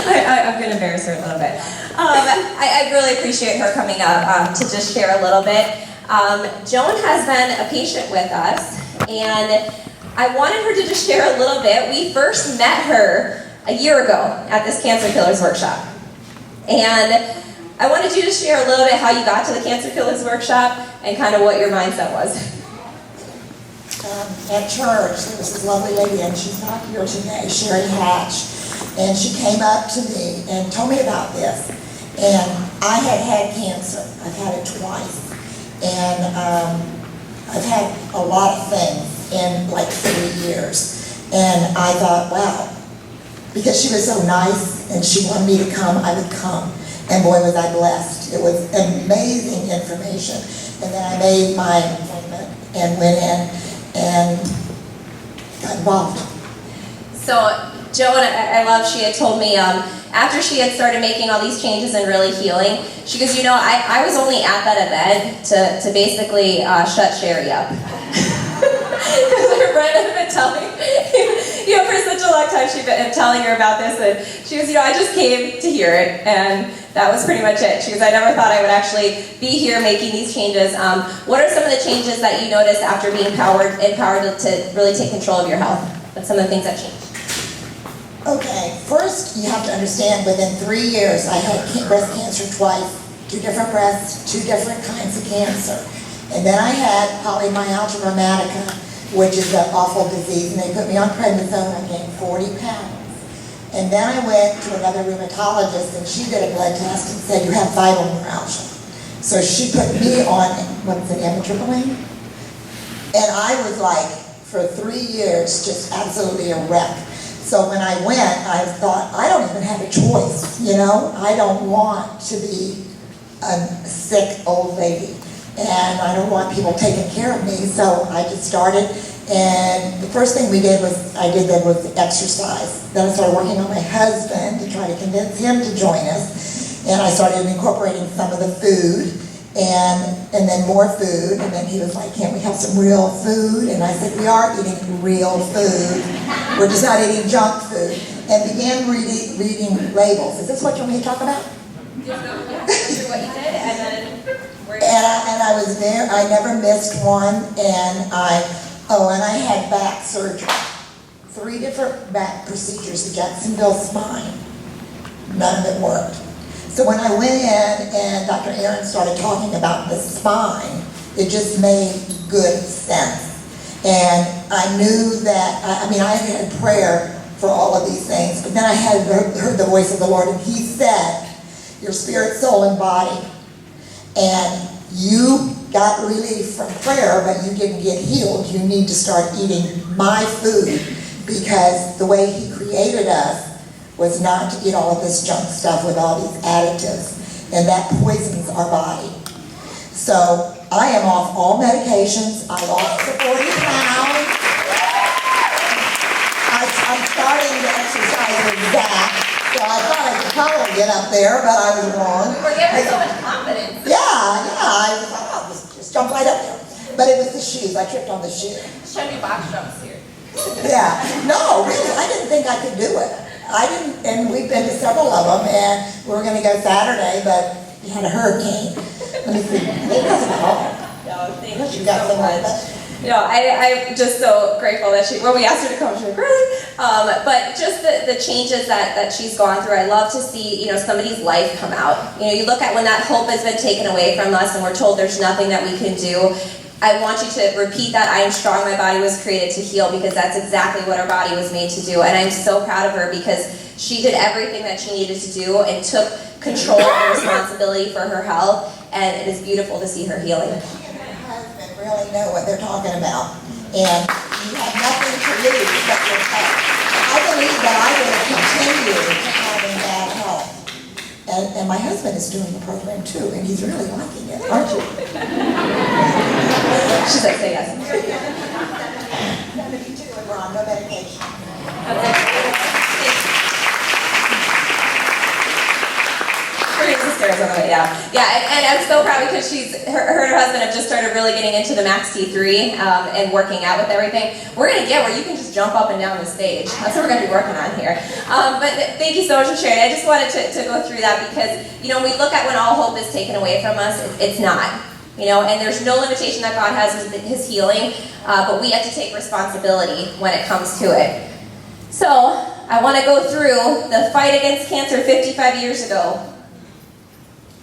I'm going to embarrass her a little bit. I really appreciate her coming up to just share a little bit. Joan has been a patient with us, and I wanted her to just share a little bit. We first met her a year ago at this Cancer Killers workshop. And I wanted you to share a little bit how you got to the Cancer Killers workshop and kind of what your mindset was. At church, there was this lovely lady, and she's not here today, Sherry Hatch, and she came up to me and told me about this. And I had cancer. I've had it twice. And I've had a lot of things in like 3 years. And I thought, wow, because she was so nice and she wanted me to come, I would come. And boy, was I blessed. It was amazing information. And then I made my appointment and went in and got involved. So, Joan, I love, she had told me, after she had started making all these changes and really healing, she goes, you know, I was only at that event to basically shut Sherry up. Because her friend had been telling, you know, for such a long time she'd been telling her about this, and she goes, you know, I just came to hear it, and that was pretty much it. She goes, I never thought I would actually be here making these changes. What are some of the changes that you noticed after being empowered to really take control of your health? What's some of the things that changed? Okay, first you have to understand within 3 years I had breast cancer twice, 2 different breasts, 2 different kinds of cancer. And then I had polymyalgia rheumatica, which is an awful disease, and they put me on prednisone. I gained 40 pounds. And then I went to another rheumatologist, and she did a blood test and said, you have fibromyalgia. So she put me on, what's it, amitriptyline? And I was like, for 3 years, just absolutely a wreck. So when I went, I thought, I don't even have a choice, you know? I don't want to be a sick old lady. And I don't want people taking care of me, so I just started. And the first thing I did was exercise. Then I started working on my husband to try to convince him to join us. And I started incorporating some of the food, and then more food. And then he was like, can't we have some real food? And I said, we are eating real food. We're just not eating junk food. And began reading labels. Is this what you want me to talk about? Yeah, what you did, and then... And I was there, I never missed one, and I had back surgery. 3 different back procedures, the Jacksonville spine. None of it worked. So when I went in and Dr. Aaron started talking about the spine, it just made good sense. And I knew that, I had prayer for all of these things, but then I had heard the voice of the Lord, and he said, your spirit, soul, and body. And you got relief from prayer, but you didn't get healed. You need to start eating my food, because the way he created us was not to eat all of this junk stuff with all these additives, and that poisons our body. So I am off all medications. I lost the 40 pounds. I'm starting to exercise with that. So I thought I could probably get up there, but I was wrong. We're giving so much confidence. Yeah, I thought I'll just jump right up there. But it was the shoes. I tripped on the shoe. Show me box jumps here. Yeah, no, really, I didn't think I could do it. And we've been to several of them, and we were going to go Saturday, but we had a hurricane. Let me see. I think that's about all. No, thank you got so much. No, I'm just so grateful that when we asked her to come, she was like, really? But just the changes that she's gone through, I love to see, somebody's life come out. You look at when that hope has been taken away from us and we're told there's nothing that we can do. I want you to repeat that. I am strong, my body was created to heal, because that's exactly what our body was made to do. And I'm so proud of her, because she did everything that she needed to do and took control and responsibility for her health, and it is beautiful to see her healing. Really know what they're talking about, and you have nothing to lose but your health. I believe that I will continue having bad health, and my husband is doing the program too, and he's really liking it, aren't you? She's like, say yes. You too, and we're on no medication. We're going to stairs up the way down. Yeah, and I'm so proud because her and her husband have just started really getting into the Max T3 and working out with everything. We're going to get where you can just jump up and down the stage. That's what we're going to be working on here. But thank you so much for sharing. I just wanted to go through that because, when we look at when all hope is taken away from us, it's not. And there's no limitation that God has with his healing, but we have to take responsibility when it comes to it. So, I want to go through the fight against cancer 55 years ago.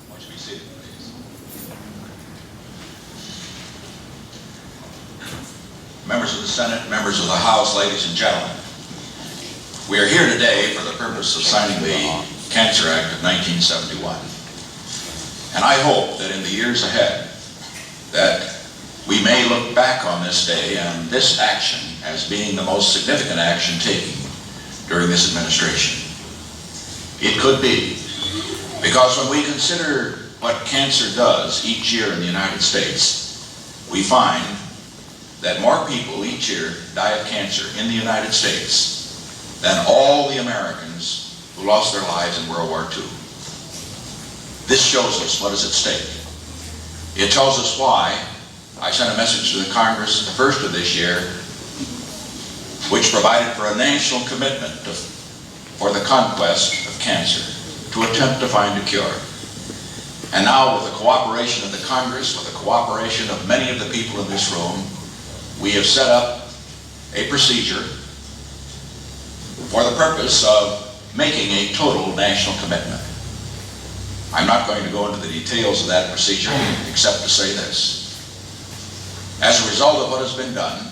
Why don't you be seated, please? Members of the Senate, members of the House, ladies and gentlemen, we are here today for the purpose of signing the Cancer Act of 1971. And I hope that in the years ahead, that we may look back on this day and this action as being the most significant action taken during this administration. It could be, because when we consider what cancer does each year in the United States, we find that more people each year die of cancer in the United States than all the Americans who lost their lives in World War II. This shows us what is at stake. It tells us why I sent a message to the Congress the first of this year, which provided for a national commitment for the conquest of cancer, to attempt to find a cure. And now, with the cooperation of the Congress, with the cooperation of many of the people in this room, we have set up a procedure for the purpose of making a total national commitment. I'm not going to go into the details of that procedure, except to say this. As a result of what has been done,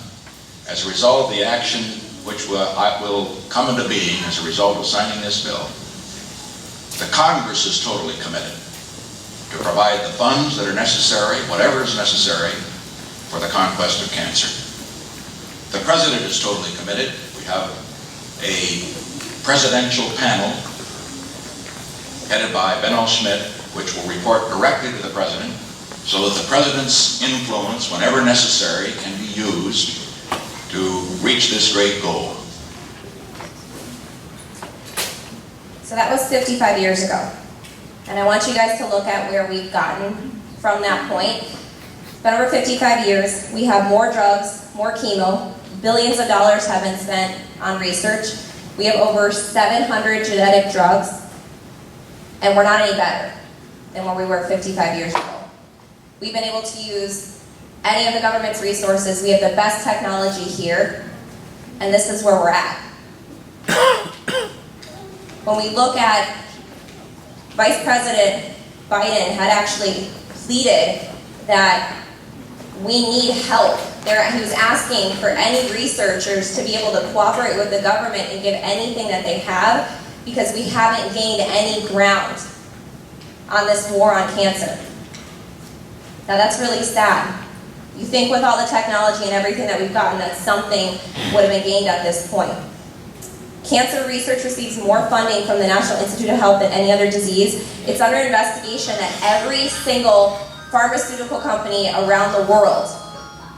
as a result of the action which will come into being as a result of signing this bill, the Congress is totally committed to provide the funds that are necessary, whatever is necessary, for the conquest of cancer. The President is totally committed. We have a presidential panel headed by Ben Schmidt, which will report directly to the President, so that the President's influence, whenever necessary, can be used to reach this great goal. So that was 55 years ago. And I want you guys to look at where we've gotten from that point. It's been over 55 years. We have more drugs, more chemo. Billions of dollars have been spent on research. We have over 700 genetic drugs. And we're not any better than where we were 55 years ago. We've been able to use any of the government's resources. We have the best technology here, and this is where we're at. When we look at Vice President Biden had actually pleaded that we need help. He was asking for any researchers to be able to cooperate with the government and give anything that they have, because we haven't gained any ground on this war on cancer. Now that's really sad. You think with all the technology and everything that we've gotten that something would have been gained at this point. Cancer research receives more funding from the National Institute of Health than any other disease. It's under investigation that every single pharmaceutical company around the world,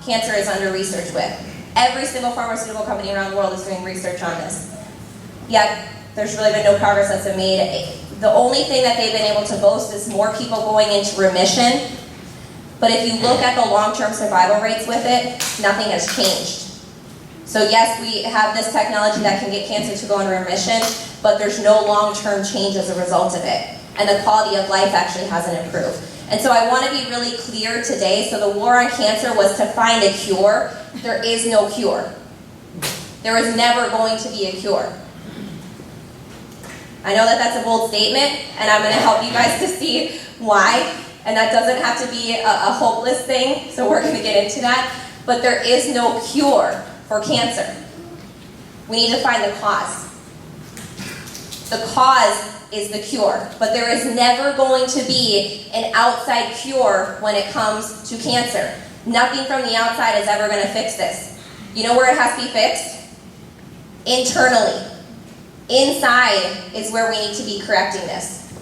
cancer is under research with. Every single pharmaceutical company around the world is doing research on this. Yet, there's really been no progress that's been made. The only thing that they've been able to boast is more people going into remission. But if you look at the long-term survival rates with it, nothing has changed. So yes, we have this technology that can get cancer to go into remission, but there's no long-term change as a result of it. And the quality of life actually hasn't improved. And so I want to be really clear today. So the war on cancer was to find a cure. There is no cure. There is never going to be a cure. I know that that's a bold statement, and I'm going to help you guys to see why. And that doesn't have to be a hopeless thing, so we're going to get into that. But there is no cure for cancer. We need to find the cause. The cause is the cure, but there is never going to be an outside cure when it comes to cancer. Nothing from the outside is ever going to fix this. You know where it has to be fixed? Internally. Inside is where we need to be correcting this.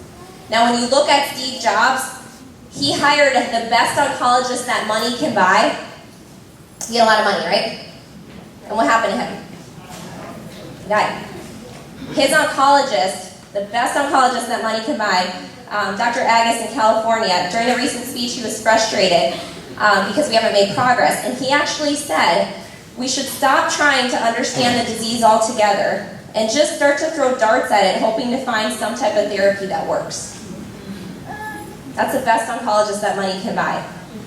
Now when you look at Steve Jobs, he hired the best oncologist that money can buy. He had a lot of money, right? And what happened to him? He died. His oncologist the best oncologist that money can buy, Dr. Agus in California. During a recent speech, he was frustrated because we haven't made progress, and he actually said, we should stop trying to understand the disease altogether and just start to throw darts at it, hoping to find some type of therapy that works. That's the best oncologist that money can buy.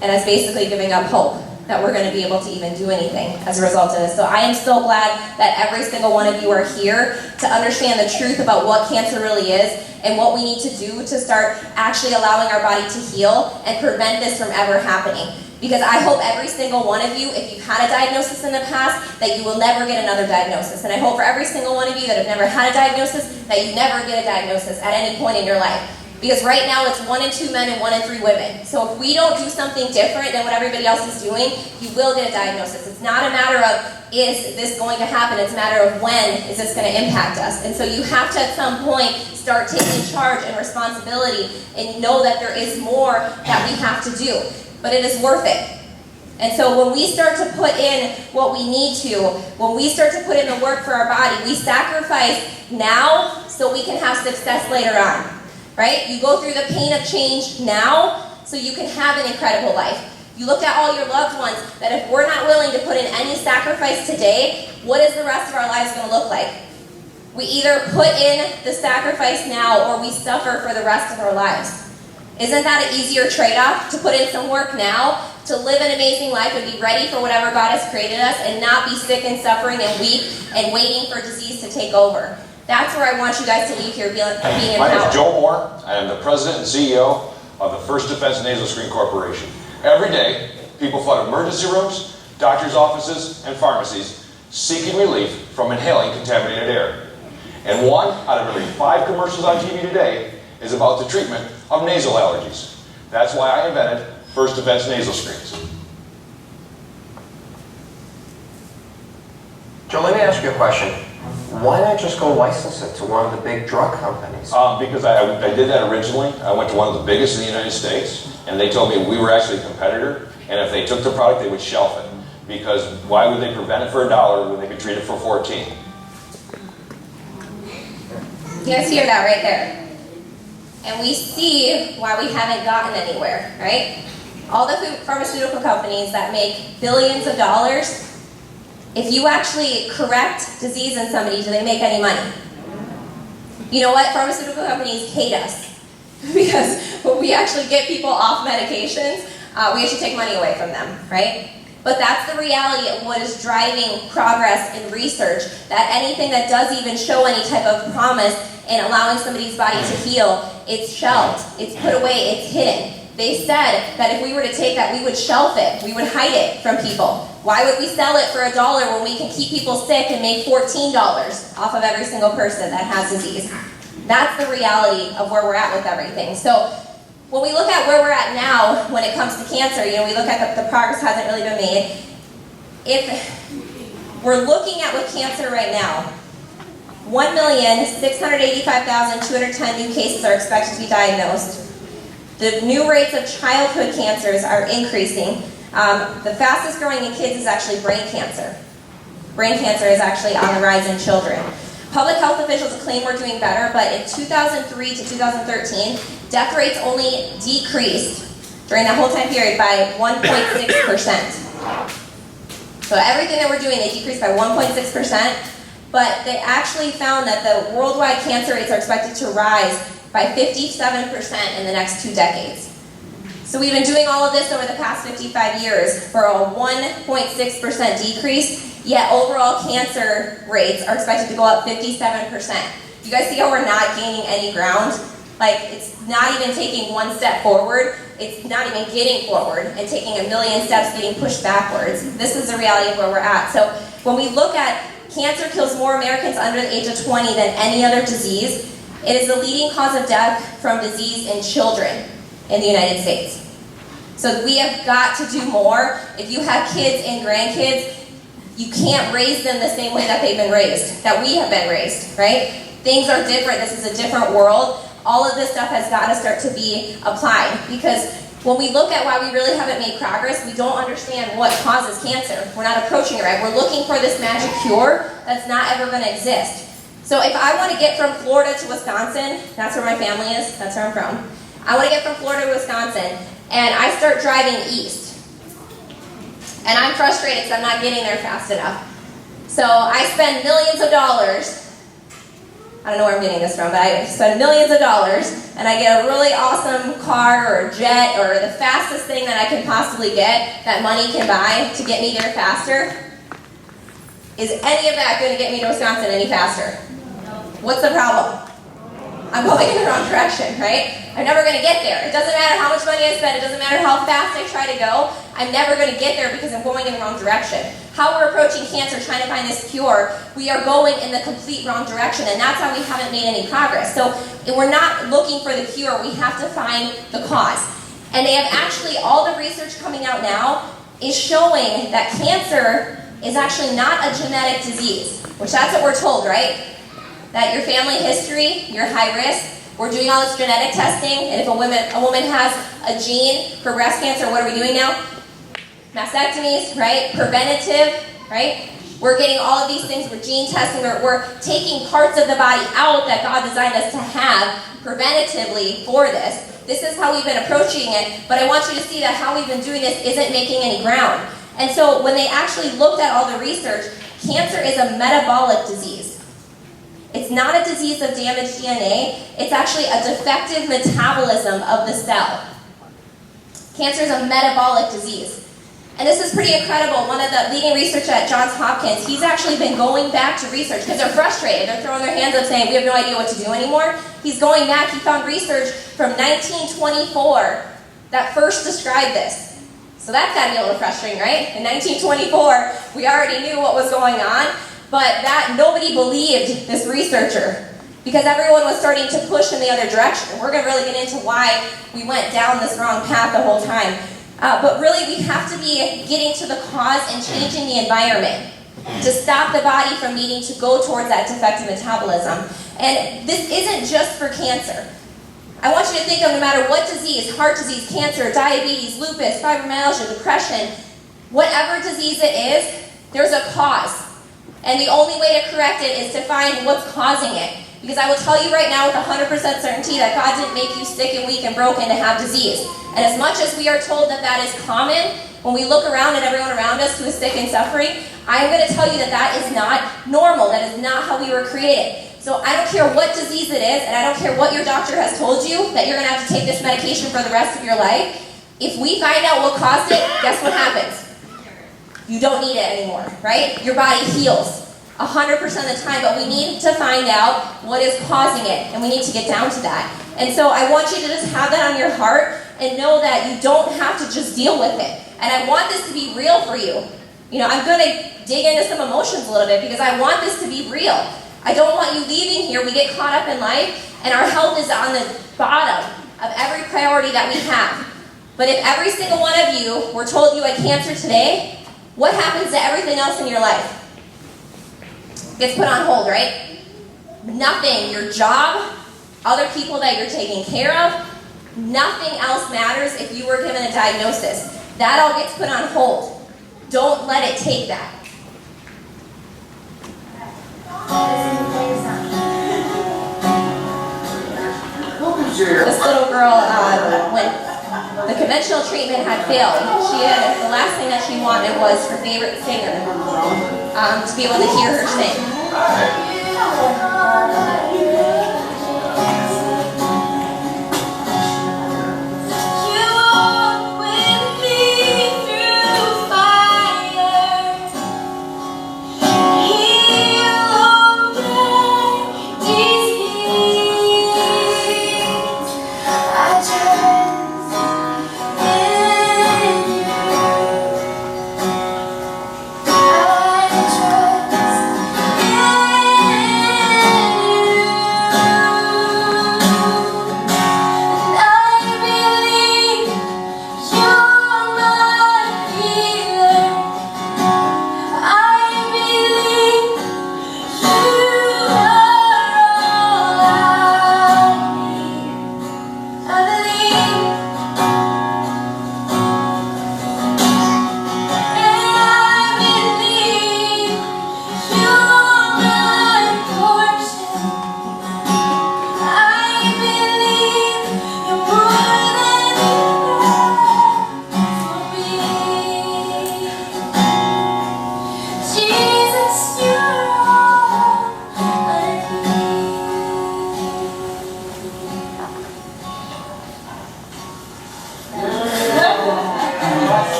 And it's basically giving up hope that we're going to be able to even do anything as a result of this. So I am so glad that every single one of you are here to understand the truth about what cancer really is and what we need to do to start actually allowing our body to heal and prevent this from ever happening. Because I hope every single one of you, if you've had a diagnosis in the past, that you will never get another diagnosis. And I hope for every single one of you that have never had a diagnosis, that you never get a diagnosis at any point in your life. Because right now it's 1 in 2 men and 1 in 3 women. So if we don't do something different than what everybody else is doing, you will get a diagnosis. It's not a matter of, is this going to happen? It's a matter of when is this going to impact us. And so you have to at some point start taking charge and responsibility and know that there is more that we have to do. But it is worth it. And so when we start to put in what we need to, when we start to put in the work for our body, we sacrifice now so we can have success later on. Right? You go through the pain of change now so you can have an incredible life. You look at all your loved ones that if we're not willing to put in any sacrifice today, what is the rest of our lives going to look like? We either put in the sacrifice now or we suffer for the rest of our lives. Isn't that an easier trade-off? To put in some work now, to live an amazing life and be ready for whatever God has created us and not be sick and suffering and weak and waiting for disease to take over. That's where I want you guys to leave here being empowered. My name is Joe Moore. I am the president and CEO of the First Defense Nasal Screen Corporation. Every day, people flood emergency rooms, doctors' offices, and pharmacies seeking relief from inhaling contaminated air. And 1 out of every 5 commercials on TV today is about the treatment of nasal allergies. That's why I invented First Defense Nasal Screens. Joe, let me ask you a question. Why not just go license it to one of the big drug companies? Because I did that originally. I went to one of the biggest in the United States, and they told me we were actually a competitor, and if they took the product, they would shelf it. Because why would they prevent it for $1 when they could treat it for $14? You guys hear that right there? And we see why we haven't gotten anywhere, right? All the pharmaceutical companies that make billions of dollars, if you actually correct disease in somebody, do they make any money? You know what? Pharmaceutical companies hate us because when we actually get people off medications, we actually take money away from them, right? But that's the reality of what is driving progress in research, that anything that does even show any type of promise in allowing somebody's body to heal, it's shelved, it's put away, it's hidden. They said that if we were to take that, we would shelf it, we would hide it from people. Why would we sell it for $1 when we can keep people sick and make $14 off of every single person that has disease? That's the reality of where we're at with everything. So when we look at where we're at now when it comes to cancer, you know, we look at the progress hasn't really been made. If we're looking at with cancer right now, 1,685,210 new cases are expected to be diagnosed. The new rates of childhood cancers are increasing. The fastest growing in kids is actually brain cancer. Brain cancer is actually on the rise in children. Public health officials claim we're doing better, but in 2003 to 2013, death rates only decreased during that whole time period by 1.6%. So everything that we're doing, they decreased by 1.6%, but they actually found that the worldwide cancer rates are expected to rise by 57% in the next 2 decades. So we've been doing all of this over the past 55 years for a 1.6% decrease, yet overall cancer rates are expected to go up 57%. You guys see how we're not gaining any ground? Like, it's not even taking 1 step forward, it's not even getting forward and taking a million steps getting pushed backwards. This is the reality of where we're at. So when we look at cancer kills more Americans under the age of 20 than any other disease, it is the leading cause of death from disease in children in the United States. So we have got to do more. If you have kids and grandkids, you can't raise them the same way that they've been raised, that we have been raised, right? Things are different. This is a different world. All of this stuff has got to start to be applied, because when we look at why we really haven't made progress, we don't understand what causes cancer. We're not approaching it right. We're looking for this magic cure that's not ever going to exist. So if I want to get from Florida to Wisconsin, that's where my family is, that's where I'm from. I want to get from Florida to Wisconsin, and I start driving east. And I'm frustrated because I'm not getting there fast enough. So I spend millions of dollars. I don't know where I'm getting this from, but I spend millions of dollars, and I get a really awesome car or a jet or the fastest thing that I can possibly get that money can buy to get me there faster. Is any of that going to get me to Wisconsin any faster? What's the problem? I'm going in the wrong direction, right? I'm never going to get there. It doesn't matter how much money I spend. It doesn't matter how fast I try to go. I'm never going to get there because I'm going in the wrong direction. How we're approaching cancer, trying to find this cure, we are going in the complete wrong direction, and that's how we haven't made any progress. So we're not looking for the cure. We have to find the cause. And they have actually, all the research coming out now is showing that cancer is actually not a genetic disease, which that's what we're told, right? That your family history, you're high risk. We're doing all this genetic testing, and if a woman has a gene for breast cancer, what are we doing now? Mastectomies, right? Preventative, right? We're getting all of these things. We're gene testing. We're taking parts of the body out that God designed us to have preventatively for this. This is how we've been approaching it, but I want you to see that how we've been doing this isn't making any ground. And so when they actually looked at all the research, cancer is a metabolic disease. It's not a disease of damaged DNA. It's actually a defective metabolism of the cell. Cancer is a metabolic disease. And this is pretty incredible. One of the leading researchers at Johns Hopkins, he's actually been going back to research because they're frustrated. They're throwing their hands up saying, we have no idea what to do anymore. He's going back. He found research from 1924 that first described this. So that's got to be a little frustrating, right? In 1924, we already knew what was going on. But that nobody believed this researcher because everyone was starting to push in the other direction. We're going to really get into why we went down this wrong path the whole time. But really, we have to be getting to the cause and changing the environment to stop the body from needing to go towards that defective metabolism. And this isn't just for cancer. I want you to think of no matter what disease, heart disease, cancer, diabetes, lupus, fibromyalgia, depression, whatever disease it is, there's a cause. And the only way to correct it is to find what's causing it. Because I will tell you right now with 100% certainty that God didn't make you sick and weak and broken to have disease. And as much as we are told that that is common, when we look around at everyone around us who is sick and suffering, I'm going to tell you that that is not normal. That is not how we were created. So I don't care what disease it is, and I don't care what your doctor has told you, that you're going to have to take this medication for the rest of your life. If we find out what caused it, guess what happens? You don't need it anymore, right? Your body heals 100% of the time, but we need to find out what is causing it, and we need to get down to that. And so I want you to just have that on your heart and know that you don't have to just deal with it. And I want this to be real for you. You know, I'm going to dig into some emotions a little bit because I want this to be real. I don't want you leaving here, we get caught up in life, and our health is on the bottom of every priority that we have. But if every single one of you were told you had cancer today, what happens to everything else in your life? Gets put on hold, right? Nothing. Your job, other people that you're taking care of, nothing else matters if you were given a diagnosis. That all gets put on hold. Don't let it take that. This little girl, when the conventional treatment had failed, the last thing that she wanted was her favorite singer to be able to hear her sing.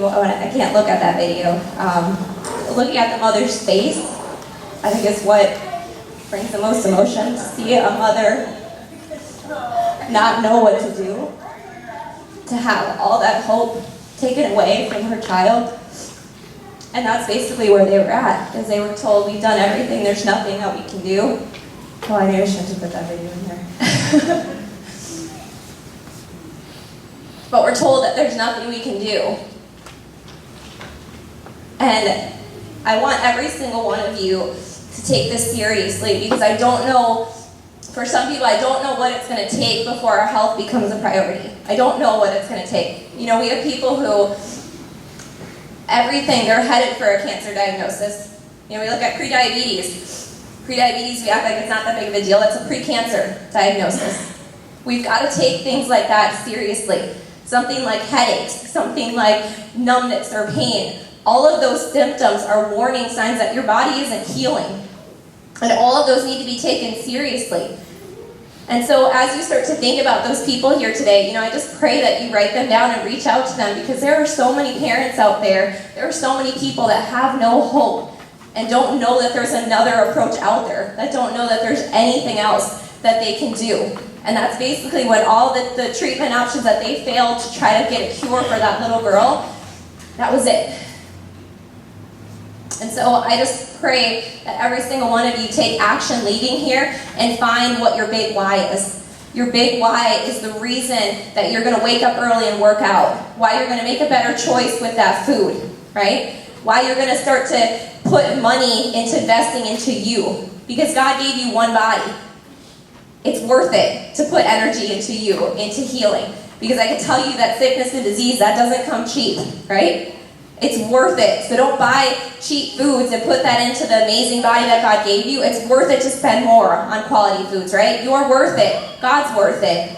I can't look at that video. Looking at the mother's face, I think is what brings the most emotion. To see a mother not know what to do, to have all that hope taken away from her child. And that's basically where they were at, because they were told, we've done everything, there's nothing that we can do. Well, I knew I shouldn't have put that video in there. But we're told that there's nothing we can do. And I want every single one of you to take this seriously, because I don't know, for some people, I don't know what it's going to take before our health becomes a priority. I don't know what it's going to take. You know, we have people who, everything, they're headed for a cancer diagnosis. You know, we look at prediabetes. Prediabetes, we act like it's not that big of a deal. It's a pre-cancer diagnosis. We've got to take things like that seriously. Something like headaches, something like numbness or pain. All of those symptoms are warning signs that your body isn't healing. And all of those need to be taken seriously. And so as you start to think about those people here today, you know, I just pray that you write them down and reach out to them, because there are so many parents out there, there are so many people that have no hope and don't know that there's another approach out there, that don't know that there's anything else that they can do. And that's basically what all the treatment options that they failed to try to get a cure for that little girl, that was it. And so I just pray that every single one of you take action leaving here and find what your big why is. Your big why is the reason that you're going to wake up early and work out. Why you're going to make a better choice with that food, right? Why you're going to start to put money into investing into you. Because God gave you one body. It's worth it to put energy into you, into healing. Because I can tell you that sickness and disease, that doesn't come cheap, right? It's worth it. So don't buy cheap foods and put that into the amazing body that God gave you. It's worth it to spend more on quality foods, right? You're worth it. God's worth it.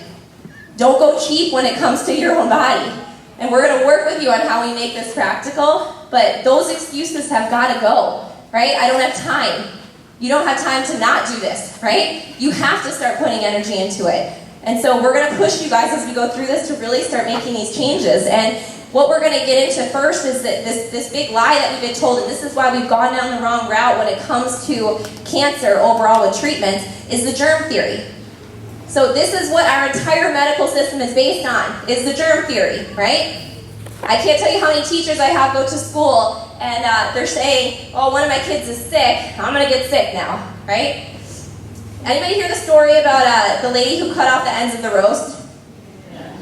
Don't go cheap when it comes to your own body. And we're going to work with you on how we make this practical. But those excuses have got to go, right? I don't have time. You don't have time to not do this, right? You have to start putting energy into it. And so we're going to push you guys as we go through this to really start making these changes. And what we're going to get into first is that this big lie that we've been told, and this is why we've gone down the wrong route when it comes to cancer overall with treatments, is the germ theory. So this is what our entire medical system is based on, is the germ theory, right? I can't tell you how many teachers I have go to school and they're saying, oh, one of my kids is sick, I'm going to get sick now, right? Anybody hear the story about the lady who cut off the ends of the roast?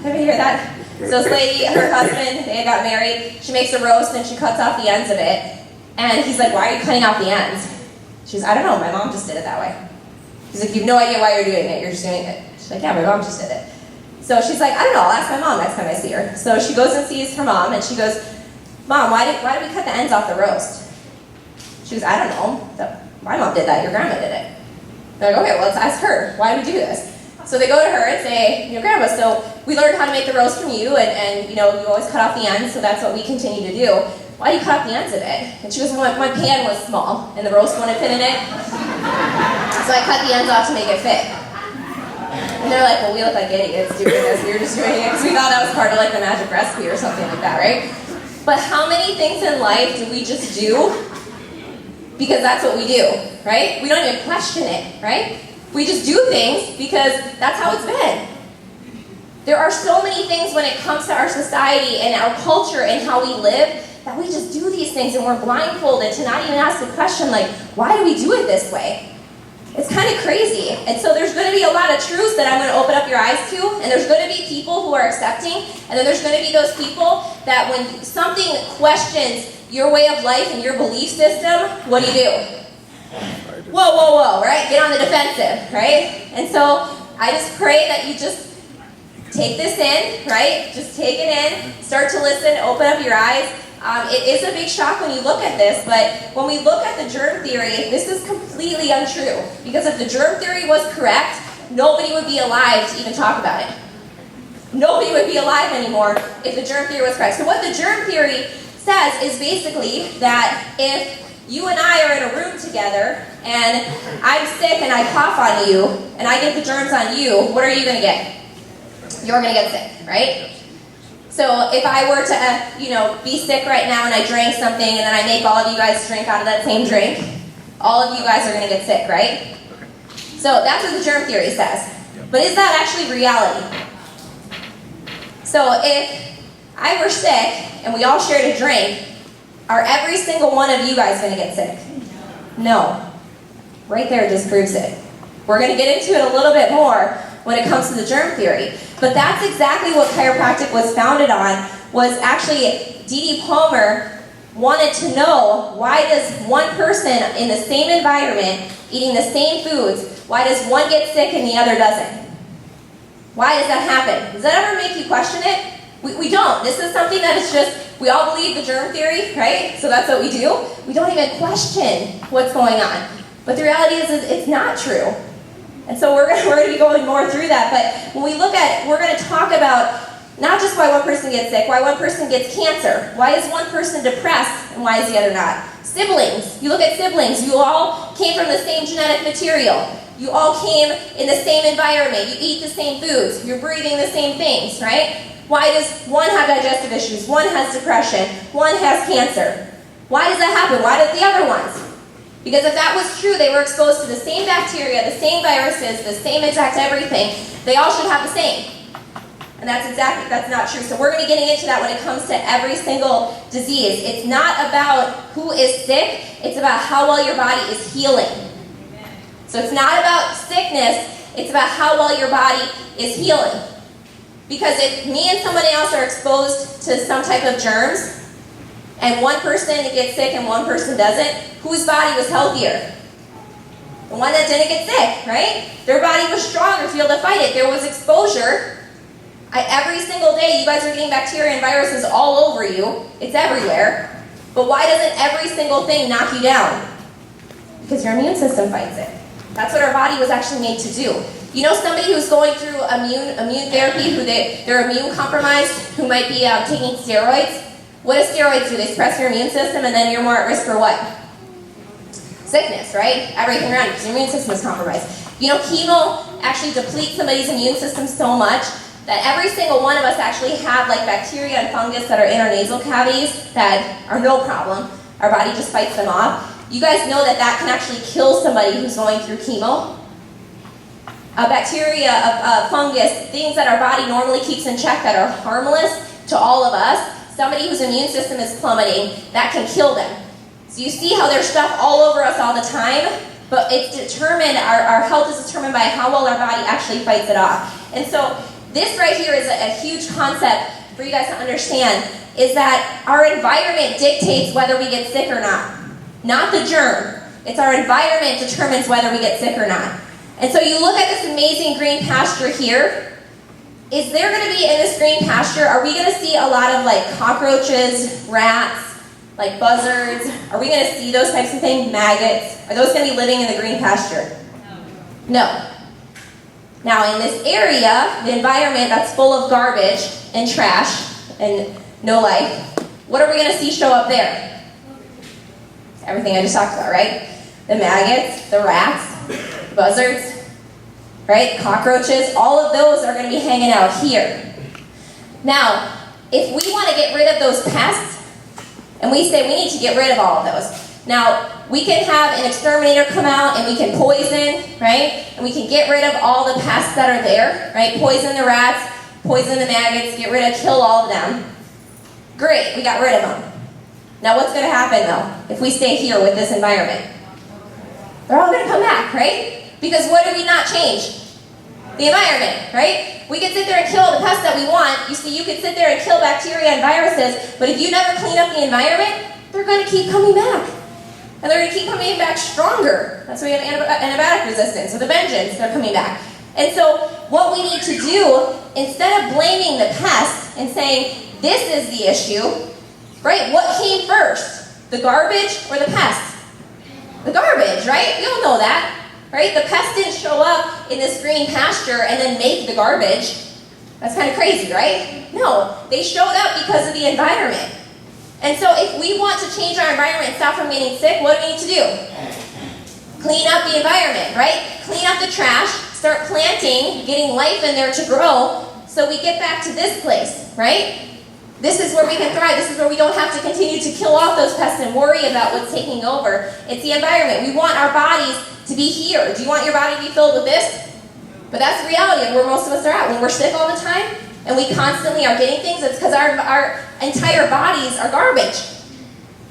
Anybody hear that? So this lady, her husband, they got married, she makes a roast and she cuts off the ends of it. And he's like, why are you cutting off the ends? She's, I don't know, my mom just did it that way. He's like, you have no idea why you're doing it, you're just doing it. She's like, yeah, my mom just did it. So she's like, I don't know, I'll ask my mom next time I see her. So she goes and sees her mom and she goes, Mom, why did we cut the ends off the roast? She goes, I don't know, my mom did that, your grandma did it. They're like, okay, well, let's ask her, why do we do this? So they go to her and say, Grandma, so we learned how to make the roast from you, and you always cut off the ends, so that's what we continue to do. Why do you cut off the ends of it? And she goes, well, my pan was small, and the roast wouldn't fit in it. So I cut the ends off to make it fit. And they're like, well, we look like idiots doing this. We were just doing it because we thought that was part of like the magic recipe or something like that, right? But how many things in life do we just do because that's what we do, right? We don't even question it, right? We just do things because that's how it's been. There are so many things when it comes to our society and our culture and how we live that we just do these things and we're blindfolded to not even ask the question like, why do we do it this way? It's kind of crazy. And so there's going to be a lot of truths that I'm going to open up your eyes to, and there's going to be people who are accepting, and then there's going to be those people that when something questions your way of life and your belief system, what do? Whoa, right? Get on the defensive, right? And so I just pray that you just take this in, right? Just take it in, start to listen, open up your eyes. It is a big shock when you look at this, but when we look at the germ theory, this is completely untrue. Because if the germ theory was correct, nobody would be alive to even talk about it. Nobody would be alive anymore if the germ theory was correct. So what the germ theory says is basically that if you and I are in a room together, and I'm sick and I cough on you, and I get the germs on you, what are you going to get? You're going to get sick, right? So if I were to, be sick right now and I drank something and then I make all of you guys drink out of that same drink, all of you guys are going to get sick, right? So that's what the germ theory says. But is that actually reality? So if I were sick and we all shared a drink, are every single one of you guys going to get sick? No. Right there disproves it. We're going to get into it a little bit more when it comes to the germ theory. But that's exactly what chiropractic was founded on, was actually D.D. Palmer wanted to know, why does one person in the same environment, eating the same foods, why does one get sick and the other doesn't? Why does that happen? Does that ever make you question it? We don't. This is something that is just, we all believe the germ theory, right? So that's what we do. We don't even question what's going on. But the reality is it's not true. And so we're going to be going more through that. But when we look at it, we're going to talk about not just why one person gets sick, why one person gets cancer. Why is one person depressed and why is the other not? Siblings. You look at siblings. You all came from the same genetic material. You all came in the same environment. You eat the same foods. You're breathing the same things, right? Why does one have digestive issues? One has depression. One has cancer. Why does that happen? Why does the other ones? Because if that was true, they were exposed to the same bacteria, the same viruses, the same exact everything, they all should have the same. And that's not true. So we're going to be getting into that when it comes to every single disease. It's not about who is sick, it's about how well your body is healing. So it's not about sickness, it's about how well your body is healing. Because if me and somebody else are exposed to some type of germs, and one person gets sick and one person doesn't, whose body was healthier? The one that didn't get sick, right? Their body was stronger to be able to fight it. There was exposure. Every single day, you guys are getting bacteria and viruses all over you. It's everywhere. But why doesn't every single thing knock you down? Because your immune system fights it. That's what our body was actually made to do. You know somebody who's going through immune therapy, who they're immune compromised, who might be taking steroids? What do steroids do? They suppress your immune system and then you're more at risk for what? Sickness, right? Everything around you, because your immune system is compromised. You know, chemo actually depletes somebody's immune system so much that every single one of us actually have like bacteria and fungus that are in our nasal cavities that are no problem. Our body just fights them off. You guys know that can actually kill somebody who's going through chemo. Bacteria, fungus, things that our body normally keeps in check that are harmless to all of us, somebody whose immune system is plummeting, that can kill them. So you see how there's stuff all over us all the time, but it's determined, our health is determined by how well our body actually fights it off. And so this right here is a huge concept for you guys to understand, is that our environment dictates whether we get sick or not the germ. It's our environment determines whether we get sick or not. And so you look at this amazing green pasture here. Is there going to be in this green pasture, are we going to see a lot of like cockroaches, rats, like buzzards? Are we going to see those types of things? Maggots? Are those going to be living in the green pasture? No. Now in this area, the environment that's full of garbage and trash and no life, what are we going to see show up there? Everything I just talked about, right? The maggots, the rats, buzzards, right? Cockroaches, all of those are going to be hanging out here. Now, if we want to get rid of those pests, and we say we need to get rid of all of those. Now, we can have an exterminator come out and we can poison, right? And we can get rid of all the pests that are there, right? Poison the rats, poison the maggots, kill all of them. Great, we got rid of them. Now what's going to happen though, if we stay here with this environment? They're all going to come back, right? Because what do we not change? The environment, right? We can sit there and kill the pests that we want. You see, you can sit there and kill bacteria and viruses, but if you never clean up the environment, they're going to keep coming back. And they're going to keep coming back stronger. That's why we have antibiotic resistance, with a vengeance, they're coming back. And so what we need to do, instead of blaming the pest and saying, this is the issue, right? What came first? The garbage or the pest? The garbage, right? We all know that, right? The pest didn't show up in this green pasture and then make the garbage. That's kind of crazy, right? No, they showed up because of the environment. And so if we want to change our environment and stop from getting sick, what do we need to do? Clean up the environment, right? Clean up the trash, start planting, getting life in there to grow, so we get back to this place, right? This is where we can thrive. This is where we don't have to continue to kill off those pests and worry about what's taking over. It's the environment. We want our bodies to be here. Do you want your body to be filled with this? But that's the reality of where most of us are at. When we're sick all the time and we constantly are getting things, it's because our entire bodies are garbage.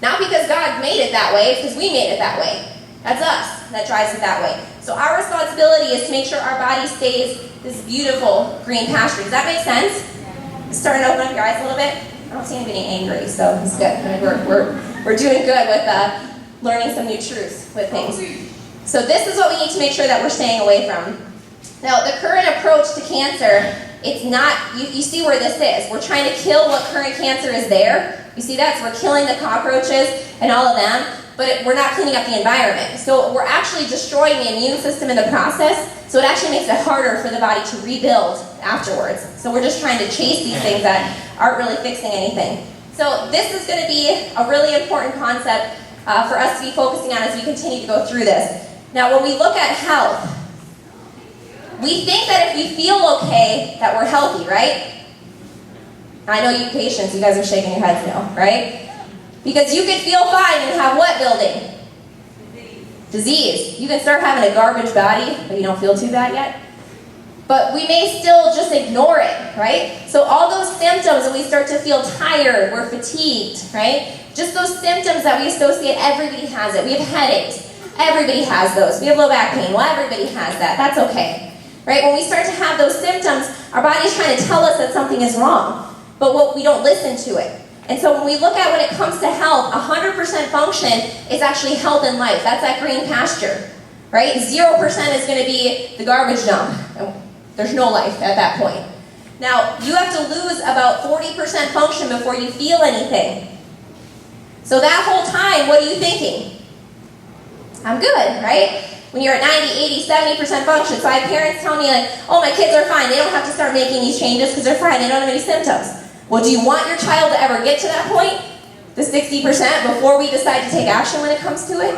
Not because God made it that way, it's because we made it that way. That's us that drives it that way. So our responsibility is to make sure our body stays this beautiful green pasture. Does that make sense? Starting to open up your eyes a little bit. I don't see anybody angry, so it's good. We're doing good with learning some new truths with things. So this is what we need to make sure that we're staying away from. Now, the current approach to cancer, it's not, you see where this is. We're trying to kill what current cancer is there. You see that? So we're killing the cockroaches and all of them, but we're not cleaning up the environment. So we're actually destroying the immune system in the process, so it actually makes it harder for the body to rebuild afterwards. So we're just trying to chase these things that aren't really fixing anything. So this is going to be a really important concept for us to be focusing on as we continue to go through this. Now, when we look at health, we think that if we feel okay, that we're healthy, right? I know you patients, you guys are shaking your heads no, right? Because you can feel fine and have what building? Disease. You can start having a garbage body, but you don't feel too bad yet. But we may still just ignore it, right? So all those symptoms, and we start to feel tired, we're fatigued, right? Just those symptoms that we associate, everybody has it. We have headaches. Everybody has those. We have low back pain. Well, everybody has that. That's okay. Right? When we start to have those symptoms, our body's trying to tell us that something is wrong, but we don't listen to it. And so when we look at when it comes to health, 100% function is actually health and life. That's that green pasture, right? 0% is going to be the garbage dump. There's no life at that point. Now, you have to lose about 40% function before you feel anything. So that whole time, what are you thinking? I'm good, right? When you're at 90, 80, 70% function. So I have parents telling me like, oh, my kids are fine. They don't have to start making these changes because they're fine. They don't have any symptoms. Well, do you want your child to ever get to that point, the 60%, before we decide to take action when it comes to it?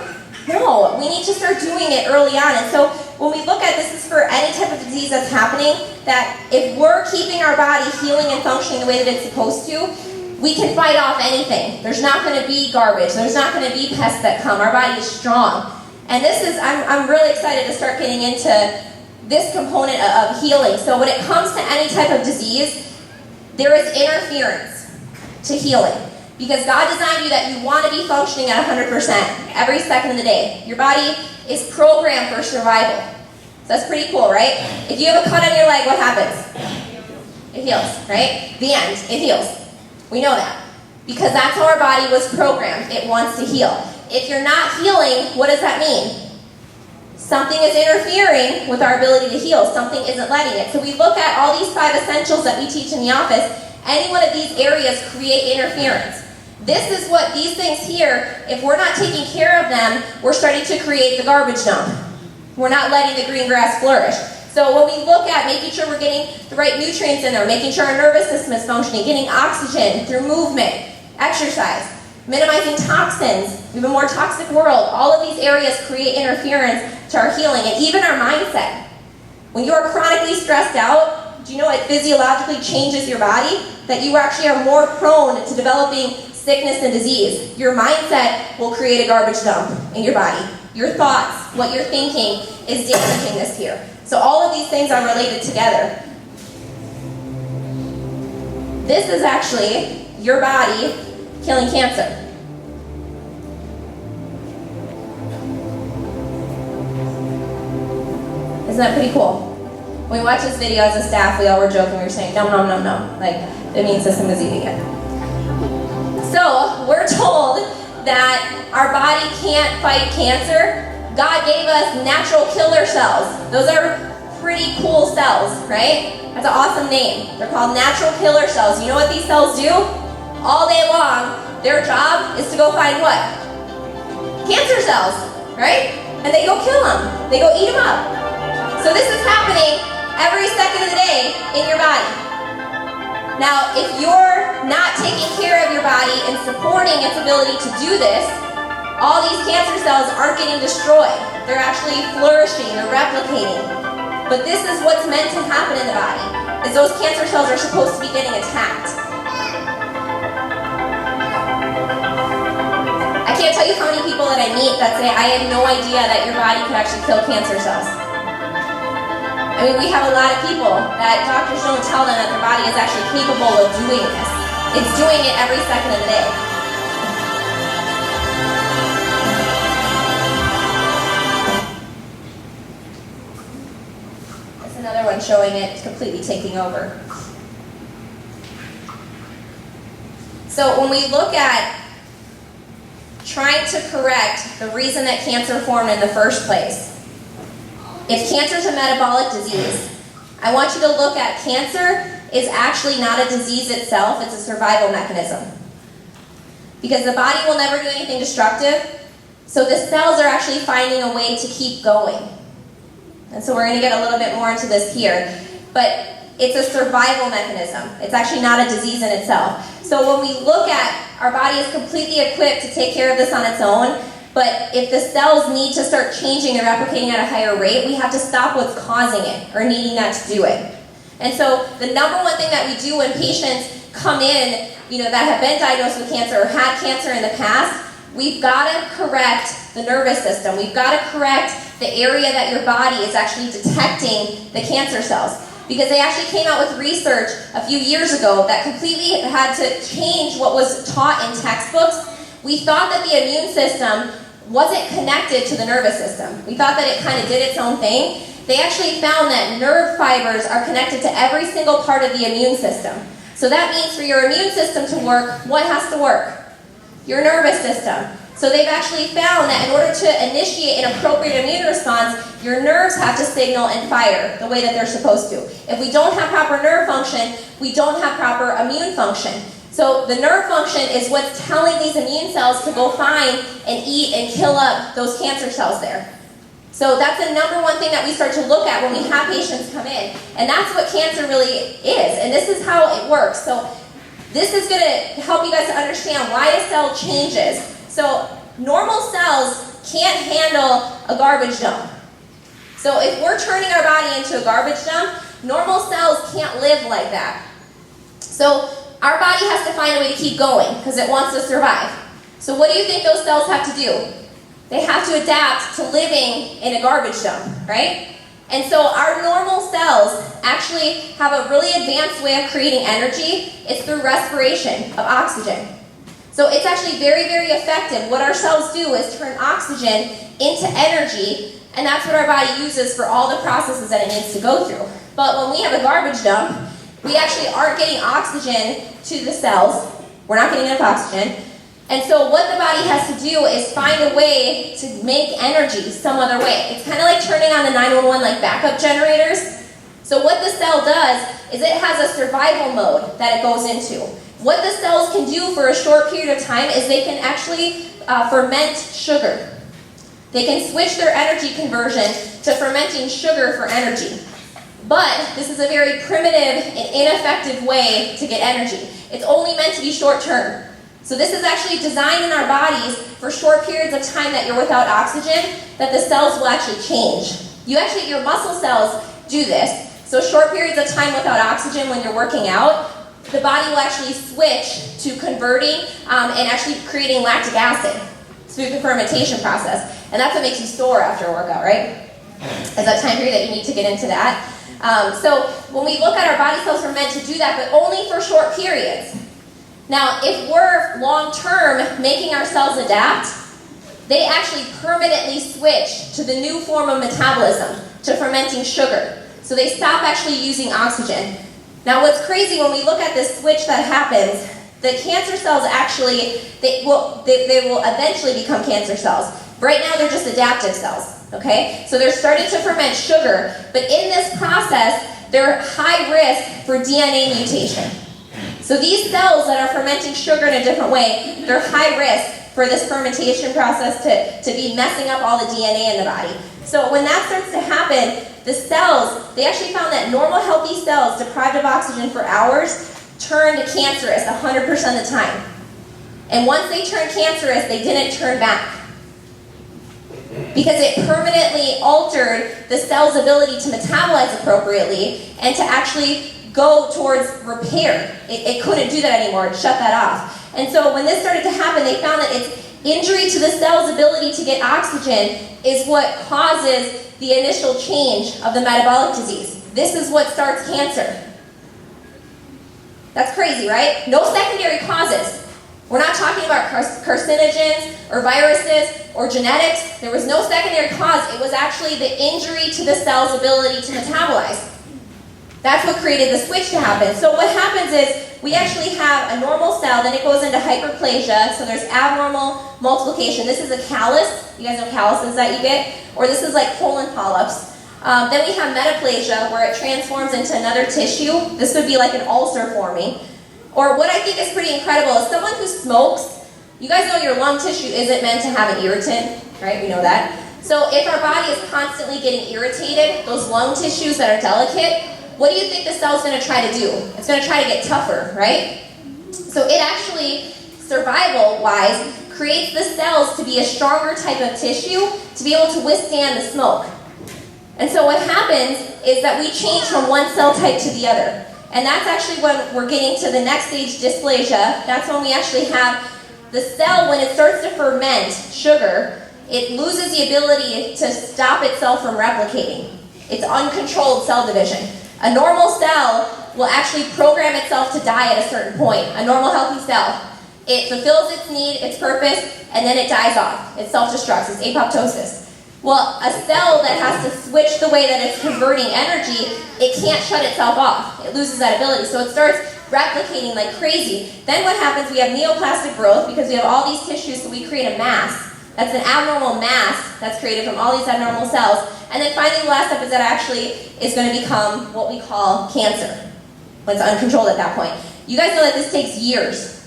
No, we need to start doing it early on. And so when we look at this is for any type of disease that's happening, that if we're keeping our body healing and functioning the way that it's supposed to, we can fight off anything. There's not going to be garbage. There's not going to be pests that come. Our body is strong. And this is, I'm really excited to start getting into this component of healing. So when it comes to any type of disease, there is interference to healing. Because God designed you that you want to be functioning at 100% every second of the day. Your body is programmed for survival. So that's pretty cool, right? If you have a cut on your leg, what happens? It heals, right? The end, it heals. We know that. Because that's how our body was programmed. It wants to heal. If you're not healing, what does that mean? Something is interfering with our ability to heal. Something isn't letting it. So we look at all these 5 essentials that we teach in the office. Any one of these areas create interference. This is what these things here, if we're not taking care of them, we're starting to create the garbage dump. We're not letting the green grass flourish. So when we look at making sure we're getting the right nutrients in there, making sure our nervous system is functioning, getting oxygen through movement, exercise, minimizing toxins, we have a more toxic world. All of these areas create interference to our healing and even our mindset. When you are chronically stressed out, do you know it physiologically changes your body? That you actually are more prone to developing sickness and disease. Your mindset will create a garbage dump in your body. Your thoughts, what you're thinking is damaging this here. So all of these things are related together. This is actually your body killing cancer. Isn't that pretty cool? When we watched this video as a staff, we all were joking. We were saying, no, no, no, no. Like, the immune system is eating it. So, we're told that our body can't fight cancer. God gave us natural killer cells. Those are pretty cool cells, right? That's an awesome name. They're called natural killer cells. You know what these cells do? All day long, their job is to go find what? Cancer cells, right? And they go kill them. They go eat them up. So this is happening every second of the day in your body. Now, if you're not taking care of your body and supporting its ability to do this, all these cancer cells aren't getting destroyed. They're actually flourishing, they're replicating. But this is what's meant to happen in the body, is those cancer cells are supposed to be getting attacked. can't tell you how many people that I meet that say, I had no idea that your body could actually kill cancer cells. I mean, we have a lot of people that doctors don't tell them that their body is actually capable of doing this. It's doing it every second of the day. That's another one showing it completely taking over. So when we look at trying to correct the reason that cancer formed in the first place, if cancer is a metabolic disease, I want you to look at cancer is actually not a disease itself, it's a survival mechanism. Because the body will never do anything destructive, so the cells are actually finding a way to keep going. And so we're going to get a little bit more into this here. But it's a survival mechanism. It's actually not a disease in itself. So when we look at our body is completely equipped to take care of this on its own, but if the cells need to start changing and replicating at a higher rate, we have to stop what's causing it or needing that to do it. And so the number one thing that we do when patients come in, that have been diagnosed with cancer or had cancer in the past, we've got to correct the nervous system. We've got to correct the area that your body is actually detecting the cancer cells. Because they actually came out with research a few years ago that completely had to change what was taught in textbooks. We thought that the immune system wasn't connected to the nervous system. We thought that it kind of did its own thing. They actually found that nerve fibers are connected to every single part of the immune system. So that means for your immune system to work, what has to work? Your nervous system. So they've actually found that in order to initiate an appropriate immune response, your nerves have to signal and fire the way that they're supposed to. If we don't have proper nerve function, we don't have proper immune function. So the nerve function is what's telling these immune cells to go find and eat and kill up those cancer cells there. So that's the number one thing that we start to look at when we have patients come in. And that's what cancer really is. And this is how it works. So this is going to help you guys to understand why a cell changes. So normal cells can't handle a garbage dump. So if we're turning our body into a garbage dump, normal cells can't live like that. So our body has to find a way to keep going because it wants to survive. So what do you think those cells have to do? They have to adapt to living in a garbage dump, right? And so our normal cells actually have a really advanced way of creating energy. It's through respiration of oxygen. So it's actually very, very effective. What our cells do is turn oxygen into energy, and that's what our body uses for all the processes that it needs to go through. But when we have a garbage dump, we actually aren't getting oxygen to the cells. We're not getting enough oxygen. And so what the body has to do is find a way to make energy some other way. It's kind of like turning on the 911 like backup generators. So what the cell does is it has a survival mode that it goes into. What the cells can do for a short period of time is they can actually ferment sugar. They can switch their energy conversion to fermenting sugar for energy. But this is a very primitive and ineffective way to get energy. It's only meant to be short term. So this is actually designed in our bodies for short periods of time that you're without oxygen, that the cells will actually change. Your muscle cells do this. So short periods of time without oxygen when you're working out, the body will actually switch to converting and actually creating lactic acid through the fermentation process. And that's what makes you sore after a workout, right? Is that time period that you need to get into that. So when we look at our body cells, we're meant to do that, but only for short periods. Now, if we're long-term making our cells adapt, they actually permanently switch to the new form of metabolism, to fermenting sugar. So they stop actually using oxygen. Now, what's crazy when we look at this switch that happens, the cancer cells actually, they will eventually become cancer cells. Right now, they're just adaptive cells, okay? So they're starting to ferment sugar, but in this process, they're high risk for DNA mutation. So these cells that are fermenting sugar in a different way, they're high risk for this fermentation process to be messing up all the DNA in the body. So when that starts to happen, the cells, they actually found that normal healthy cells deprived of oxygen for hours turned cancerous 100% of the time. And once they turned cancerous, they didn't turn back. Because it permanently altered the cell's ability to metabolize appropriately and to actually go towards repair. It couldn't do that anymore. It shut that off. And so when this started to happen, they found that Injury to the cell's ability to get oxygen is what causes the initial change of the metabolic disease. This is what starts cancer. That's crazy, right? No secondary causes. We're not talking about carcinogens or viruses or genetics. There was no secondary cause. It was actually the injury to the cell's ability to metabolize. That's what created the switch to happen. So what happens is we actually have a normal cell, then it goes into hyperplasia, so there's abnormal multiplication. This is a callus. You guys know calluses that you get? Or this is like colon polyps. Then we have metaplasia, where it transforms into another tissue. This would be like an ulcer forming. Or what I think is pretty incredible is someone who smokes, you guys know your lung tissue isn't meant to have an irritant, right? We know that. So if our body is constantly getting irritated, those lung tissues that are delicate, what do you think the cell's going to try to do? It's going to try to get tougher, right? So it actually, survival-wise, creates the cells to be a stronger type of tissue to be able to withstand the smoke. And so what happens is that we change from one cell type to the other. And that's actually when we're getting to the next stage, dysplasia. That's when we actually have the cell, when it starts to ferment sugar, it loses the ability to stop itself from replicating. It's uncontrolled cell division. A normal cell will actually program itself to die at a certain point. A normal healthy cell. It fulfills its need, its purpose, and then it dies off. It self-destructs. It's apoptosis. Well, a cell that has to switch the way that it's converting energy, it can't shut itself off. It loses that ability. So it starts replicating like crazy. Then what happens, we have neoplastic growth because we have all these tissues, so we create a mass. That's an abnormal mass that's created from all these abnormal cells. And then finally, the last step is that actually is going to become what we call cancer, when it's uncontrolled at that point. You guys know that this takes years.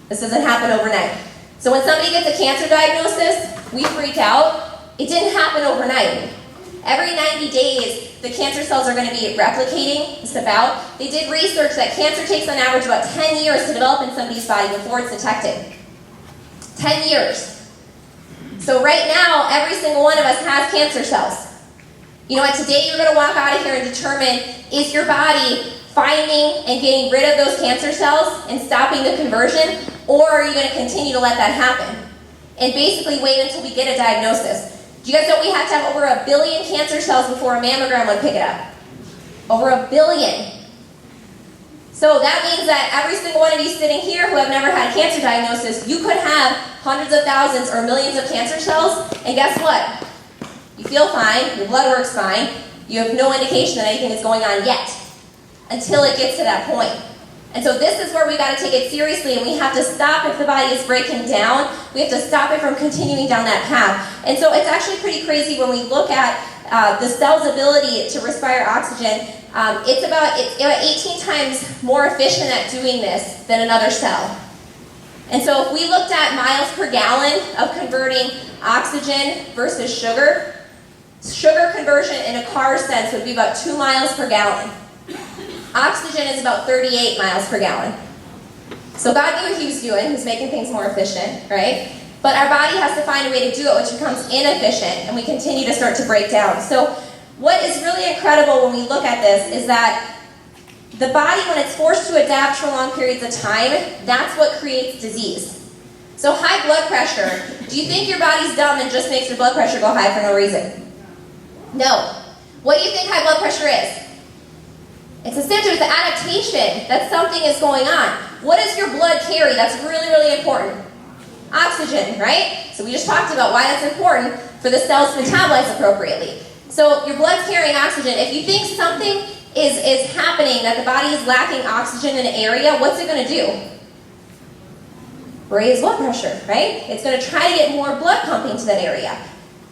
This doesn't happen overnight. So when somebody gets a cancer diagnosis, we freak out. It didn't happen overnight. Every 90 days, the cancer cells are going to be replicating. They did research that cancer takes on average about 10 years to develop in somebody's body before it's detected. 10 years. So right now, every single one of us has cancer cells. You know what, today you're going to walk out of here and determine, is your body finding and getting rid of those cancer cells and stopping the conversion, or are you going to continue to let that happen? And basically wait until we get a diagnosis. Do you guys know we have to have over 1 billion cancer cells before a mammogram would pick it up? Over 1 billion. So that means that every single one of you sitting here who have never had a cancer diagnosis, you could have hundreds of thousands or millions of cancer cells, and guess what? You feel fine, your blood works fine, you have no indication that anything is going on yet, until it gets to that point. And so this is where we got to take it seriously, and we have to stop if the body is breaking down. We have to stop it from continuing down that path. And so it's actually pretty crazy when we look at the cell's ability to respire oxygen. It's about 18 times more efficient at doing this than another cell. And so if we looked at miles per gallon of converting oxygen versus sugar conversion in a car sense would be about 2 miles per gallon. Oxygen is about 38 miles per gallon. So God knew what he was doing. He was making things more efficient, right? But our body has to find a way to do it, which becomes inefficient, and we continue to start to break down. So what is really incredible when we look at this is that the body, when it's forced to adapt for long periods of time, that's what creates disease. So high blood pressure, do you think your body's dumb and just makes your blood pressure go high for no reason? No. What do you think high blood pressure is? It's a symptom, it's an adaptation that something is going on. What does your blood carry? That's really, really important. Oxygen, right? So we just talked about why that's important for the cells to metabolize appropriately. So your blood's carrying oxygen. If you think something is happening, that the body is lacking oxygen in an area, what's it going to do? Raise blood pressure, right? It's going to try to get more blood pumping to that area.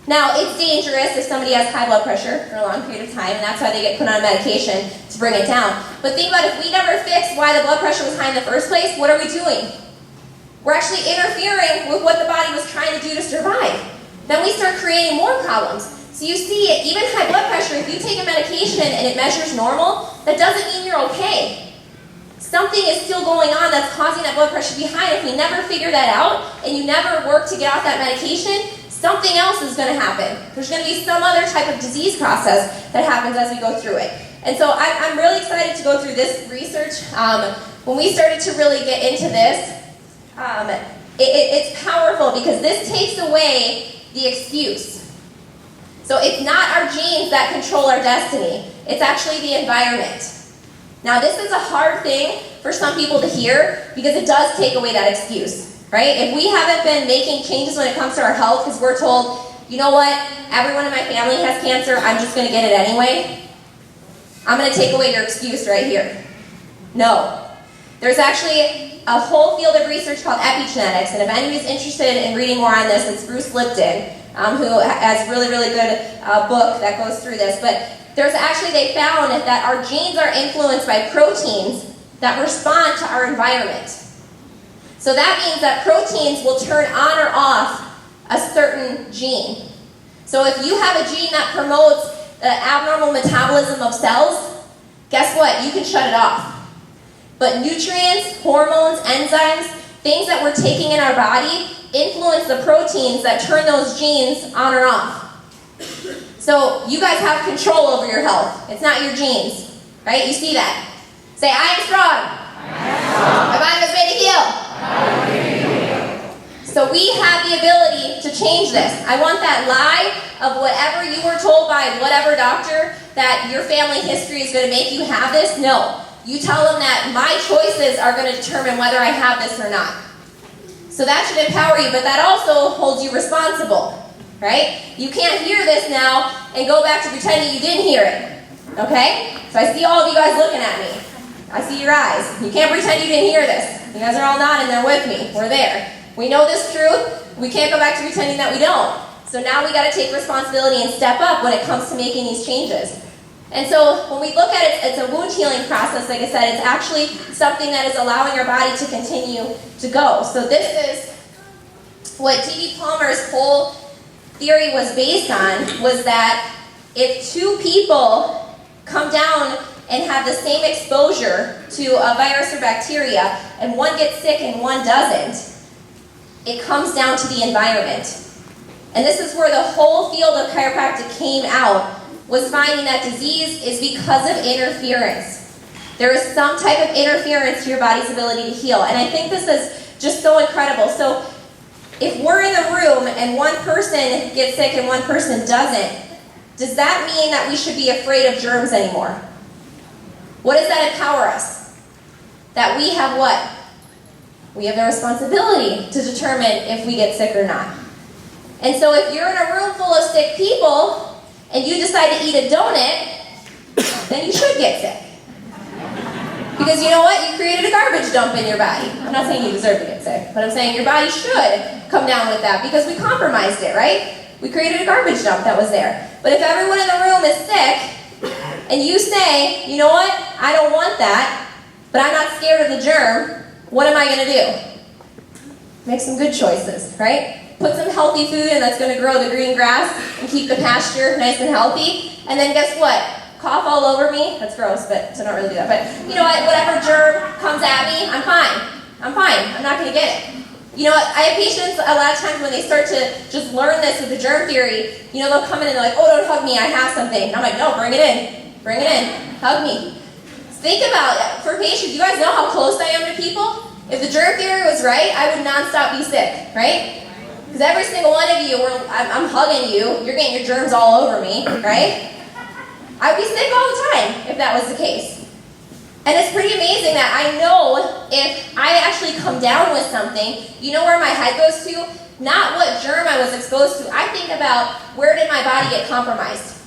Now, it's dangerous if somebody has high blood pressure for a long period of time, and that's why they get put on medication to bring it down. But think about if we never fixed why the blood pressure was high in the first place, what are we doing? We're actually interfering with what the body was trying to do to survive. Then we start creating more problems. So you see, even high blood pressure, if you take a medication and it measures normal, that doesn't mean you're okay. Something is still going on that's causing that blood pressure to be high. If we never figure that out, and you never work to get off that medication, something else is going to happen. There's going to be some other type of disease process that happens as we go through it. And so I'm really excited to go through this research. When we started to really get into this, It's powerful because this takes away the excuse. So it's not our genes that control our destiny. It's actually the environment. Now this is a hard thing for some people to hear because it does take away that excuse, right? If we haven't been making changes when it comes to our health because we're told, you know what, everyone in my family has cancer, I'm just going to get it anyway, I'm going to take away your excuse right here. No. There's actually a whole field of research called epigenetics, and if anybody's interested in reading more on this, it's Bruce Lipton, who has a really, really good book that goes through this. But they found that our genes are influenced by proteins that respond to our environment. So that means that proteins will turn on or off a certain gene. So if you have a gene that promotes the abnormal metabolism of cells, guess what? You can shut it off. But nutrients, hormones, enzymes, things that we're taking in our body influence the proteins that turn those genes on or off. So you guys have control over your health. It's not your genes, right? You see that. Say, I am strong. My body was made to heal. So we have the ability to change this. I want that lie of whatever you were told by whatever doctor that your family history is going to make you have this. No. You tell them that my choices are going to determine whether I have this or not. So that should empower you, but that also holds you responsible, right? You can't hear this now and go back to pretending you didn't hear it, okay? So I see all of you guys looking at me. I see your eyes. You can't pretend you didn't hear this. You guys are all nodding there with me. We're there. We know this truth. We can't go back to pretending that we don't. So now we got to take responsibility and step up when it comes to making these changes. And so when we look at it, it's a wound healing process. Like I said, it's actually something that is allowing our body to continue to go. So this is what D.D. Palmer's whole theory was based on, was that if two people come down and have the same exposure to a virus or bacteria, and one gets sick and one doesn't, it comes down to the environment. And this is where the whole field of chiropractic came out, was finding that disease is because of interference. There is some type of interference to your body's ability to heal. And I think this is just so incredible. So if we're in the room and one person gets sick and one person doesn't, does that mean that we should be afraid of germs anymore? What does that empower us? That we have what? We have the responsibility to determine if we get sick or not. And so if you're in a room full of sick people, and you decide to eat a donut, then you should get sick. Because you know what? You created a garbage dump in your body. I'm not saying you deserve to get sick, but I'm saying your body should come down with that because we compromised it, right? We created a garbage dump that was there. But if everyone in the room is sick, and you say, you know what? I don't want that, but I'm not scared of the germ, what am I going to do? Make some good choices, right? Put some healthy food in that's going to grow the green grass and keep the pasture nice and healthy. And then guess what? Cough all over me. That's gross, but so don't really do that. But you know what? Whatever germ comes at me, I'm fine. I'm fine. I'm not going to get it. You know what? I have patients a lot of times when they start to just learn this with the germ theory, you know, they'll come in and they're like, oh, don't hug me. I have something. And I'm like, no, bring it in. Bring it in. Hug me. Think about it. For patients, you guys know how close I am to people? If the germ theory was right, I would nonstop be sick, right? Because every single one of you, I'm hugging you, you're getting your germs all over me, right? I'd be sick all the time if that was the case. And it's pretty amazing that I know if I actually come down with something, you know where my head goes to? Not what germ I was exposed to. I think about where did my body get compromised.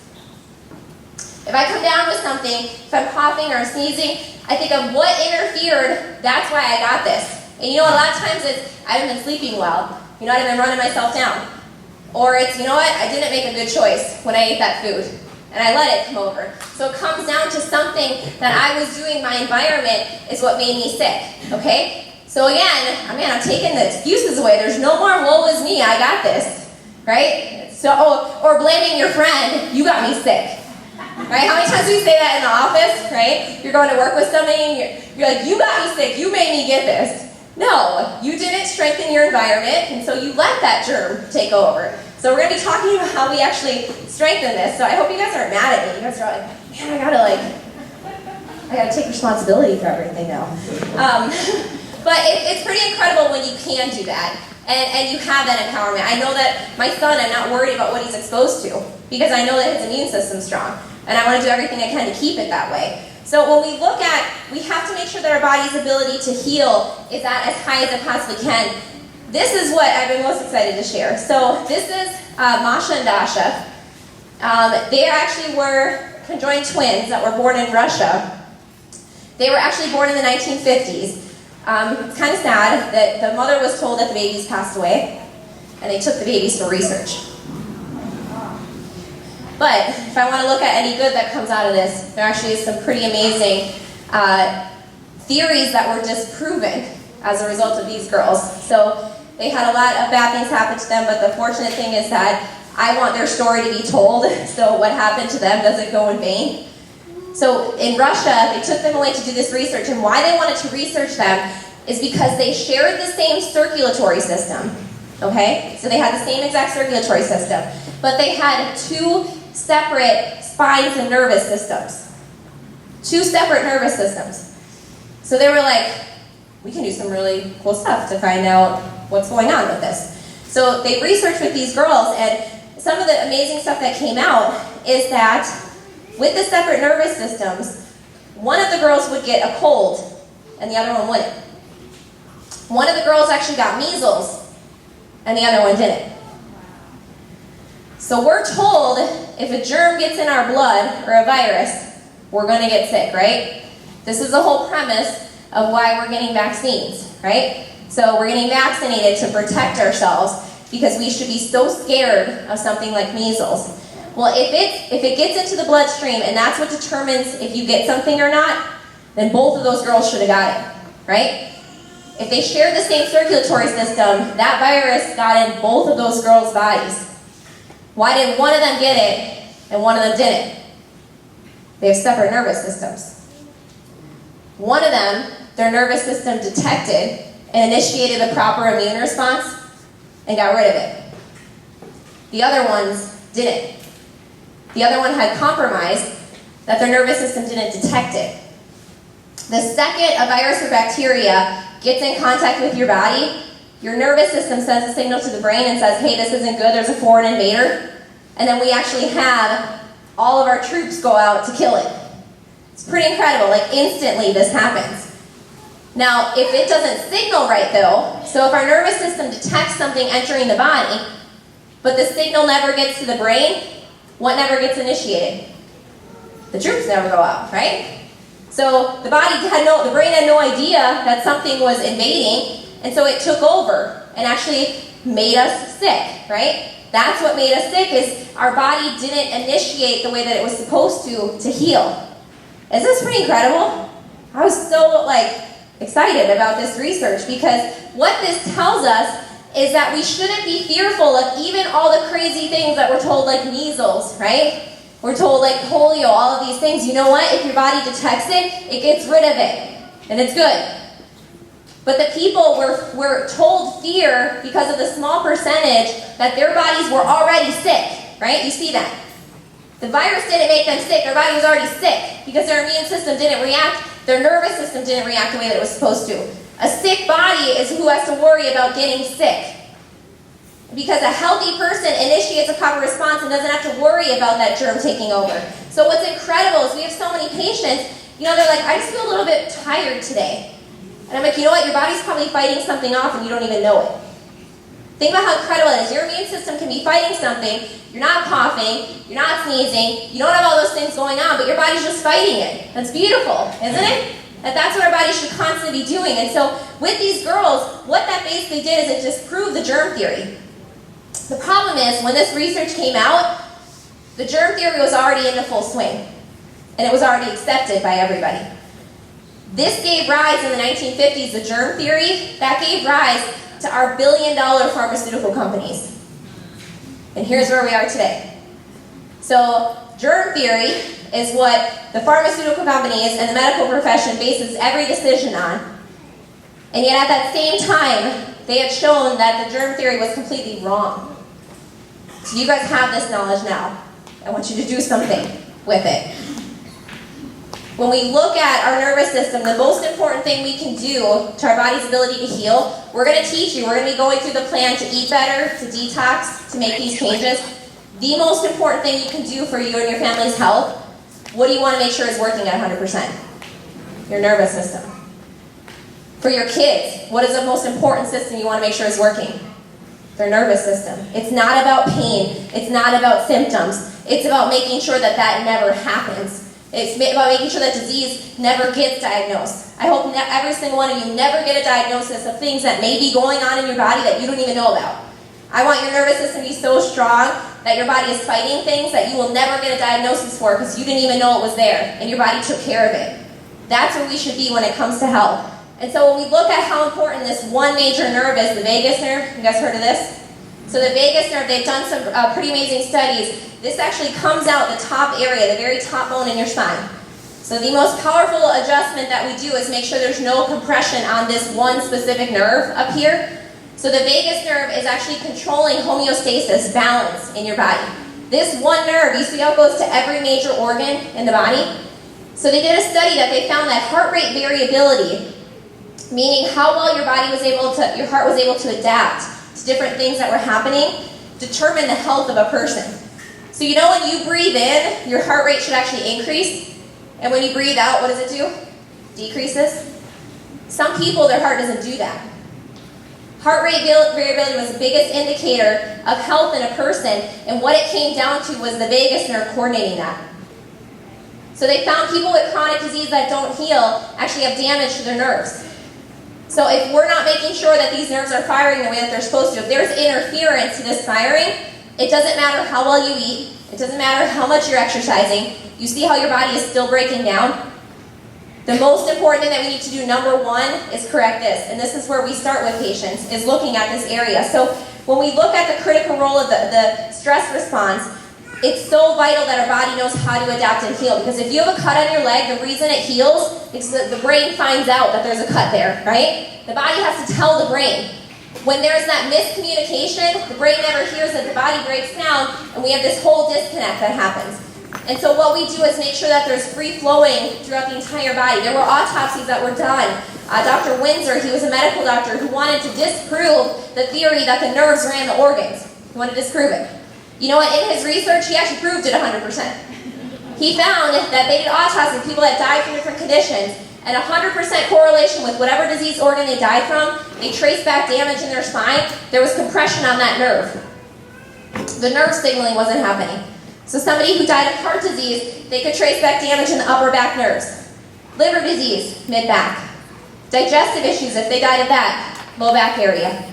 If I come down with something, if I'm coughing or sneezing, I think of what interfered, that's why I got this. And you know, a lot of times it's, I haven't been sleeping well. You know, I've been running myself down. Or it's, you know what, I didn't make a good choice when I ate that food. And I let it come over. So it comes down to something that I was doing, my environment is what made me sick, okay? So again, I'm taking the excuses away. There's no more, woe is me, I got this, right? So, or blaming your friend, you got me sick, right? How many times do we say that in the office, right? You're going to work with somebody and you're like, you got me sick, you made me get this. No, you didn't strengthen your environment, and so you let that germ take over. So we're going to be talking about how we actually strengthen this. So I hope you guys aren't mad at me. You guys are like, man, I gotta take responsibility for everything now. But it's pretty incredible when you can do that, and you have that empowerment. I know that my son, I'm not worried about what he's exposed to, because I know that his immune system's strong, and I want to do everything I can to keep it that way. So when we look at, we have to make sure that our body's ability to heal is at as high as it possibly can. This is what I've been most excited to share. So this is Masha and Dasha. They actually were conjoined twins that were born in Russia. They were actually born in the 1950s. It's kind of sad that the mother was told that the babies passed away, and they took the babies for research. But if I want to look at any good that comes out of this, there actually is some pretty amazing theories that were disproven as a result of these girls. So they had a lot of bad things happen to them, but the fortunate thing is that I want their story to be told, so what happened to them doesn't go in vain. So in Russia, they took them away to do this research, and why they wanted to research them is because they shared the same circulatory system, okay? So they had the same exact circulatory system, but they had two separate spines and nervous systems. Two separate nervous systems. So they were like, we can do some really cool stuff to find out what's going on with this. So they researched with these girls, and some of the amazing stuff that came out is that with the separate nervous systems, one of the girls would get a cold and the other one wouldn't. One of the girls actually got measles and the other one didn't. So we're told if a germ gets in our blood or a virus, we're going to get sick, right? This is the whole premise of why we're getting vaccines, right? So we're getting vaccinated to protect ourselves because we should be so scared of something like measles. Well, if it gets into the bloodstream and that's what determines if you get something or not, then both of those girls should have got it, right? If they shared the same circulatory system, that virus got in both of those girls' bodies. Why did one of them get it and one of them didn't? They have separate nervous systems. One of them, their nervous system detected and initiated the proper immune response and got rid of it. The other ones didn't. The other one had compromised that their nervous system didn't detect it. The second a virus or bacteria gets in contact with your body, your nervous system sends a signal to the brain and says, hey, this isn't good, there's a foreign invader. And then we actually have all of our troops go out to kill it. It's pretty incredible, like instantly this happens. Now, if it doesn't signal right though, so if our nervous system detects something entering the body, but the signal never gets to the brain, what never gets initiated? The troops never go out, right? So the brain had no idea that something was invading, and so it took over and actually made us sick, right? That's what made us sick, is our body didn't initiate the way that it was supposed to heal. Is this pretty incredible? I was so excited about this research, because what this tells us is that we shouldn't be fearful of even all the crazy things that we're told, like measles, right? We're told like polio, all of these things. You know what? If your body detects it, it gets rid of it, and it's good. But the people were told fear because of the small percentage that their bodies were already sick, right? You see that. The virus didn't make them sick. Their body was already sick because their immune system didn't react. Their nervous system didn't react the way that it was supposed to. A sick body is who has to worry about getting sick. Because a healthy person initiates a proper response and doesn't have to worry about that germ taking over. So what's incredible is we have so many patients, they're like, I just feel a little bit tired today. And I'm like, you know what? Your body's probably fighting something off and you don't even know it. Think about how incredible it is. Your immune system can be fighting something. You're not coughing. You're not sneezing. You don't have all those things going on, but your body's just fighting it. That's beautiful, isn't it? That's what our body should constantly be doing. And so with these girls, what that basically did is it disproved the germ theory. The problem is, when this research came out, the germ theory was already into full swing. And it was already accepted by everybody. This gave rise in the 1950s, the germ theory, that gave rise to our billion-dollar pharmaceutical companies. And here's where we are today. So, germ theory is what the pharmaceutical companies and the medical profession bases every decision on. And yet at that same time, they had shown that the germ theory was completely wrong. So you guys have this knowledge now. I want you to do something with it. When we look at our nervous system, the most important thing we can do to our body's ability to heal, we're going to teach you. We're going to be going through the plan to eat better, to detox, to make these changes. The most important thing you can do for you and your family's health, what do you want to make sure is working at 100%? Your nervous system. For your kids, what is the most important system you want to make sure is working? Their nervous system. It's not about pain. It's not about symptoms. It's about making sure that that never happens. It's about making sure that disease never gets diagnosed. I hope every single one of you never get a diagnosis of things that may be going on in your body that you don't even know about. I want your nervous system to be so strong that your body is fighting things that you will never get a diagnosis for because you didn't even know it was there and your body took care of it. That's where we should be when it comes to health. And so when we look at how important this one major nerve is, the vagus nerve, you guys heard of this? So the vagus nerve, they've done some pretty amazing studies. This actually comes out the top area, the very top bone in your spine. So the most powerful adjustment that we do is make sure there's no compression on this one specific nerve up here. So the vagus nerve is actually controlling homeostasis, balance in your body. This one nerve, you see how it goes to every major organ in the body? So they did a study that they found that heart rate variability, meaning how well your heart was able to adapt to different things that were happening, determine the health of a person. So you know when you breathe in, your heart rate should actually increase, and when you breathe out, what does it do? Decreases. Some people, their heart doesn't do that. Heart rate variability was the biggest indicator of health in a person, and what it came down to was the vagus nerve coordinating that. So they found people with chronic disease that don't heal actually have damage to their nerves. So if we're not making sure that these nerves are firing the way that they're supposed to, if there's interference to this firing, it doesn't matter how well you eat, it doesn't matter how much you're exercising, you see how your body is still breaking down? The most important thing that we need to do, number one, is correct this. And this is where we start with patients, is looking at this area. So when we look at the critical role of the stress response, it's so vital that our body knows how to adapt and heal. Because if you have a cut on your leg, the reason it heals is that the brain finds out that there's a cut there, right? The body has to tell the brain. When there's that miscommunication, the brain never hears it, the body breaks down, and we have this whole disconnect that happens. And so what we do is make sure that there's free flowing throughout the entire body. There were autopsies that were done. Dr. Windsor, he was a medical doctor who wanted to disprove the theory that the nerves ran the organs. He wanted to disprove it. You know what? In his research, he actually proved it 100%. He found that they did autopsies of people that died from different conditions, and 100% correlation with whatever disease organ they died from, they traced back damage in their spine. There was compression on that nerve. The nerve signaling wasn't happening. So somebody who died of heart disease, they could trace back damage in the upper back nerves. Liver disease, mid-back. Digestive issues, if they died of that, low back area.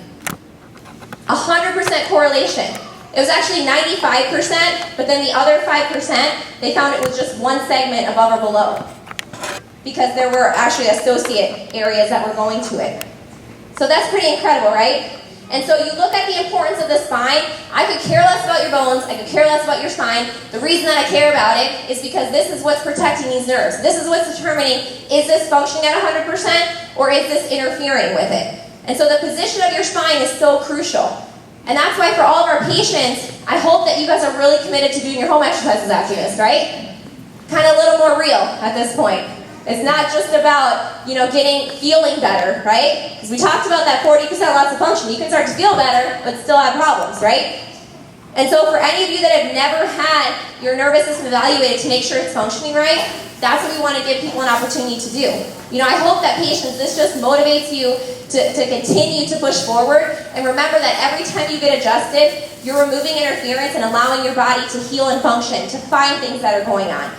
100% correlation. It was actually 95%, but then the other 5%, they found it was just one segment above or below, because there were actually associate areas that were going to it. So that's pretty incredible, right? And so you look at the importance of the spine. I could care less about your bones. I could care less about your spine. The reason that I care about it is because this is what's protecting these nerves. This is what's determining, is this functioning at 100% or is this interfering with it? And so the position of your spine is so crucial. And that's why for all of our patients, I hope that you guys are really committed to doing your home exercises after this, right? Kind of a little more real at this point. It's not just about, feeling better, right? Because we talked about that 40% loss of function. You can start to feel better, but still have problems, right? And so for any of you that have never had your nervous system evaluated to make sure it's functioning right, that's what we want to give people an opportunity to do. I hope that patients, this just motivates you to continue to push forward. And remember that every time you get adjusted, you're removing interference and allowing your body to heal and function, to find things that are going on.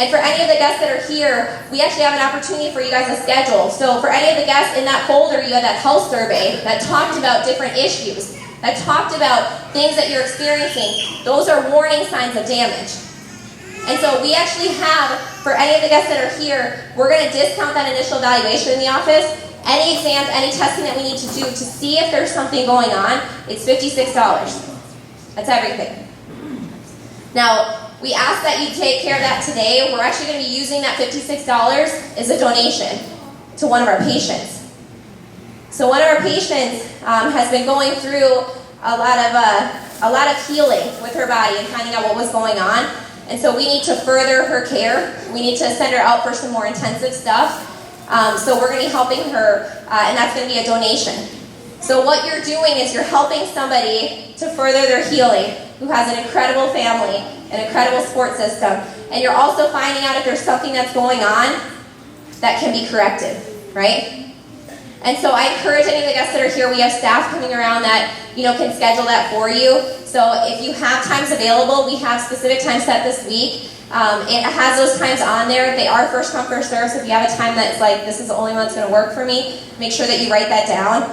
And for any of the guests that are here, we actually have an opportunity for you guys to schedule. So for any of the guests in that folder, you had that health survey that talked about different issues, that talked about things that you're experiencing. Those are warning signs of damage. And so we actually have, for any of the guests that are here, we're going to discount that initial evaluation in the office. Any exams, any testing that we need to do to see if there's something going on, it's $56. That's everything. Now, we ask that you take care of that today. We're actually going to be using that $56 as a donation to one of our patients. So one of our patients has been going through a lot of healing with her body and finding out what was going on. And so we need to further her care. We need to send her out for some more intensive stuff. So we're going to be helping her, and that's going to be a donation. So what you're doing is you're helping somebody to further their healing who has an incredible family, an incredible support system, and you're also finding out if there's something that's going on that can be corrected, right? And so I encourage any of the guests that are here, we have staff coming around that, can schedule that for you. So if you have times available, we have specific times set this week. It has those times on there. They are first come, first serve. So if you have a time that's like, this is the only one that's going to work for me, make sure that you write that down.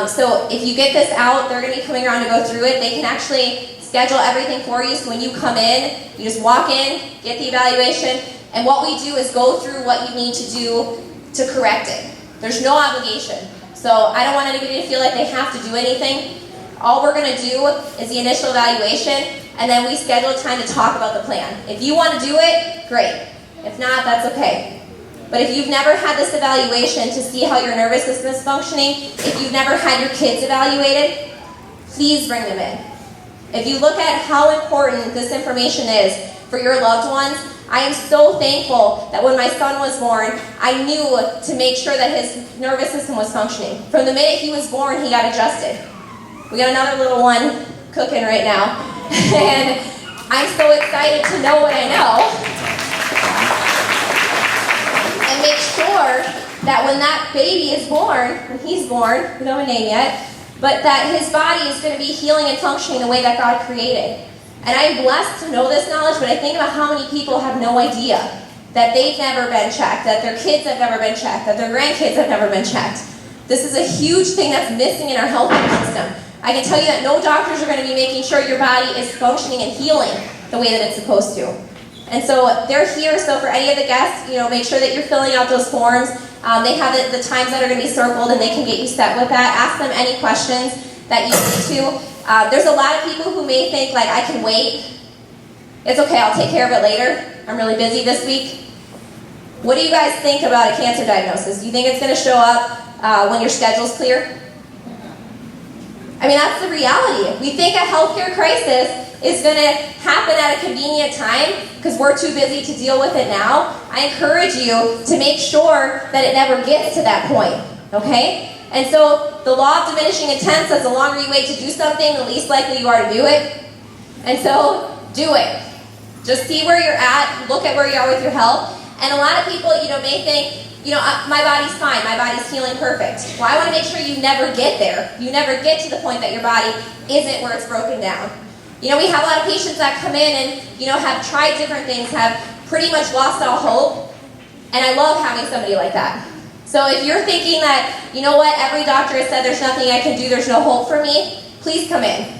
So if you get this out, they're going to be coming around to go through it. They can actually schedule everything for you. So when you come in, you just walk in, get the evaluation, and what we do is go through what you need to do to correct it. There's no obligation. So I don't want anybody to feel like they have to do anything. All we're going to do is the initial evaluation, and then we schedule time to talk about the plan. If you want to do it, great. If not, that's okay. But if you've never had this evaluation to see how your nervous system is functioning, if you've never had your kids evaluated, please bring them in. If you look at how important this information is for your loved ones, I am so thankful that when my son was born, I knew to make sure that his nervous system was functioning. From the minute he was born, he got adjusted. We got another little one cooking right now, and I'm so excited to know what I know, and make sure that when that baby is born, when he's born, we don't have a name yet, but that his body is going to be healing and functioning the way that God created. And I'm blessed to know this knowledge, but I think about how many people have no idea that they've never been checked, that their kids have never been checked, that their grandkids have never been checked. This is a huge thing that's missing in our healthcare system. I can tell you that no doctors are going to be making sure your body is functioning and healing the way that it's supposed to. And so they're here, so for any of the guests, make sure that you're filling out those forms. They have the times that are going to be circled, and they can get you set with that. Ask them any questions that you need to. There's a lot of people who may think, like, I can wait. It's okay, I'll take care of it later. I'm really busy this week. What do you guys think about a cancer diagnosis? Do you think it's going to show up when your schedule's clear? I mean, that's the reality. We think a healthcare crisis is going to happen at a convenient time because we're too busy to deal with it now. I encourage you to make sure that it never gets to that point, okay? And so the law of diminishing intent says the longer you wait to do something, the least likely you are to do it. And so do it. Just see where you're at, look at where you are with your health. And a lot of people, may think, my body's fine, my body's healing perfect. Well, I want to make sure you never get there. You never get to the point that your body isn't where it's broken down. We have a lot of patients that come in and, have tried different things, have pretty much lost all hope. And I love having somebody like that. So if you're thinking that, every doctor has said there's nothing I can do, there's no hope for me, please come in.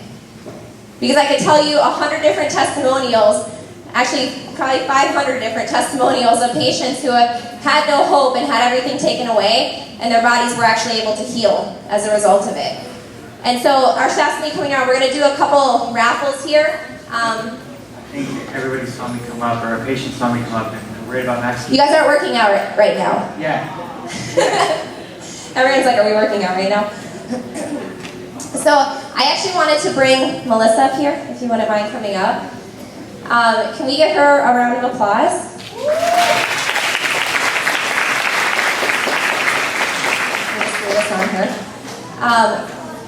Because I could tell you 100 different testimonials, actually probably 500 different testimonials of patients who have had no hope and had everything taken away, and their bodies were actually able to heal as a result of it. And so our staff's going to be coming around. We're going to do a couple raffles here. I think everybody saw me come up, or our patients saw me come up, and we're worried about next. You guys aren't working out right now. Yeah. Everyone's like, are we working out right now? So I actually wanted to bring Melissa up here, if you wouldn't mind coming up. Can we give her a round of applause? This on her.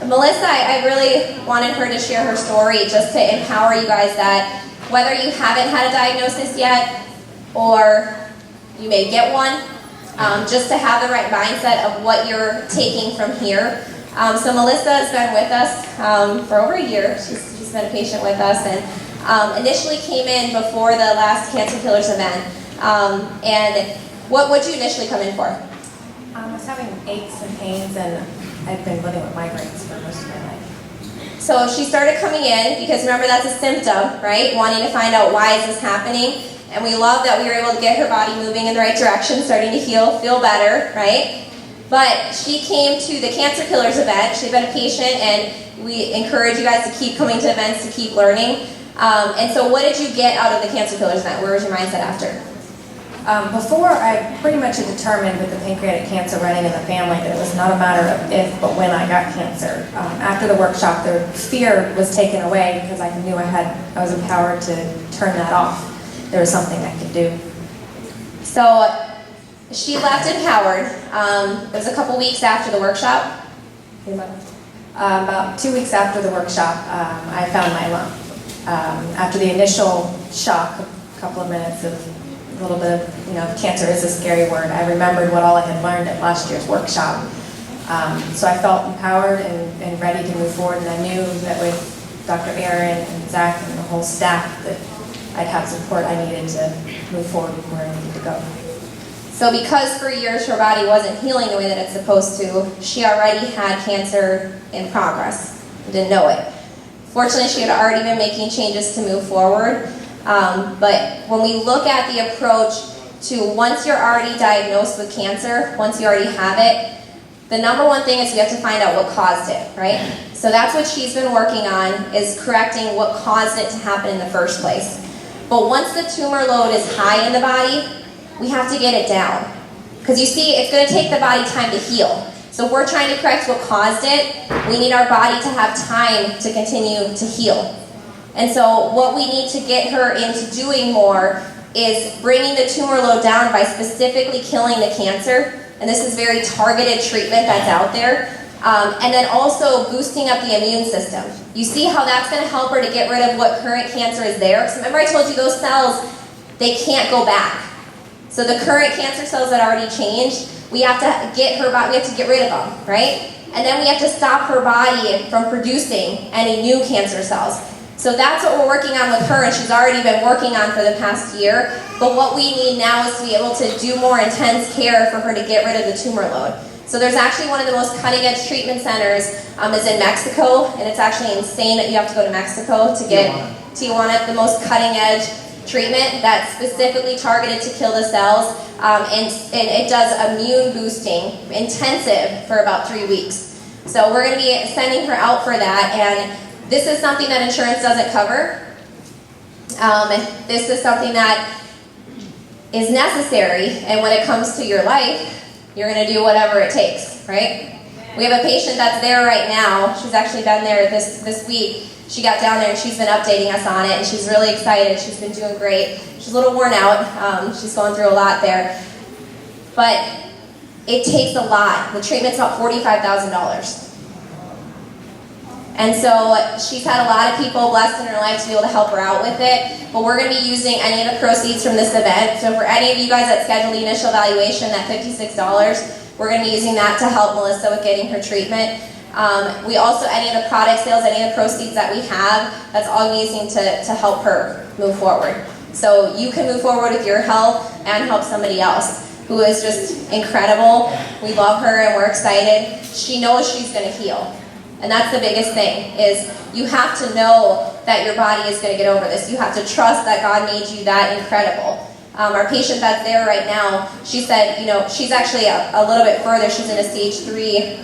Melissa, I really wanted her to share her story just to empower you guys that whether you haven't had a diagnosis yet or you may get one, just to have the right mindset of what you're taking from here. So Melissa has been with us for over a year. She's been a patient with us, and initially came in before the last Cancer Killers event. And what did you initially come in for? I was having aches and pains, and I've been living with migraines for most of my life. So she started coming in because remember that's a symptom, right? Wanting to find out why is this happening. And we love that we were able to get her body moving in the right direction, starting to heal, feel better, right? But she came to the Cancer Killers event. She'd been a patient, and we encourage you guys to keep coming to events to keep learning. And so what did you get out of the Cancer Killers event? Where was your mindset after? Before, I pretty much had determined with the pancreatic cancer running in the family that it was not a matter of if, but when I got cancer. After the workshop, the fear was taken away because I knew I was empowered to turn that off. there was something I could do. So she left empowered. It was a couple weeks after the workshop. About 2 weeks after the workshop, I found my lump. After the initial shock, a couple of minutes of a little bit of, cancer is a scary word. I remembered what all I had learned at last year's workshop. So I felt empowered and ready to move forward, and I knew that with Dr. Aaron and Zach and the whole staff that I'd have support I needed to move forward with where I needed to go. So because for years her body wasn't healing the way that it's supposed to, she already had cancer in progress. Didn't know it. Fortunately, she had already been making changes to move forward. But when we look at the approach to once you're already diagnosed with cancer, once you already have it, the number one thing is we have to find out what caused it, right? So that's what she's been working on, is correcting what caused it to happen in the first place. But once the tumor load is high in the body, we have to get it down. Because you see, it's going to take the body time to heal. So if we're trying to correct what caused it, we need our body to have time to continue to heal. And so what we need to get her into doing more is bringing the tumor load down by specifically killing the cancer. And this is very targeted treatment that's out there. And then also boosting up the immune system. You see how that's going to help her to get rid of what current cancer is there? Because remember I told you those cells, they can't go back. So the current cancer cells that already changed, we have to get her body, we have to get rid of them, right? And then we have to stop her body from producing any new cancer cells. So that's what we're working on with her, and she's already been working on for the past year. But what we need now is to be able to do more intense care for her to get rid of the tumor load. So there's actually one of the most cutting-edge treatment centers is in Mexico, and it's actually insane that you have to go to Mexico to get Tijuana, the most cutting-edge treatment that's specifically targeted to kill the cells, and it does immune boosting, intensive, for about 3 weeks. So we're going to be sending her out for that, and this is something that insurance doesn't cover. This is something that is necessary, and when it comes to your life, you're going to do whatever it takes, right? We have a patient that's there right now. She's actually been there this week. She got down there and she's been updating us on it, and she's really excited. She's been doing great. She's a little worn out. She's going through a lot there. But it takes a lot. The treatment's about $45,000. And so she's had a lot of people blessed in her life to be able to help her out with it. But we're going to be using any of the proceeds from this event. So for any of you guys that scheduled the initial evaluation, that $56, we're going to be using that to help Melissa with getting her treatment. We also, any of the product sales, any of the proceeds that we have, that's all we're using to help her move forward. So you can move forward with your health and help somebody else who is just incredible. We love her and we're excited. She knows she's going to heal. And that's the biggest thing, is you have to know that your body is going to get over this. You have to trust that God made you that incredible. Our patient that's there right now, she said, she's actually a little bit further. She's in a stage 3,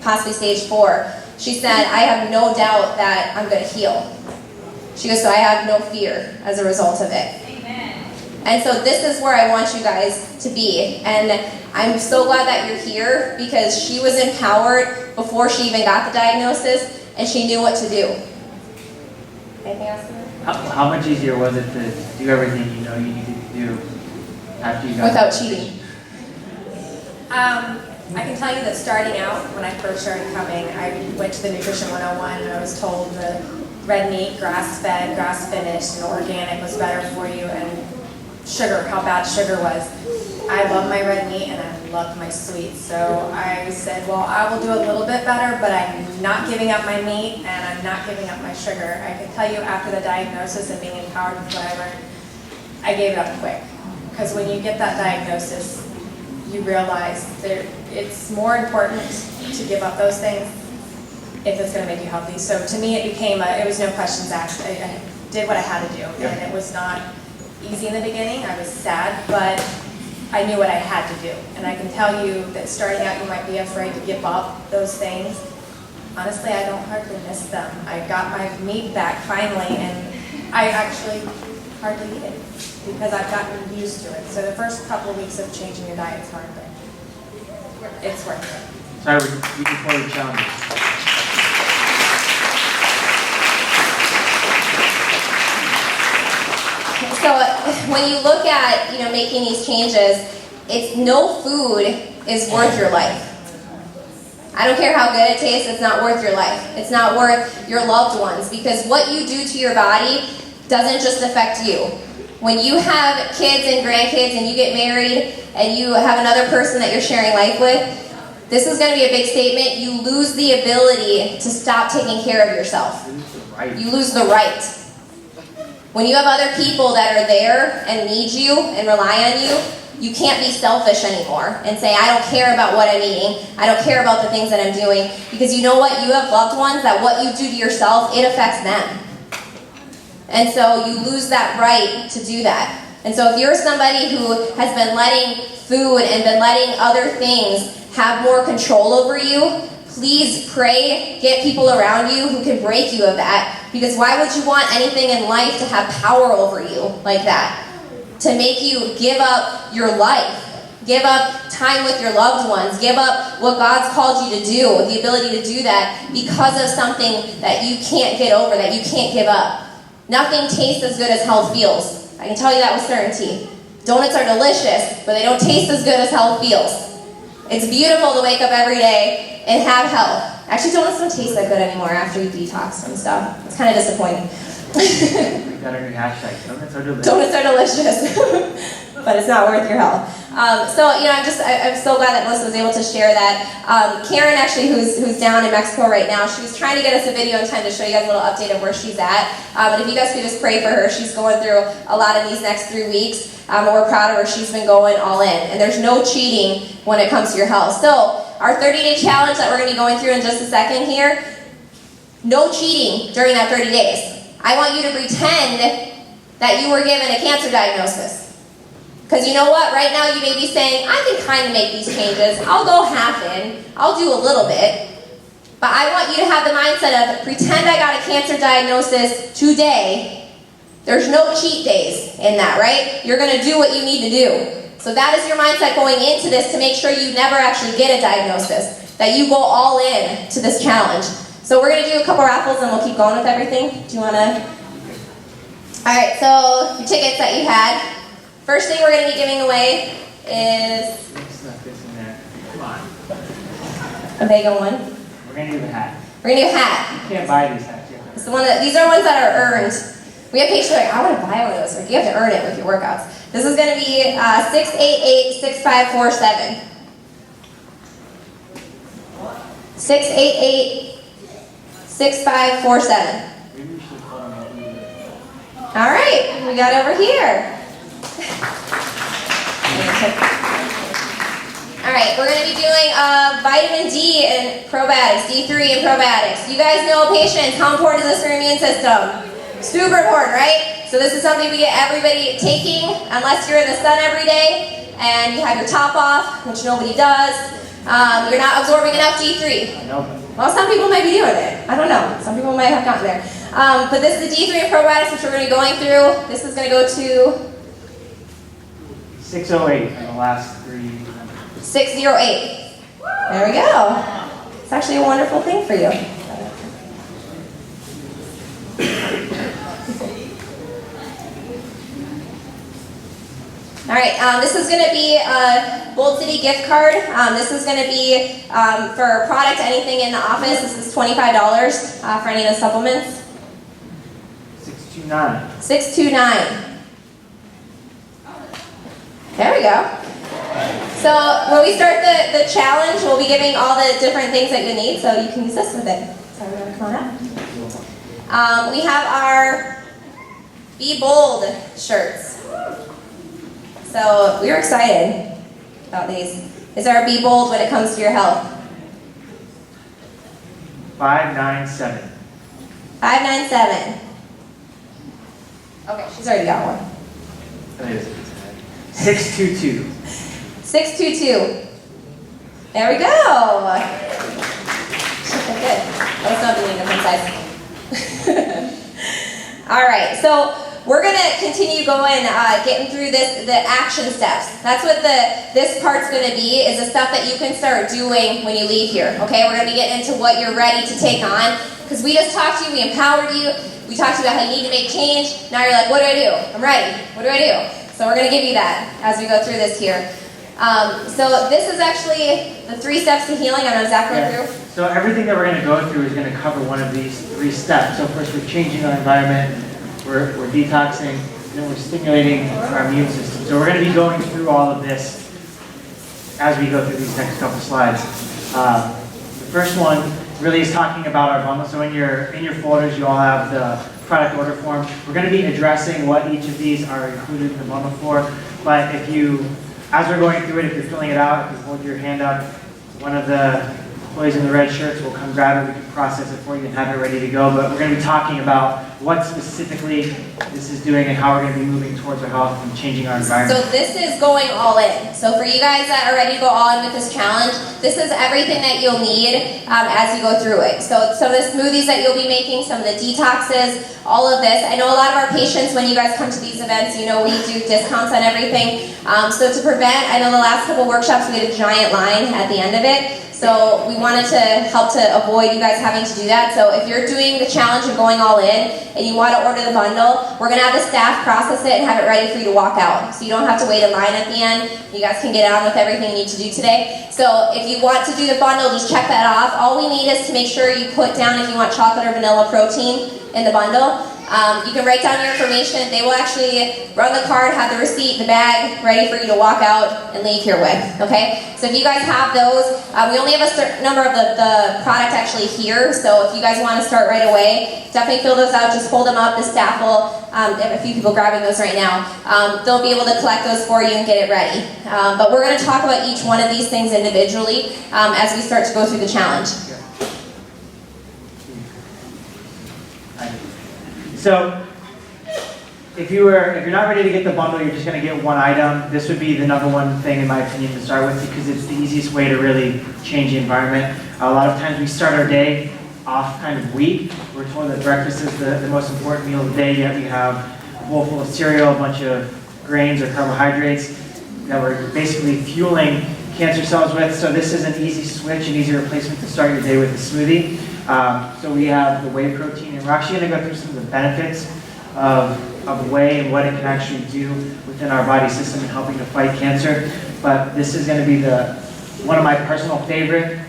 possibly stage 4. She said, I have no doubt that I'm going to heal. She goes, so I have no fear as a result of it. Amen. And so this is where I want you guys to be. And I'm so glad that you're here, because she was empowered before she even got the diagnosis, and she knew what to do. Anything else? How much easier was it to do everything you know you needed to do after you got without cheating? I can tell you that starting out, when I first started coming, I went to the Nutrition 101 and I was told the red meat, grass-fed, grass-finished, and organic was better for you, and sugar, how bad sugar was. I love my red meat and I love my sweets, so I said, well, I will do a little bit better, but I'm not giving up my meat and I'm not giving up my sugar. I can tell you, after the diagnosis and being empowered with what I learned, I gave it up quick. Because when you get that diagnosis, you realize that it's more important to give up those things if it's going to make you healthy. So to me, it was no questions asked. I did what I had to do, and it was not easy in the beginning. I was sad, but I knew what I had to do. And I can tell you that starting out, you might be afraid to give up those things. Honestly, I don't hardly miss them. I got my meat back finally, and I actually hardly eat it because I've gotten used to it. So the first couple of weeks of changing your diet is hard, but it's worth it. Sorry, we can play the challenge. So when you look at, making these changes, it's no food is worth your life. I don't care how good it tastes, it's not worth your life. It's not worth your loved ones, because what you do to your body doesn't just affect you. When you have kids and grandkids and you get married and you have another person that you're sharing life with, this is going to be a big statement. You lose the ability to stop taking care of yourself. You lose the right. When you have other people that are there and need you and rely on you, you can't be selfish anymore and say, I don't care about what I'm eating. I don't care about the things that I'm doing. Because you know what? You have loved ones that what you do to yourself, it affects them. And so you lose that right to do that. And so if you're somebody who has been letting food and been letting other things have more control over you, please pray, get people around you who can break you of that. Because why would you want anything in life to have power over you like that? To make you give up your life, give up time with your loved ones, give up what God's called you to do, the ability to do that because of something that you can't get over, that you can't give up. Nothing tastes as good as health feels. I can tell you that with certainty. Donuts are delicious, but they don't taste as good as health feels. It's beautiful to wake up every day and have health. Actually, donuts don't taste that good anymore after you detox and stuff. It's kind of disappointing. We got our new hashtag. Donuts are delicious. Donuts are delicious, but it's not worth your health. I'm so glad that Melissa was able to share that. Karen, actually, who's down in Mexico right now, she was trying to get us a video in time to show you guys a little update of where she's at. But if you guys could just pray for her, she's going through a lot in these next 3 weeks. We're proud of her. She's been going all in, and there's no cheating when it comes to your health. So our 30-day challenge that we're going to be going through in just a second here, no cheating during that 30 days. I want you to pretend that you were given a cancer diagnosis. Because you know what? Right now you may be saying, I can kind of make these changes. I'll go half in. I'll do a little bit. But I want you to have the mindset of, pretend I got a cancer diagnosis today. There's no cheat days in that, right? You're going to do what you need to do. So that is your mindset going into this to make sure you never actually get a diagnosis. That you go all in to this challenge. So we're going to do a couple raffles and we'll keep going with everything. Do you want to? Alright, so your tickets that you had. First thing we're going to be giving away is Stuff this in there. Come on. a bagel one. We're going to do the hat. We're going to do a hat. You can't buy these hats. It's the one that, these are ones that are earned. We have patients like, I want to buy one of those. Like, you have to earn it with your workouts. This is going to be 688-6547. 688-6547. All right, we got over here. All right, we're going to be doing vitamin D and probiotics, D3 and probiotics. You guys know, patients, how important is this for your immune system? Super important, right? So this is something we get everybody taking, unless you're in the sun every day and you have your top off, which nobody does. You're not absorbing enough D3. Well, some people might be doing it. I don't know. Some people might have gotten there. But this is the D3 and probiotics, which we're going to be going through. This is going to go to 608 in the last 3 numbers. 608. There we go. It's actually a wonderful thing for you. All right, this is going to be a Bold City gift card. This is going to be for product, anything in the office. This is $25 for any of the supplements. 629. 629. There we go. So when we start the challenge, we'll be giving all the different things that you need, so you can use this with it. So we're going to come on up. We have our Be Bold shirts. So we're excited about these. Is there a Be Bold when it comes to your health? 597. 597. Okay, she's already got one. That is 622. 622. There we go. Good. That's not being a different size. All right, so we're going to continue going, getting through the action steps. That's what this part's going to be, is the stuff that you can start doing when you leave here. Okay, we're going to be getting into what you're ready to take on. Because we just talked to you, we empowered you, We talked about how you need to make change. Now you're like, what do I do? I'm ready. What do I do? So we're going to give you that as we go through this here. So this is actually the 3 steps to healing. I don't know, Zach, going through. So everything that we're going to go through is going to cover one of these 3 steps. So first we're changing our environment, we're detoxing, and then we're stimulating our immune system. So we're going to be going through all of this as we go through these next couple slides. The first one really is talking about our bundle. So in your folders, you all have the product order form. We're going to be addressing what each of these are included in the bundle for. But if you, as we're going through it, if you're filling it out, if you hold your hand up, one of the employees in the red shirts will come grab it. We can process it for you and have it ready to go. But we're going to be talking about what specifically this is doing and how we're going to be moving towards our health and changing our environment. So this is going all in. So for you guys that are ready to go all in with this challenge, this is everything that you'll need as you go through it. So some of the smoothies that you'll be making, some of the detoxes, all of this. I know a lot of our patients, when you guys come to these events, you know we do discounts on everything. So to prevent, I know the last couple workshops we had a giant line at the end of it. So we wanted to help to avoid you guys having to do that. So if you're doing the challenge and going all in and you want to order the bundle, we're going to have the staff process it and have it ready for you to walk out. So you don't have to wait in line at the end. You guys can get on with everything you need to do today. So if you want to do the bundle, just check that off. All we need is to make sure you put down if you want chocolate or vanilla protein in the bundle. You can write down your information. They will actually run the card, have the receipt, the bag, ready for you to walk out and leave here with, okay? So if you guys have those, we only have a certain number of the product actually here, so if you guys want to start right away, definitely fill those out, just hold them up. The staff will, there are a few people grabbing those right now, they'll be able to collect those for you and get it ready. But we're going to talk about each one of these things individually as we start to go through the challenge. So, if you're not ready to get the bundle, you're just going to get one item. This would be the number one thing, in my opinion, to start with because it's the easiest way to really change the environment. A lot of times we start our day off kind of weak. We're told that breakfast is the most important meal of the day, yet we have a bowl full of cereal, a bunch of grains or carbohydrates that we're basically fueling cancer cells with. So this is an easy switch, an easy replacement to start your day with a smoothie. So we have the whey protein, and we're actually going to go through some of the benefits of whey and what it can actually do within our body system in helping to fight cancer. But this is going to be one of my personal favorite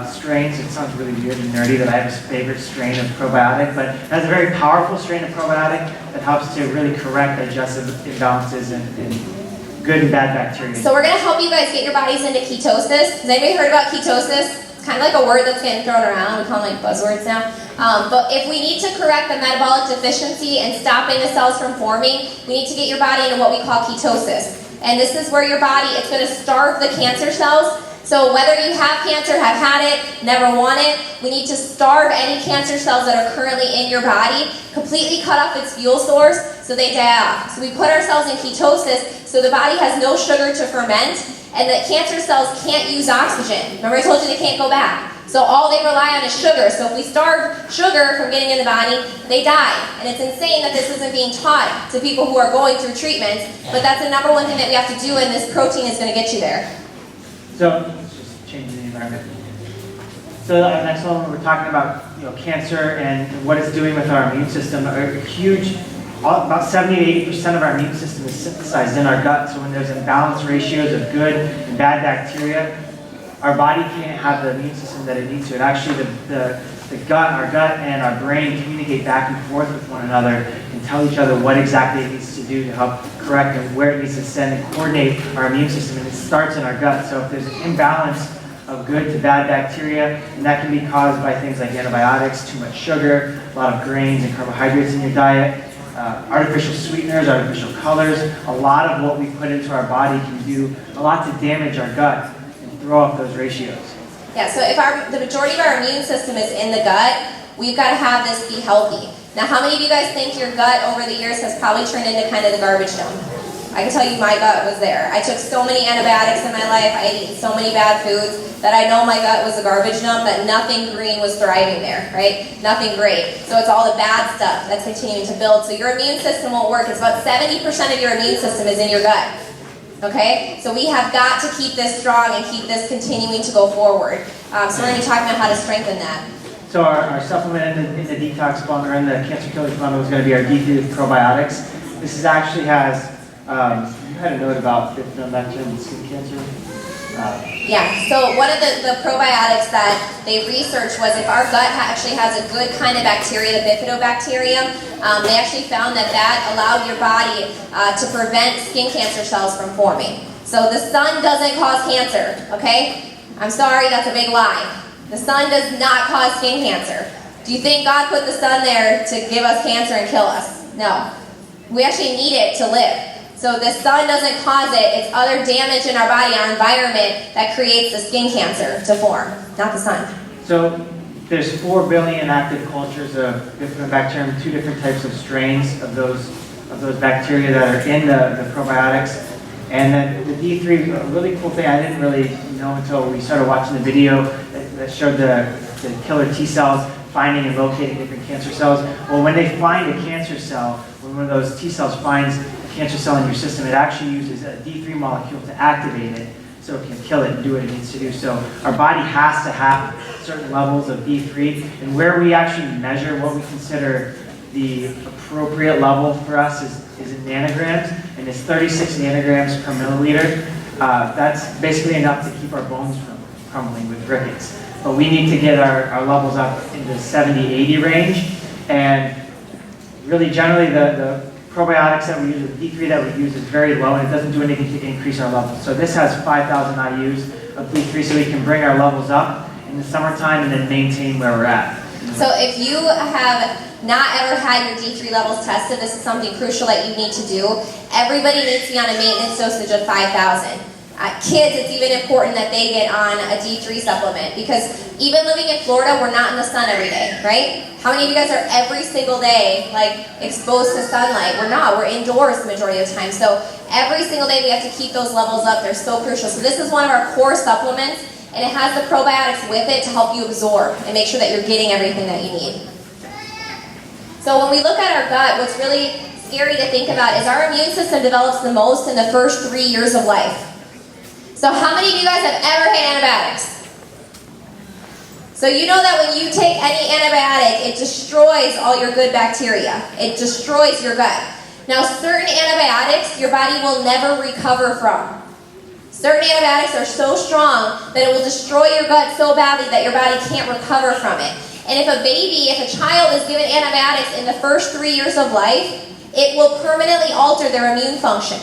strains. It sounds really weird and nerdy that I have a favorite strain of probiotic, but it has a very powerful strain of probiotic that helps to really correct digestive imbalances and good and bad bacteria. So we're going to help you guys get your bodies into ketosis. Has anybody heard about ketosis? Kind of like a word that's getting thrown around. We call them like buzzwords now. But if we need to correct the metabolic deficiency and stopping the cells from forming, we need to get your body into what we call ketosis. And this is where your body, it's going to starve the cancer cells. So whether you have cancer, have had it, never want it, we need to starve any cancer cells that are currently in your body, completely cut off its fuel source so they die off. So we put ourselves in ketosis so the body has no sugar to ferment, and the cancer cells can't use oxygen. Remember I told you they can't go back. So all they rely on is sugar. So if we starve sugar from getting in the body, they die. And it's insane that this isn't being taught to people who are going through treatments, but that's the number one thing that we have to do, and this protein is going to get you there. So let's just change the environment. So the next one, we're talking about cancer and what it's doing with our immune system. A huge, about 70 to 80% of our immune system is synthesized in our gut. So when there's imbalanced ratios of good and bad bacteria, our body can't have the immune system that it needs to. It actually, our gut and our brain communicate back and forth with one another and tell each other what exactly it needs to do to help correct and where it needs to send and coordinate our immune system. And it starts in our gut. So if there's an imbalance of good to bad bacteria, and that can be caused by things like antibiotics, too much sugar, a lot of grains and carbohydrates in your diet, artificial sweeteners, artificial colors. A lot of what we put into our body can do a lot to damage our gut and throw up those ratios. Yeah, so if the majority of our immune system is in the gut, we've got to have this be healthy. Now, how many of you guys think your gut over the years has probably turned into kind of the garbage dump? I can tell you my gut was there. I took so many antibiotics in my life, I had eaten so many bad foods that I know my gut was a garbage dump, that nothing green was thriving there, right? Nothing great. So it's all the bad stuff that's continuing to build. So your immune system won't work. It's about 70% of your immune system is in your gut. Okay? So we have got to keep this strong and keep this continuing to go forward. So we're going to be talking about how to strengthen that. So our supplement in the detox bundle, or in the cancer killers bundle, is going to be our D3 with probiotics. This is actually has, you had a note about bifidobacterium and skin cancer. Yeah, so one of the probiotics that they researched was if our gut actually has a good kind of bacteria, the bifidobacterium, they actually found that allowed your body to prevent skin cancer cells from forming. So the sun doesn't cause cancer, okay? I'm sorry, that's a big lie. The sun does not cause skin cancer. Do you think God put the sun there to give us cancer and kill us? No. We actually need it to live. So the sun doesn't cause it, it's other damage in our body, our environment, that creates the skin cancer to form, not the sun. So there's 4 billion active cultures of bifidobacterium, 2 different types of strains of those bacteria that are in the probiotics. And then the D3, a really cool thing I didn't really know until we started watching the video that showed the killer T cells finding and locating different cancer cells. Well, when they find a cancer cell, when one of those T cells finds a cancer cell in your system, it actually uses a D3 molecule to activate it so it can kill it and do what it needs to do. So our body has to have certain levels of D3, and where we actually measure what we consider the appropriate level for us is in nanograms, and it's 36 nanograms per milliliter. That's basically enough to keep our bones from crumbling with rickets. But we need to get our levels up into 70-80 range, and really generally the probiotics that we use, the D3 that we use is very low, and it doesn't do anything to increase our levels. So this has 5,000 IUs of D3, so we can bring our levels up in the summertime and then maintain where we're at. So if you have not ever had your D3 levels tested, this is something crucial that you need to do. Everybody needs to be on a maintenance dosage of 5,000. Kids, it's even important that they get on a D3 supplement, because even living in Florida, we're not in the sun every day, right? How many of you guys are every single day exposed to sunlight? We're not. We're indoors the majority of the time. So every single day we have to keep those levels up. They're so crucial. So this is one of our core supplements, and it has the probiotics with it to help you absorb and make sure that you're getting everything that you need. So when we look at our gut, what's really scary to think about is our immune system develops the most in the first 3 years of life. So how many of you guys have ever had antibiotics? So you know that when you take any antibiotic, it destroys all your good bacteria. It destroys your gut. Now certain antibiotics your body will never recover from. Certain antibiotics are so strong that it will destroy your gut so badly that your body can't recover from it. And if a child is given antibiotics in the first 3 years of life, it will permanently alter their immune function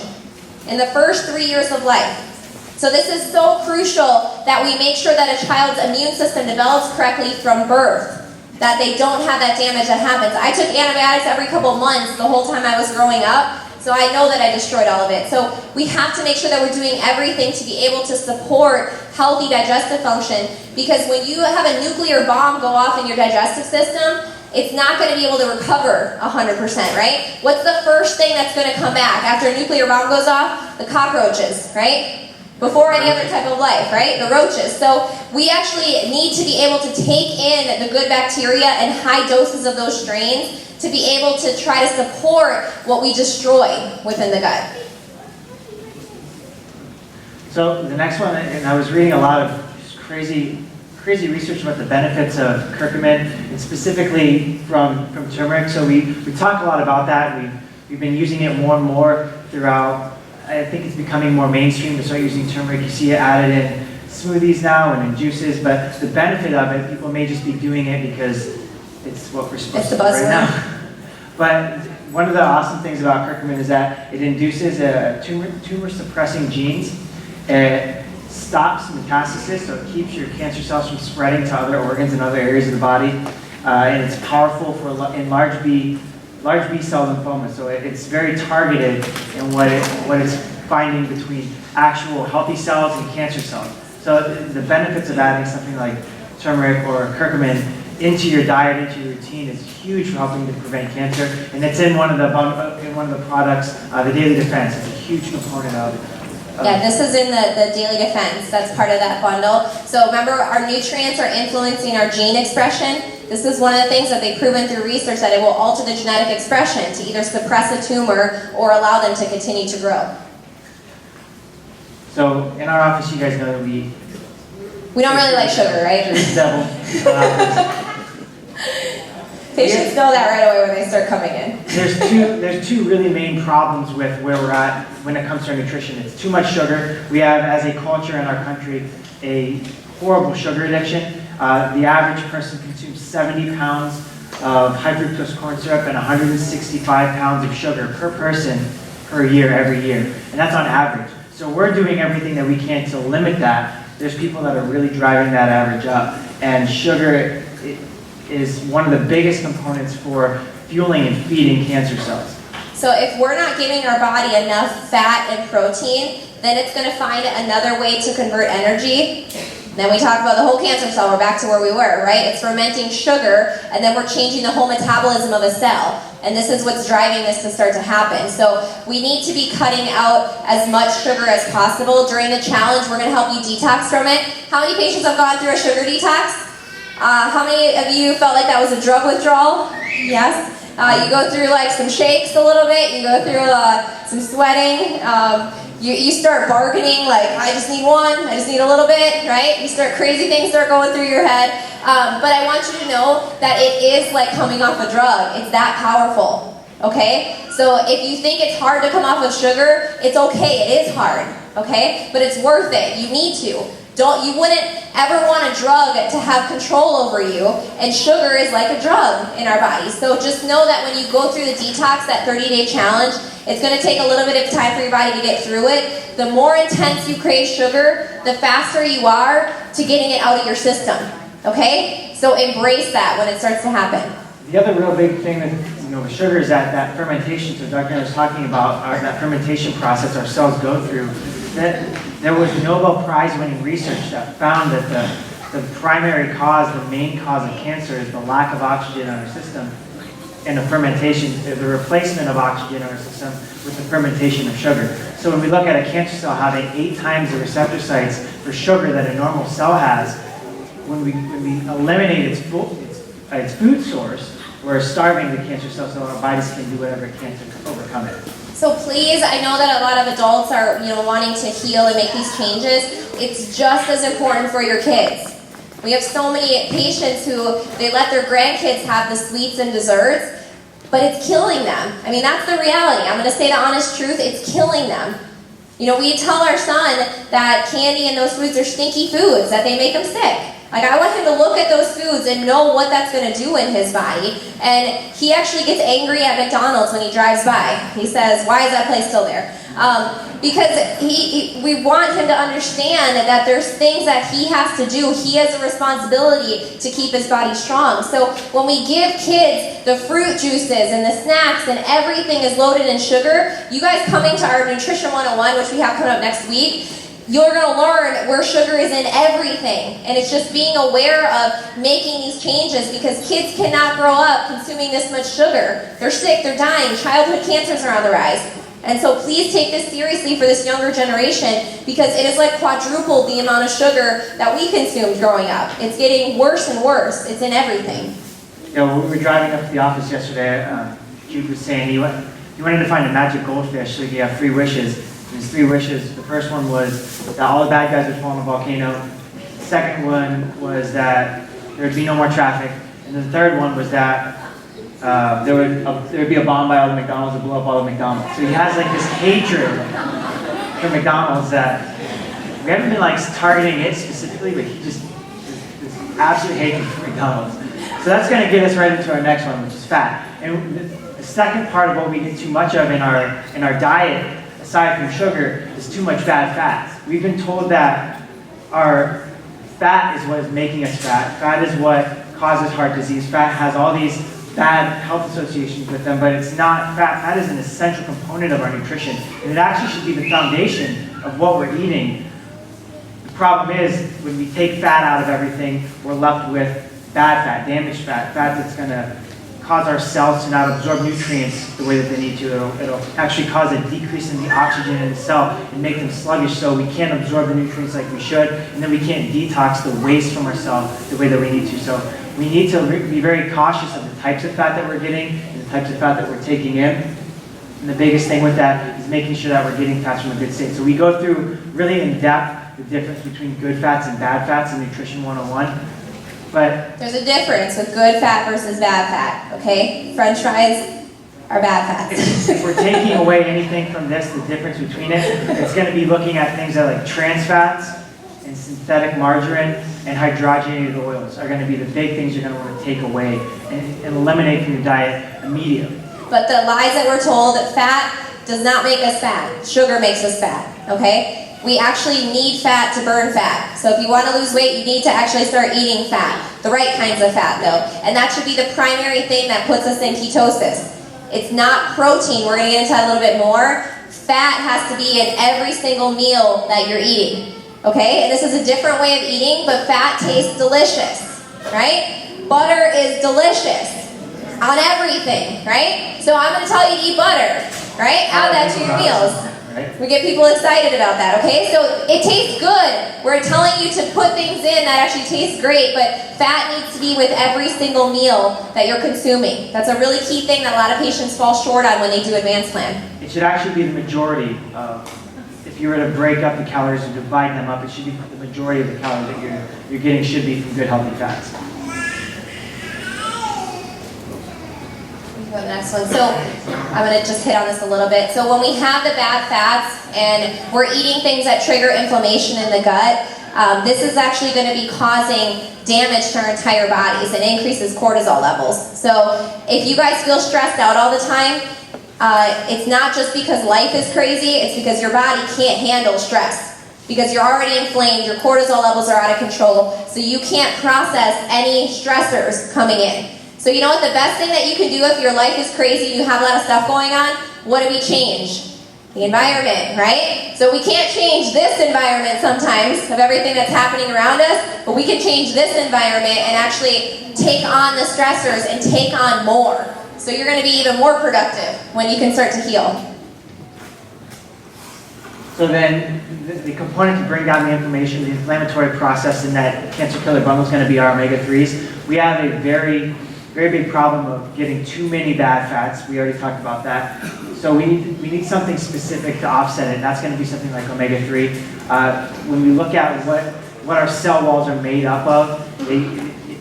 in the first 3 years of life. So this is so crucial that we make sure that a child's immune system develops correctly from birth, that they don't have that damage that happens. I took antibiotics every couple months the whole time I was growing up, so I know that I destroyed all of it. So we have to make sure that we're doing everything to be able to support healthy digestive function, because when you have a nuclear bomb go off in your digestive system, it's not going to be able to recover 100%, right? What's the first thing that's going to come back after a nuclear bomb goes off? The cockroaches, right? Before any other type of life, right? The roaches. So we actually need to be able to take in the good bacteria and high doses of those strains to be able to try to support what we destroy within the gut. So the next one, and I was reading a lot of just crazy research about the benefits of curcumin, and specifically from turmeric. So we talk a lot about that. We've been using it more and more throughout. I think it's becoming more mainstream to start using turmeric. You see it added in smoothies now and in juices, but the benefit of it, people may just be doing it because it's what we're supposed to do right now. But one of the awesome things about curcumin is that it induces tumor-suppressing genes. It stops metastasis, so it keeps your cancer cells from spreading to other organs and other areas of the body. And it's powerful in large B cell lymphoma, so it's very targeted in what it's finding between actual healthy cells and cancer cells. So the benefits of adding something like turmeric or curcumin into your diet, into your routine, is huge for helping to prevent cancer. And it's in one of the products, the Daily Defense. It's a huge component of Yeah, this is in the Daily Defense. That's part of that bundle. So remember, our nutrients are influencing our gene expression. This is one of the things that they've proven through research, that it will alter the genetic expression to either suppress a tumor or allow them to continue to grow. So in our office, you guys know that we don't really like sugar, right? Devil. Patients know that right away when they start coming in. There's two really main problems with where we're at when it comes to our nutrition. It's too much sugar. We have, as a culture in our country, a horrible sugar addiction. The average person consumes 70 pounds of high fructose corn syrup and 165 pounds of sugar per person per year, every year. And that's on average. So we're doing everything that we can to limit that. There's people that are really driving that average up. And sugar is one of the biggest components for fueling and feeding cancer cells. So if we're not giving our body enough fat and protein, then it's going to find another way to convert energy. Then we talk about the whole cancer cell, we're back to where we were, right? It's fermenting sugar, and then we're changing the whole metabolism of a cell. And this is what's driving this to start to happen. So we need to be cutting out as much sugar as possible. During the challenge, we're going to help you detox from it. How many patients have gone through a sugar detox? How many of you felt like that was a drug withdrawal? Yes? You go through like some shakes a little bit, you go through some sweating, you start bargaining like, I just need one, I just need a little bit, right? You start, crazy things start going through your head. But I want you to know that it is like coming off a drug. It's that powerful, okay? So if you think it's hard to come off of sugar, it's okay, it is hard, okay? But it's worth it, you need to. You wouldn't ever want a drug to have control over you, and sugar is like a drug in our bodies. So just know that when you go through the detox, that 30-day challenge, it's going to take a little bit of time for your body to get through it. The more intense you crave sugar, the faster you are to getting it out of your system, okay? So embrace that when it starts to happen. The other real big thing that, with sugar is that fermentation, so Dr. was talking about that fermentation process our cells go through. That there was Nobel Prize winning research that found that the primary cause, the main cause of cancer is the lack of oxygen in our system, and the fermentation, the replacement of oxygen in our system with the fermentation of sugar. So when we look at a cancer cell having 8 times the receptor sites for sugar that a normal cell has, when we eliminate its food source, we're starving the cancer cell so our bodies can do whatever it can to overcome it. So please, I know that a lot of adults are, wanting to heal and make these changes. It's just as important for your kids. We have so many patients who, they let their grandkids have the sweets and desserts, but it's killing them. I mean, that's the reality. I'm going to say the honest truth, it's killing them. We tell our son that candy and those foods are stinky foods, that they make him sick. Like, I want him to look at those foods and know what that's going to do in his body. And he actually gets angry at McDonald's when he drives by. He says, why is that place still there? Because we want him to understand that there's things that he has to do. He has a responsibility to keep his body strong. So when we give kids the fruit juices and the snacks and everything is loaded in sugar, you guys coming to our Nutrition 101, which we have coming up next week, you're going to learn where sugar is in everything. And it's just being aware of making these changes, because kids cannot grow up consuming this much sugar. They're sick, they're dying, childhood cancers are on the rise. And so please take this seriously for this younger generation, because it is like quadrupled the amount of sugar that we consumed growing up. It's getting worse and worse. It's in everything. When we were driving up to the office yesterday, Jude was saying he wanted to find a magic goldfish, so he had 3 wishes. His 3 wishes, the first one was that all the bad guys would fall in a volcano. The second one was that there would be no more traffic. And the third one was that there would be a bomb by all the McDonald's to blow up all the McDonald's. So he has like this hatred for McDonald's that we haven't been like targeting it specifically, but he just this absolute hatred for McDonald's. So that's going to get us right into our next one, which is fat. And the second part of what we get too much of in our diet, aside from sugar, is too much bad fats. We've been told that our fat is what is making us fat. Fat is what causes heart disease. Fat has all these bad health associations with them, but it's not fat. Fat is an essential component of our nutrition, and it actually should be the foundation of what we're eating. The problem is, when we take fat out of everything, we're left with bad fat, damaged fat, fat that's going to cause our cells to not absorb nutrients the way that they need to. It'll actually cause a decrease in the oxygen in the cell and make them sluggish, so we can't absorb the nutrients like we should, and then we can't detox the waste from our cell the way that we need to. So we need to be very cautious of the types of fat that we're getting and the types of fat that we're taking in. And the biggest thing with that is making sure that we're getting fats from a good state. So we go through really in depth the difference between good fats and bad fats in Nutrition 101. But There's a difference with good fat versus bad fat, okay? French fries are bad fats. if we're taking away anything from this, the difference between it's going to be looking at things that like trans fats and synthetic margarine and hydrogenated oils are going to be the big things you're going to want to take away and eliminate from your diet immediately. But the lies that we're told that fat does not make us fat. Sugar makes us fat, okay? We actually need fat to burn fat. So if you want to lose weight, you need to actually start eating fat. The right kinds of fat, though. And that should be the primary thing that puts us in ketosis. It's not protein. We're going to get into that a little bit more. Fat has to be in every single meal that you're eating, okay? And this is a different way of eating, but fat tastes delicious, right? Butter is delicious on everything, right? So I'm going to tell you to eat butter, right? Add that to your meals. We get people excited about that, okay? So it tastes good. We're telling you to put things in that actually taste great, but fat needs to be with every single meal that you're consuming. That's a really key thing that a lot of patients fall short on when they do advanced plan. It should actually be the majority of, if you were to break up the calories and divide them up, it should be the majority of the calories that you're getting should be from good healthy fats. The next one. So I'm going to just hit on this a little bit. So when we have the bad fats and we're eating things that trigger inflammation in the gut, this is actually going to be causing damage to our entire bodies and increases cortisol levels. So if you guys feel stressed out all the time, it's not just because life is crazy, it's because your body can't handle stress. Because you're already inflamed, your cortisol levels are out of control, so you can't process any stressors coming in. So you know what the best thing that you can do if your life is crazy and you have a lot of stuff going on? What do we change? The environment, right? So we can't change this environment sometimes of everything that's happening around us, but we can change this environment and actually take on the stressors and take on more. So you're going to be even more productive when you can start to heal. So then the component to bring down the inflammation, the inflammatory process in that cancer killer bundle is going to be our omega-3s. We have a very big problem of getting too many bad fats. We already talked about that. So we need something specific to offset it. And that's going to be something like omega-3. When we look at what our cell walls are made up of,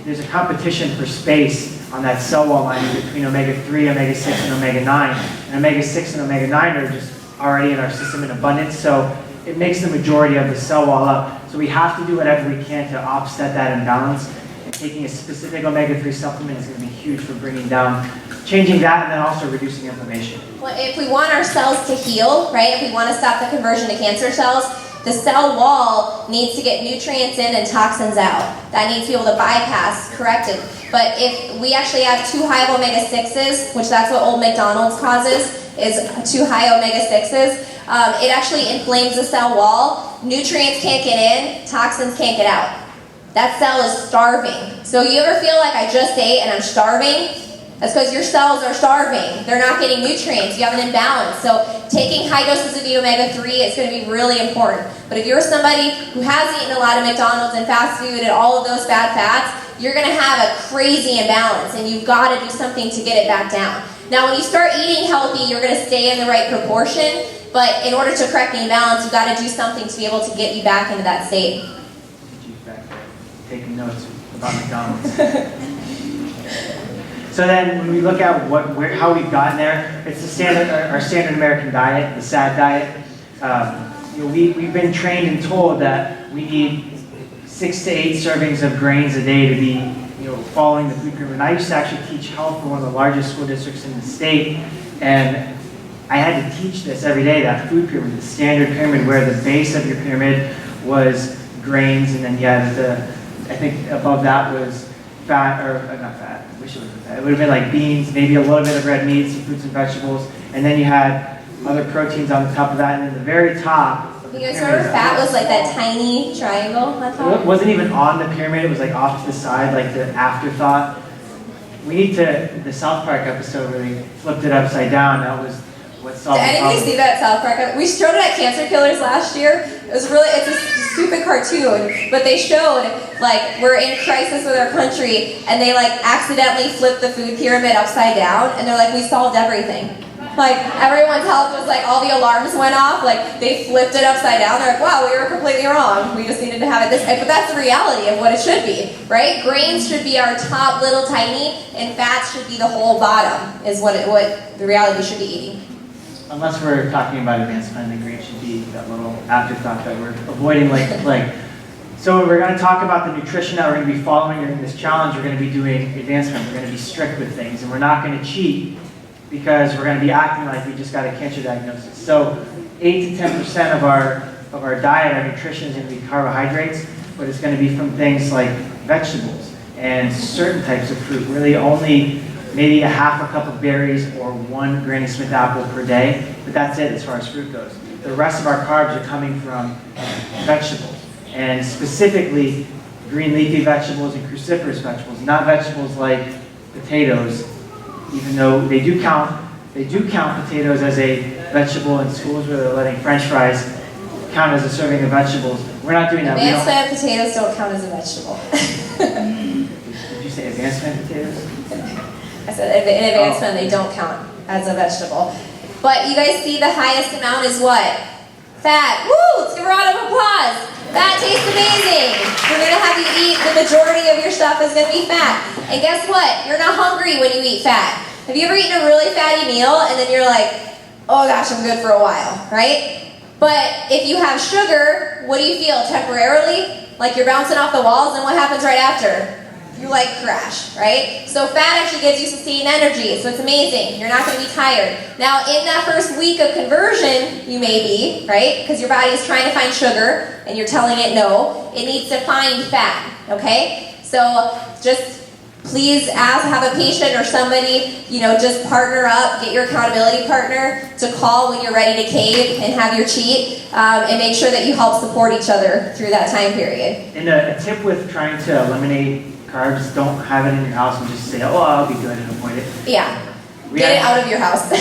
there's a competition for space on that cell wall line between omega-3, omega-6, and omega-9. And omega-6 and omega-9 are just already in our system in abundance. So it makes the majority of the cell wall up. So we have to do whatever we can to offset that imbalance. Taking a specific omega-3 supplement is going to be huge for bringing down, changing that, and then also reducing inflammation. Well, if we want our cells to heal, right, if we want to stop the conversion to cancer cells, the cell wall needs to get nutrients in and toxins out. That needs to be able to bypass, correct it. But if we actually have too high of omega-6s, which that's what old McDonald's causes, is too high omega-6s, it actually inflames the cell wall. Nutrients can't get in, toxins can't get out. That cell is starving. So you ever feel like I just ate and I'm starving? That's because your cells are starving. They're not getting nutrients. You have an imbalance. So taking high doses of the omega-3 is going to be really important. But if you're somebody who has eaten a lot of McDonald's and fast food and all of those bad fats, you're going to have a crazy imbalance, and you've got to do something to get it back down. Now, when you start eating healthy, you're going to stay in the right proportion. But in order to correct the imbalance, you've got to do something to be able to get you back into that state. Taking notes about McDonald's. So then, when we look at how we've gotten there, it's the standard, our standard American diet, the SAD diet. We've been trained and told that we need 6 to 8 servings of grains a day to be, following the food pyramid. I used to actually teach health for one of the largest school districts in the state, and I had to teach this every day. That food pyramid, the standard pyramid, where the base of your pyramid was grains, and then you had I think above that was fat, or not fat, I wish it was fat. It would have been like beans, maybe a little bit of red meat, some fruits and vegetables, and then you had other proteins on the top of that, and then the very top. You guys remember fat was like that tiny triangle on top? It wasn't even on the pyramid, it was like off to the side, like the afterthought. We need to, the South Park episode really flipped it upside down. That was what solved the problem. Did anybody see that South Park? We showed it at Cancer Killers last year. It's a stupid cartoon, but they showed like we're in crisis with our country, and they like accidentally flipped the food pyramid upside down, and they're like, we solved everything. Like, everyone's health was like, all the alarms went off, like, they flipped it upside down, they're like, wow, we were completely wrong, we just needed to have it this way. But that's the reality of what it should be, right? Grains should be our top little tiny, and fats should be the whole bottom, is what the reality should be eating. Unless we're talking about advancement, then grains should be that little afterthought that we're avoiding like the plague. So we're going to talk about the nutrition that we're going to be following during this challenge. We're going to be doing advancement. We're going to be strict with things, and we're not going to cheat because we're going to be acting like we just got a cancer diagnosis. So 8 to 10% of our diet, our nutrition is going to be carbohydrates, but it's going to be from things like vegetables and certain types of fruit. Really only maybe a half a cup of berries or 1 Granny Smith apple per day, but that's it as far as fruit goes. The rest of our carbs are coming from vegetables, and specifically green leafy vegetables and cruciferous vegetables, not vegetables like potatoes, even though they do count potatoes as a vegetable in schools where they're letting French fries count as a serving of vegetables. We're not doing that. Advanced plant potatoes don't count as a vegetable. Did you say advanced plant potatoes? I said in advancement they don't count as a vegetable. But you guys see the highest amount is what? Fat. Woo! Let's give a round of applause. Fat tastes amazing. We're going to have you eat, the majority of your stuff is going to be fat. And guess what? You're not hungry when you eat fat. Have you ever eaten a really fatty meal and then you're like, oh gosh, I'm good for a while, right? But if you have sugar, what do you feel temporarily? Like you're bouncing off the walls, and what happens right after? You like crash, right? So fat actually gives you sustained energy, so it's amazing. You're not going to be tired. Now, in that first week of conversion, you may be, right? Because your body is trying to find sugar, and you're telling it no. It needs to find fat, okay? So just please have a patient or somebody, just partner up, get your accountability partner to call when you're ready to cave and have your cheat, and make sure that you help support each other through that time period. And a tip with trying to eliminate carbs, don't have it in your house and just say, oh, I'll be good, and avoid it. Yeah. Get it out of your house.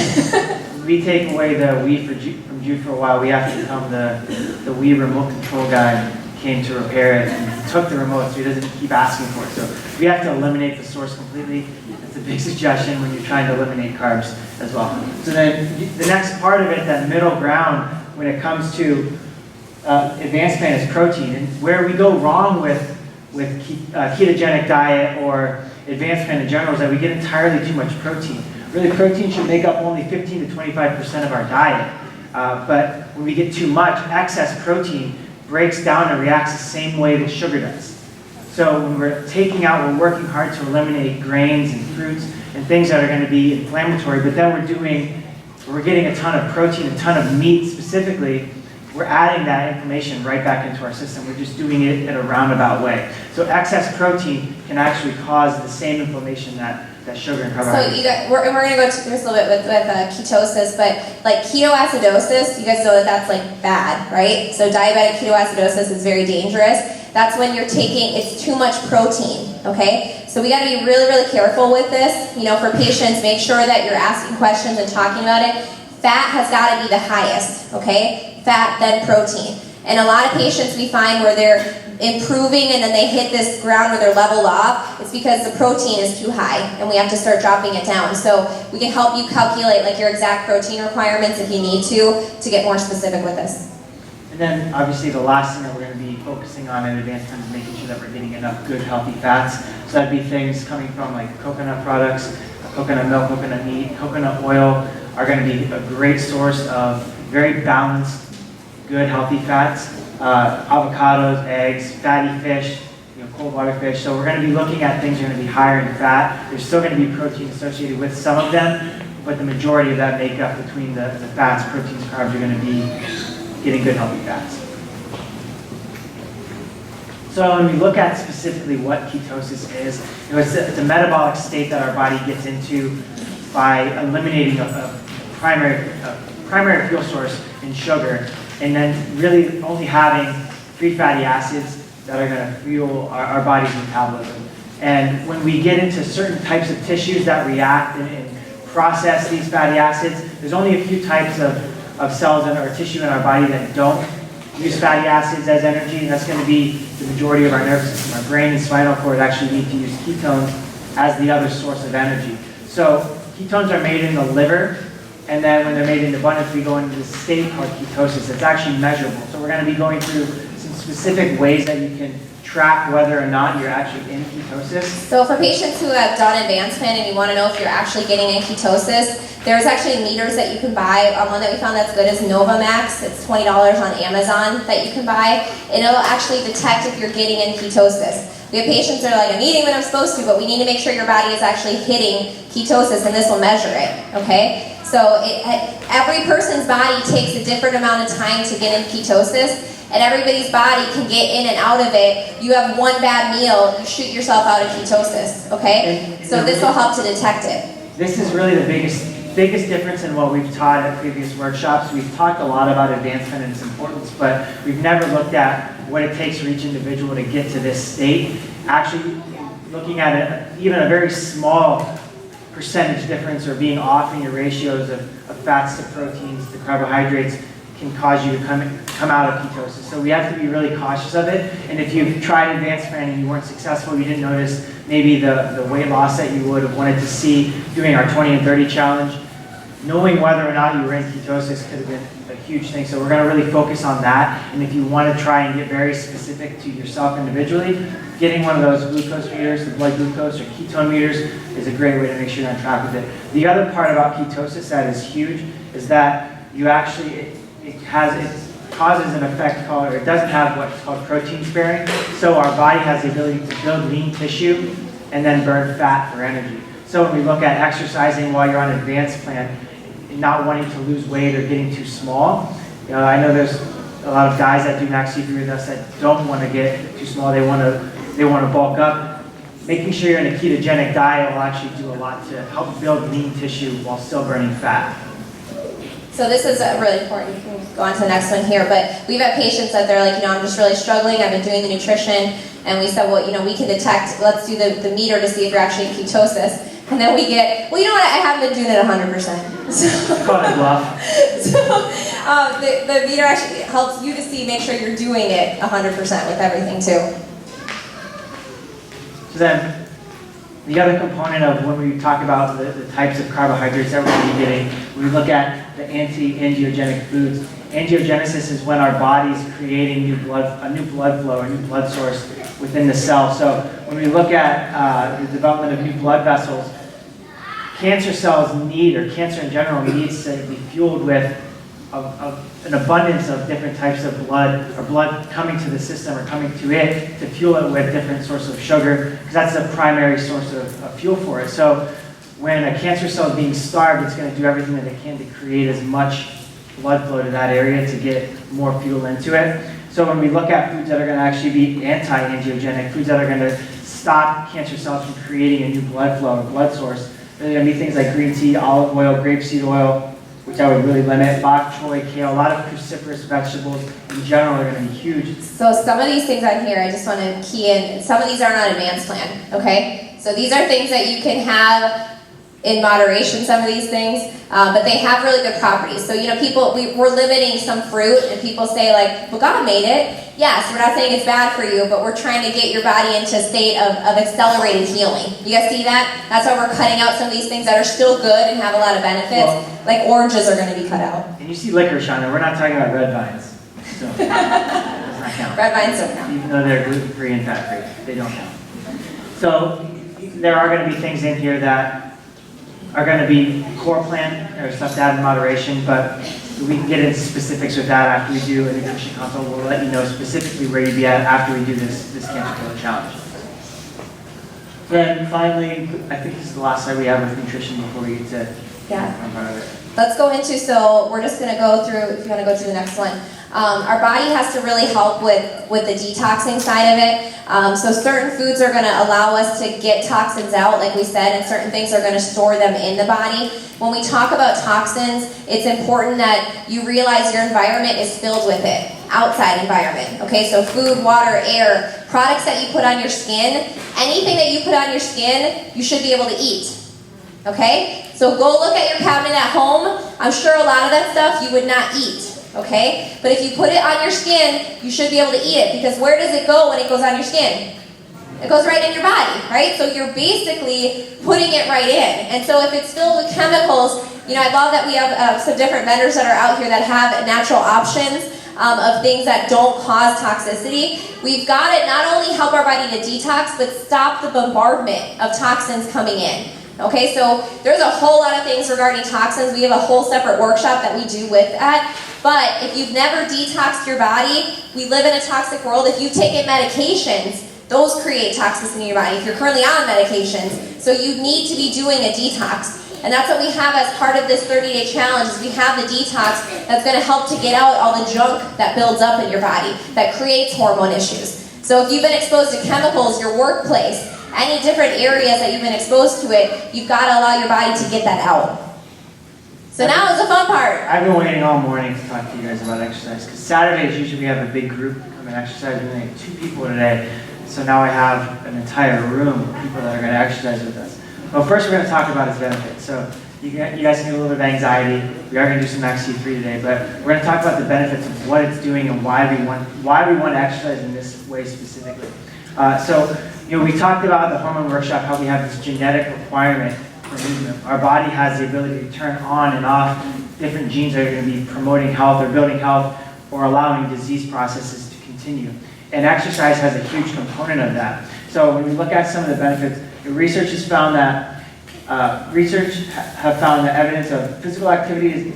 We take away the Wii from Jude for a while. We have to become the Wii remote control guy. Came to repair it and took the remote, so he doesn't keep asking for it. So we have to eliminate the source completely. It's a big suggestion when you're trying to eliminate carbs as well. So then the next part of it, that middle ground, when it comes to advancement, is protein. And where we go wrong with ketogenic diet or advancement in general is that we get entirely too much protein. Really, protein should make up only 15 to 25% of our diet. But when we get too much, excess protein breaks down and reacts the same way that sugar does. So when we're working hard to eliminate grains and fruits and things that are going to be inflammatory, but then we're getting a ton of protein, a ton of meat specifically, we're adding that inflammation right back into our system. We're just doing it in a roundabout way. So excess protein can actually cause the same inflammation that sugar and carbohydrates. So we're going to go through this a little bit with ketosis, but like ketoacidosis, you guys know that that's like bad, right? So diabetic ketoacidosis is very dangerous. That's when it's too much protein, okay? So we got to be really, really careful with this. For patients, make sure that you're asking questions and talking about it. Fat has got to be the highest, okay? Fat, then protein. And a lot of patients we find where they're improving and then they hit this ground where they're leveled off, it's because the protein is too high and we have to start dropping it down. So we can help you calculate like your exact protein requirements if you need to get more specific with this. And then obviously the last thing that we're going to be focusing on in advanced time is making sure that we're getting enough good healthy fats. So that'd be things coming from like coconut products, coconut milk, coconut meat, coconut oil are going to be a great source of very balanced, good healthy fats. Avocados, eggs, fatty fish, cold water fish. So we're going to be looking at things that are going to be higher in fat. There's still going to be protein associated with some of them, but the majority of that makeup between the fats, proteins, carbs are going to be getting good healthy fats. So when we look at specifically what ketosis is, it's a metabolic state that our body gets into by eliminating a primary fuel source in sugar, and then really only having 3 fatty acids that are going to fuel our body's metabolism. And when we get into certain types of tissues that react and process these fatty acids, there's only a few types of cells in our tissue in our body that don't use fatty acids as energy, and that's going to be the majority of our nervous system. Our brain and spinal cord actually need to use ketones as the other source of energy. So ketones are made in the liver, And then when they're made in abundance, we go into this state called ketosis. It's actually measurable. So we're going to be going through some specific ways that you can track whether or not you're actually in ketosis. So for patients who have done advancement and you want to know if you're actually getting in ketosis, there's actually meters that you can buy. One that we found that's good is Novamax. It's $20 on Amazon that you can buy. And it'll actually detect if you're getting in ketosis. We have patients that are like, I'm eating when I'm supposed to, but we need to make sure your body is actually hitting ketosis, and this will measure it, okay? So every person's body takes a different amount of time to get in ketosis, and everybody's body can get in and out of it. You have one bad meal, you shoot yourself out of ketosis, okay? So this will help to detect it. This is really the biggest difference in what we've taught at previous workshops. We've talked a lot about advancement and its importance, but we've never looked at what it takes for each individual to get to this state. Actually, looking at even a very small percentage difference or being off in your ratios of fats to proteins to carbohydrates can cause you to come out of ketosis. So we have to be really cautious of it. And if you've tried advancement and you weren't successful, you didn't notice maybe the weight loss that you would have wanted to see doing our 20 and 30 challenge, knowing whether or not you were in ketosis could have been a huge thing. So we're going to really focus on that. And if you want to try and get very specific to yourself individually, getting one of those glucose meters, the blood glucose or ketone meters, is a great way to make sure you're on track with it. The other part about ketosis that is huge is that you actually, it causes an effect called, or it doesn't have what's called protein sparing. So our body has the ability to build lean tissue and then burn fat for energy. So when we look at exercising while you're on an advanced plan, not wanting to lose weight or getting too small, I know there's a lot of guys that do max C3 with us that don't want to get too small. They want to bulk up. Making sure you're in a ketogenic diet will actually do a lot to help build lean tissue while still burning fat. So this is really important. You can go on to the next one here, but we've had patients that they're like, I'm just really struggling. I've been doing the nutrition, and we said, well, we can detect. Let's do the meter to see if you're actually in ketosis. And then we get, well, you know what? I haven't been doing it 100%. So, Call it bluff. So the meter actually helps you to see, make sure you're doing it 100% with everything too. So then, the other component of when we talk about the types of carbohydrates that we're going to be getting, when we look at the anti-angiogenic foods, angiogenesis is when our body's creating a new blood flow, a new blood source within the cell. So when we look at the development of new blood vessels, cancer cells need, or cancer in general needs to be fueled with an abundance of different types of blood, or blood coming to the system or coming to it to fuel it with different sources of sugar, because that's the primary source of fuel for it. So when a cancer cell is being starved, it's going to do everything that it can to create as much blood flow to that area to get more fuel into it. So when we look at foods that are going to actually be anti-angiogenic, foods that are going to stop cancer cells from creating a new blood flow or blood source, they're going to be things like green tea, olive oil, grapeseed oil, which I would really limit, bok choy, kale, a lot of cruciferous vegetables in general are going to be huge. So some of these things on here, I just want to key in, some of these are not advanced plan, okay? So these are things that you can have in moderation, some of these things, but they have really good properties. So, we're limiting some fruit, and people say like, well, God made it. Yes, we're not saying it's bad for you, but we're trying to get your body into a state of accelerated healing. You guys see that? That's why we're cutting out some of these things that are still good and have a lot of benefits. Well, like oranges are going to be cut out. And you see licorice on there. We're not talking about red vines. So, does not count. Red vines don't count. Even though they're gluten-free and fat-free, they don't count. So there are going to be things in here that are going to be core plan or stuff to add in moderation, but we can get into specifics with that after we do a nutrition consult. We'll let you know specifically where you'd be at after we do this cancer killer challenge. Then finally, I think this is the last slide we have with nutrition before we get to one part of it. Let's go into, so we're just going to go through, if you want to go to the next one. Our body has to really help with the detoxing side of it. So certain foods are going to allow us to get toxins out, like we said, and certain things are going to store them in the body. When we talk about toxins, it's important that you realize your environment is filled with it, outside environment. Okay, so food, water, air, products that you put on your skin, anything that you put on your skin, you should be able to eat. Okay, so go look at your cabinet at home. I'm sure a lot of that stuff you would not eat. Okay? But if you put it on your skin, you should be able to eat it, because where does it go when it goes on your skin? It goes right in your body, right? So you're basically putting it right in. And so if it's filled with chemicals, you know, I love that we have some different vendors that are out here that have natural options of things that don't cause toxicity. We've got to not only help our body to detox, but stop the bombardment of toxins coming in. Okay, so there's a whole lot of things regarding toxins. We have a whole separate workshop that we do with that. But if you've never detoxed your body, we live in a toxic world. If you've taken medications, those create toxicity in your body. If you're currently on medications, so you need to be doing a detox. And that's what we have as part of this 30-day challenge, is we have the detox that's going to help to get out all the junk that builds up in your body, that creates hormone issues. So if you've been exposed to chemicals, your workplace, any different areas that you've been exposed to it, you've got to allow your body to get that out. So now is the fun part. I've been waiting all morning to talk to you guys about exercise, because Saturdays usually we have a big group come and exercise. We only have 2 people today, so now I have an entire room of people that are going to exercise with us. Well, first we're going to talk about its benefits. So you guys can get a little bit of anxiety. We are going to do some XC3 today, but we're going to talk about the benefits of what it's doing and why we want to exercise in this way specifically. So we talked about the hormone workshop, how we have this genetic requirement for movement. Our body has the ability to turn on and off different genes that are going to be promoting health or building health or allowing disease processes to continue. And exercise has a huge component of that. So when we look at some of the benefits, research has found that evidence of physical activity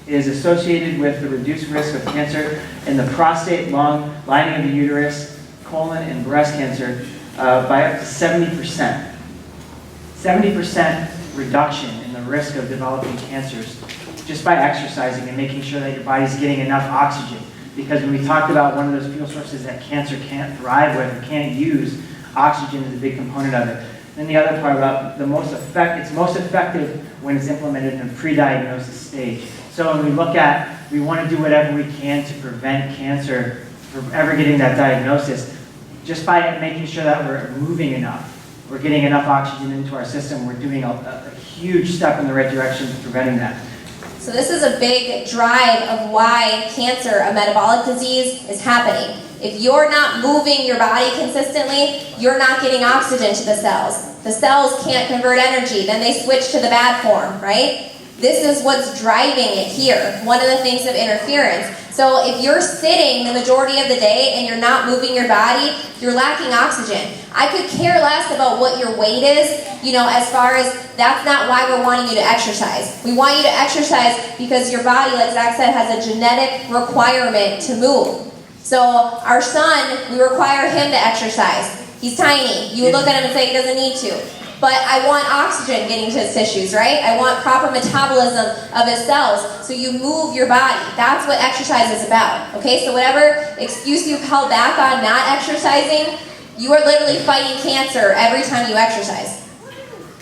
is associated with the reduced risk of cancer in the prostate, lung, lining of the uterus, colon, and breast cancer by up to 70%. 70% reduction in the risk of developing cancers just by exercising and making sure that your body's getting enough oxygen. Because when we talked about one of those fuel sources that cancer can't thrive with or can't use, oxygen is a big component of it. Then the other part about it's most effective when it's implemented in a pre-diagnosis stage. So when we look at, we want to do whatever we can to prevent cancer from ever getting that diagnosis, just by making sure that we're moving enough, we're getting enough oxygen into our system, we're doing a huge step in the right direction to preventing that. So this is a big drive of why cancer, a metabolic disease, is happening. If you're not moving your body consistently, you're not getting oxygen to the cells. The cells can't convert energy, then they switch to the bad form, right? This is what's driving it here, one of the things of interference. So if you're sitting the majority of the day and you're not moving your body, you're lacking oxygen. I could care less about what your weight is, as far as that's not why we're wanting you to exercise. We want you to exercise because your body, like Zach said, has a genetic requirement to move. So our son, we require him to exercise. He's tiny. You would look at him and say he doesn't need to. But I want oxygen getting to his tissues, right? I want proper metabolism of his cells, so you move your body. That's what exercise is about, okay? So whatever excuse you've held back on not exercising, you are literally fighting cancer every time you exercise.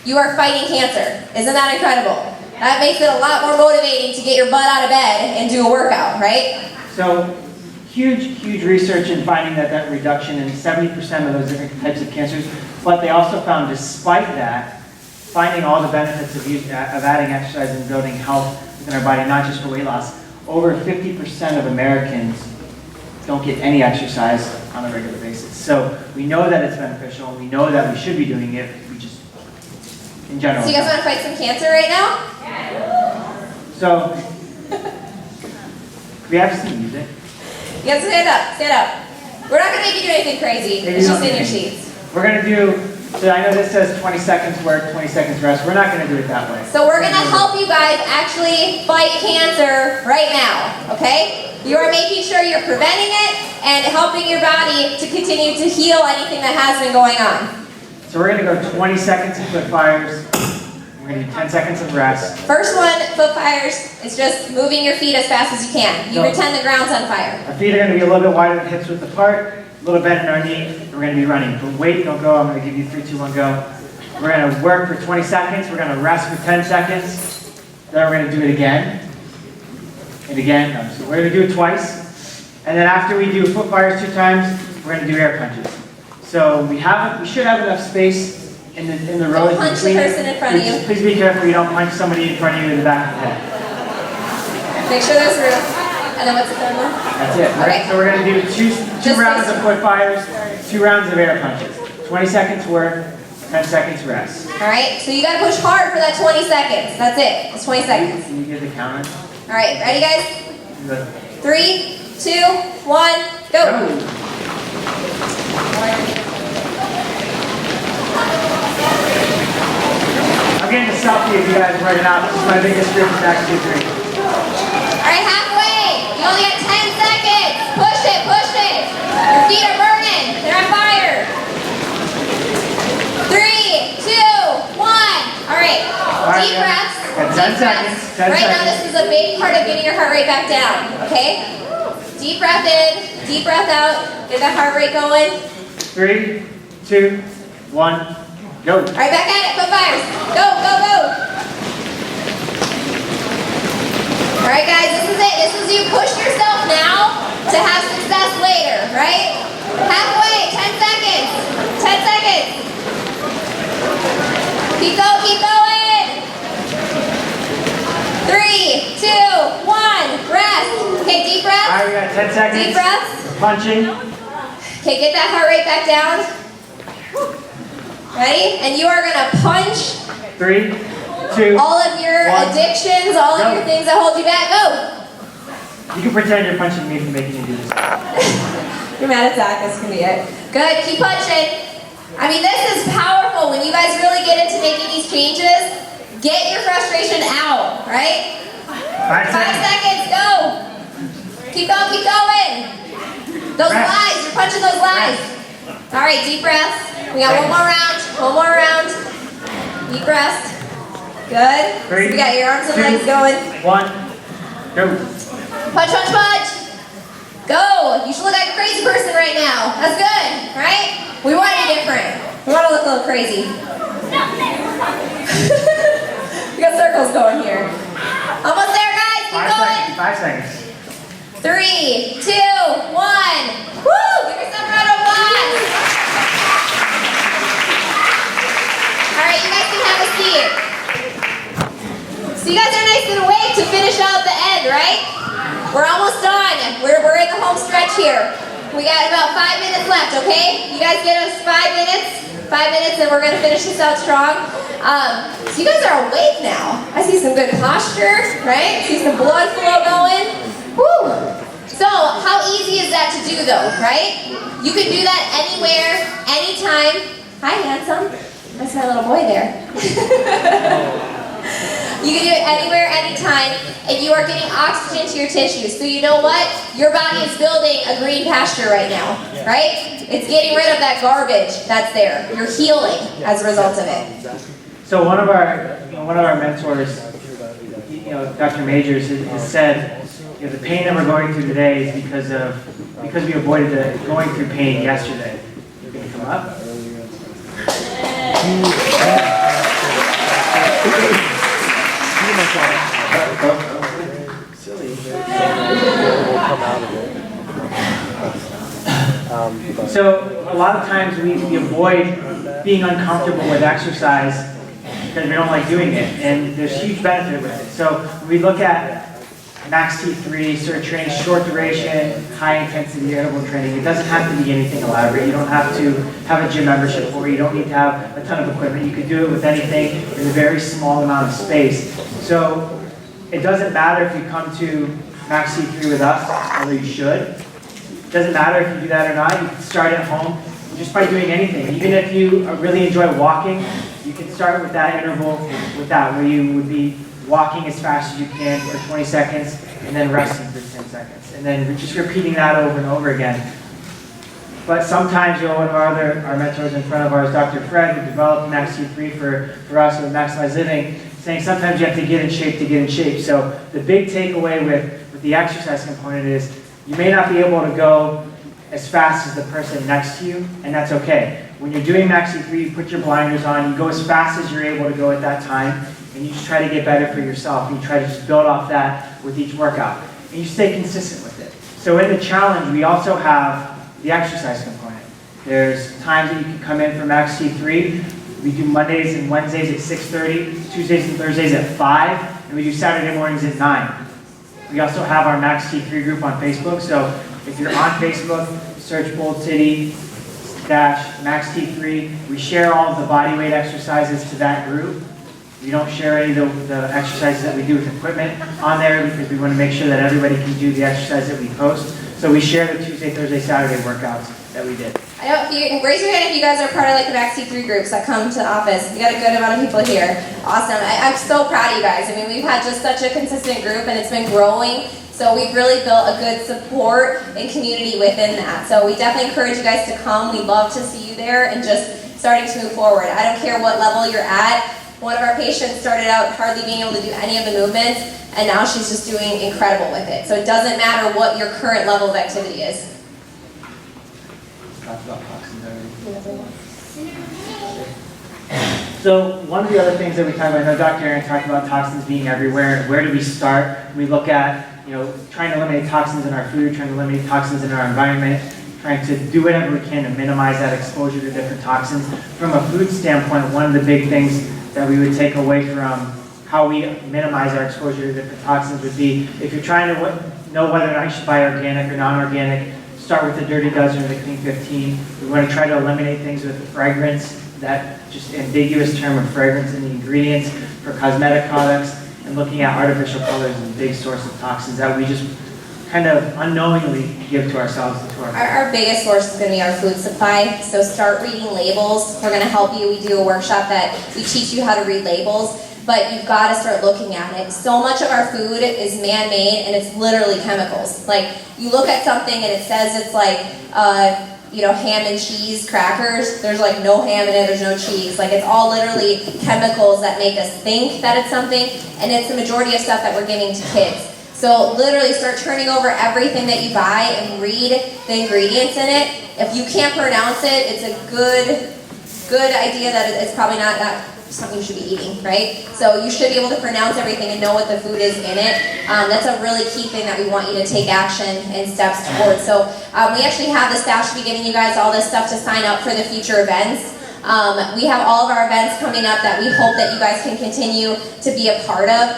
You are fighting cancer. Isn't that incredible? That makes it a lot more motivating to get your butt out of bed and do a workout, right? So huge research in finding that reduction in 70% of those different types of cancers. But they also found, despite that, finding all the benefits of adding exercise and building health within our body, not just for weight loss, over 50% of Americans don't get any exercise on a regular basis. So we know that it's beneficial. We know that we should be doing it. We just, in general. So you guys want to fight some cancer right now? Yeah. So we have some music. You guys stand up. We're not going to make you do anything crazy. It's just in your sheets. We're going to do, so I know this says 20 seconds work, 20 seconds rest. We're not going to do it that way. So we're going to help you guys actually fight cancer right now, okay? You are making sure you're preventing it and helping your body to continue to heal anything that has been going on. So we're going to go 20 seconds of foot fires. We're going to do 10 seconds of rest. First one, foot fires, is just moving your feet as fast as you can. You pretend the ground's on fire. Our feet are going to be a little bit wider than hips width apart, a little bend in our knee. We're going to be running. But wait, don't go. I'm going to give you 3, 2, 1, go. We're going to work for 20 seconds. We're going to rest for 10 seconds. Then we're going to do it again. And again. No, so we're going to do it twice. And then after we do foot fires 2 times, we're going to do air punches. So we should have enough space in the rows. Don't punch the person in front of you. Please be careful you don't punch somebody in front of you in the back of the head. Make sure there's room. And then what's the third one? That's it. Okay. So we're going to do two rounds of foot fires, 2 rounds of air punches. 20 seconds work, 10 seconds rest. All right, so you gotta push hard for that 20 seconds. That's it, it's 20 seconds. Can you give the counter? All right, ready guys? Good. 3, 2, 1, go. I'm getting a selfie of you guys right now. This is my biggest group of Max 2-3. All right, halfway. You only got 10 seconds. Push it, push it. Your feet are burning. They're on fire. 3, 2, 1. All right, deep breaths. Got 10 seconds. 10 Right now, seconds. this is a big part of getting your heart rate back down, okay? Deep breath in, deep breath out. Get that heart rate going. 3, 2, 1, go. All right, back at it, foot fires. Go, go, go. All right, guys, this is it. This is you push yourself now to have success later, right? Halfway, 10 seconds. 10 seconds. Keep going, keep going. 3, 2, 1, rest. Okay, deep All breath. right, we got 10 seconds. Deep breaths. Punching. Okay, get that heart rate back down. Ready? And you are gonna punch 3, 2. all of your One. addictions, all of Go. your things that hold you back. Go! You can pretend you're punching me for making you do this. You're mad at Zach, this can be it. Good, keep punching. I mean, this is powerful. When you guys really get into making these changes, get your frustration out, right? 5 5 seconds. seconds, go! Keep going, keep going. Those Rest. lies, you're punching those lies. All right, deep breaths. We got one more round, one more round. Deep breaths. Good. So 3, we got your arms and 2, legs going. 1, go. Punch, punch, punch. Go. You should look like a crazy person right now. That's good, right? We want you different. We want to look a little crazy. We got circles going here. Almost there, guys. Keep 5 going. seconds. 5 seconds. 3, 2, 1. Woo! Give yourself a round of applause. All right, you guys can have a seat. So you guys are nice and awake to finish out the end, right? We're almost done. We're in the home stretch here. We got about 5 minutes left, okay? You guys get us 5 minutes. 5 minutes, and we're gonna finish this out strong. So you guys are awake now. I see some good posture, right? See some blood flow going. Woo! So, how easy is that to do though, right? You can do that anywhere, anytime. Hi, handsome. That's my little boy there. You can do it anywhere, anytime, and you are getting oxygen to your tissues. So you know what? Your body is building a green pasture right now, right? It's getting rid of that garbage that's there. You're healing as a result of it. So one of our mentors, Dr. Majors, has said, the pain that we're going through today is because we avoided going through pain yesterday. You're going to come up. So a lot of times we avoid being uncomfortable with exercise because we don't like doing it, and there's huge benefit with it. So when we look at Max T3 sort of training, short duration, high intensity interval training, it doesn't have to be anything elaborate. You don't have to have a gym membership for it. You don't need to have a ton of equipment. You can do it with anything in a very small amount of space. So it doesn't matter if you come to Max T3 with us, although you should. It doesn't matter if you do that or not. You can start at home just by doing anything. Even if you really enjoy walking, you can start with that interval, where you would be walking as fast as you can for 20 seconds, and then resting for 10 seconds. And then just repeating that over and over again. But sometimes, one of our mentors in front of ours, Dr. Fred, who developed Max T3 for us with Maximize Living, saying sometimes you have to get in shape to get in shape. So the big takeaway with the exercise component is you may not be able to go as fast as the person next to you, and that's okay. When you're doing Max T3, you put your blinders on, you go as fast as you're able to go at that time, and you just try to get better for yourself. And you try to just build off that with each workout. And you stay consistent with it. So in the challenge, we also have the exercise component. There's times that you can come in for Max T3. We do Mondays and Wednesdays at 6:30, Tuesdays and Thursdays at 5, and we do Saturday mornings at 9. We also have our Max T3 group on Facebook. So if you're on Facebook, search Bold City, stash Max T3. We share all of the body weight exercises to that group. We don't share any of the exercises that we do with equipment on there because we want to make sure that everybody can do the exercise that we post. So we share the Tuesday, Thursday, Saturday workouts that we did. I know, raise your hand if you guys are part of like the Max T3 groups that come to the office. We got a good amount of people here. Awesome. I'm so proud of you guys. I mean, we've had just such a consistent group and it's been growing. So we've really built a good support and community within that. So we definitely encourage you guys to come. We'd love to see you there and just starting to move forward. I don't care what level you're at. One of our patients started out hardly being able to do any of the movements, and now she's just doing incredible with it. So it doesn't matter what your current level of activity is. Talked about toxins already. So one of the other things that we talked about, I know Dr. Aaron talked about toxins being everywhere. Where do we start? We look at, trying to eliminate toxins in our food, trying to eliminate toxins in our environment, trying to do whatever we can to minimize that exposure to different toxins. From a food standpoint, one of the big things that we would take away from how we minimize our exposure to different toxins would be, if you're trying to know whether or not you should buy organic or non-organic, start with the Dirty Dozen or the Clean 15. We want to try to eliminate things with the fragrance, that just ambiguous term of fragrance in the ingredients for cosmetic products, and looking at artificial colors as a big source of toxins that we just kind of unknowingly give to ourselves and to our Our biggest source is going to be our food supply. So start reading labels. We're going to help you. We do a workshop that we teach you how to read labels, but you've got to start looking at it. So much of our food is man-made and it's literally chemicals. Like you look at something and it says it's like, ham and cheese crackers. There's like no ham in it, there's no cheese. Like it's all literally chemicals that make us think that it's something, and it's the majority of stuff that we're giving to kids. So literally start turning over everything that you buy and read the ingredients in it. If you can't pronounce it, it's a good idea that it's probably not something you should be eating, right? So you should be able to pronounce everything and know what the food is in it. That's a really key thing that we want you to take action and steps towards. So we actually have the staff should be giving you guys all this stuff to sign up for the future events. We have all of our events coming up that we hope that you guys can continue to be a part of.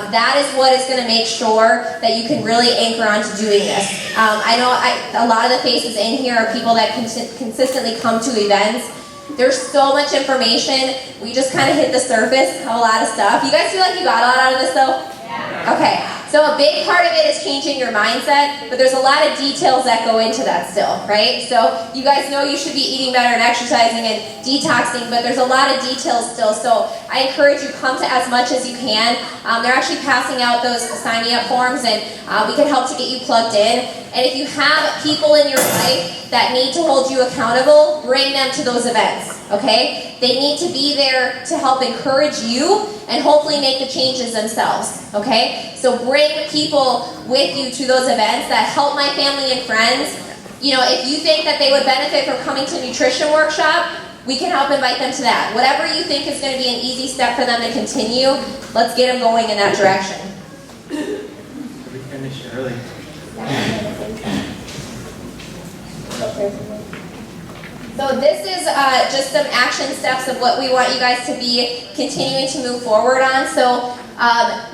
That is what is going to make sure that you can really anchor on to doing this. I know a lot of the faces in here are people that consistently come to events. There's so much information. We just kind of hit the surface of a lot of stuff. You guys feel like you got a lot out of this though? Yeah. Okay. So a big part of it is changing your mindset, but there's a lot of details that go into that still, right? So you guys know you should be eating better and exercising and detoxing, but there's a lot of details still. So I encourage you, come to as much as you can. They're actually passing out those signing up forms, and we can help to get you plugged in. And if you have people in your life that need to hold you accountable, bring them to those events, okay? They need to be there to help encourage you and hopefully make the changes themselves, okay? So bring people with you to those events that help my family and friends. If you think that they would benefit from coming to a nutrition workshop, we can help invite them to that. Whatever you think is going to be an easy step for them to continue, let's get them going in that direction. We finished early. So this is just some action steps of what we want you guys to be continuing to move forward on. So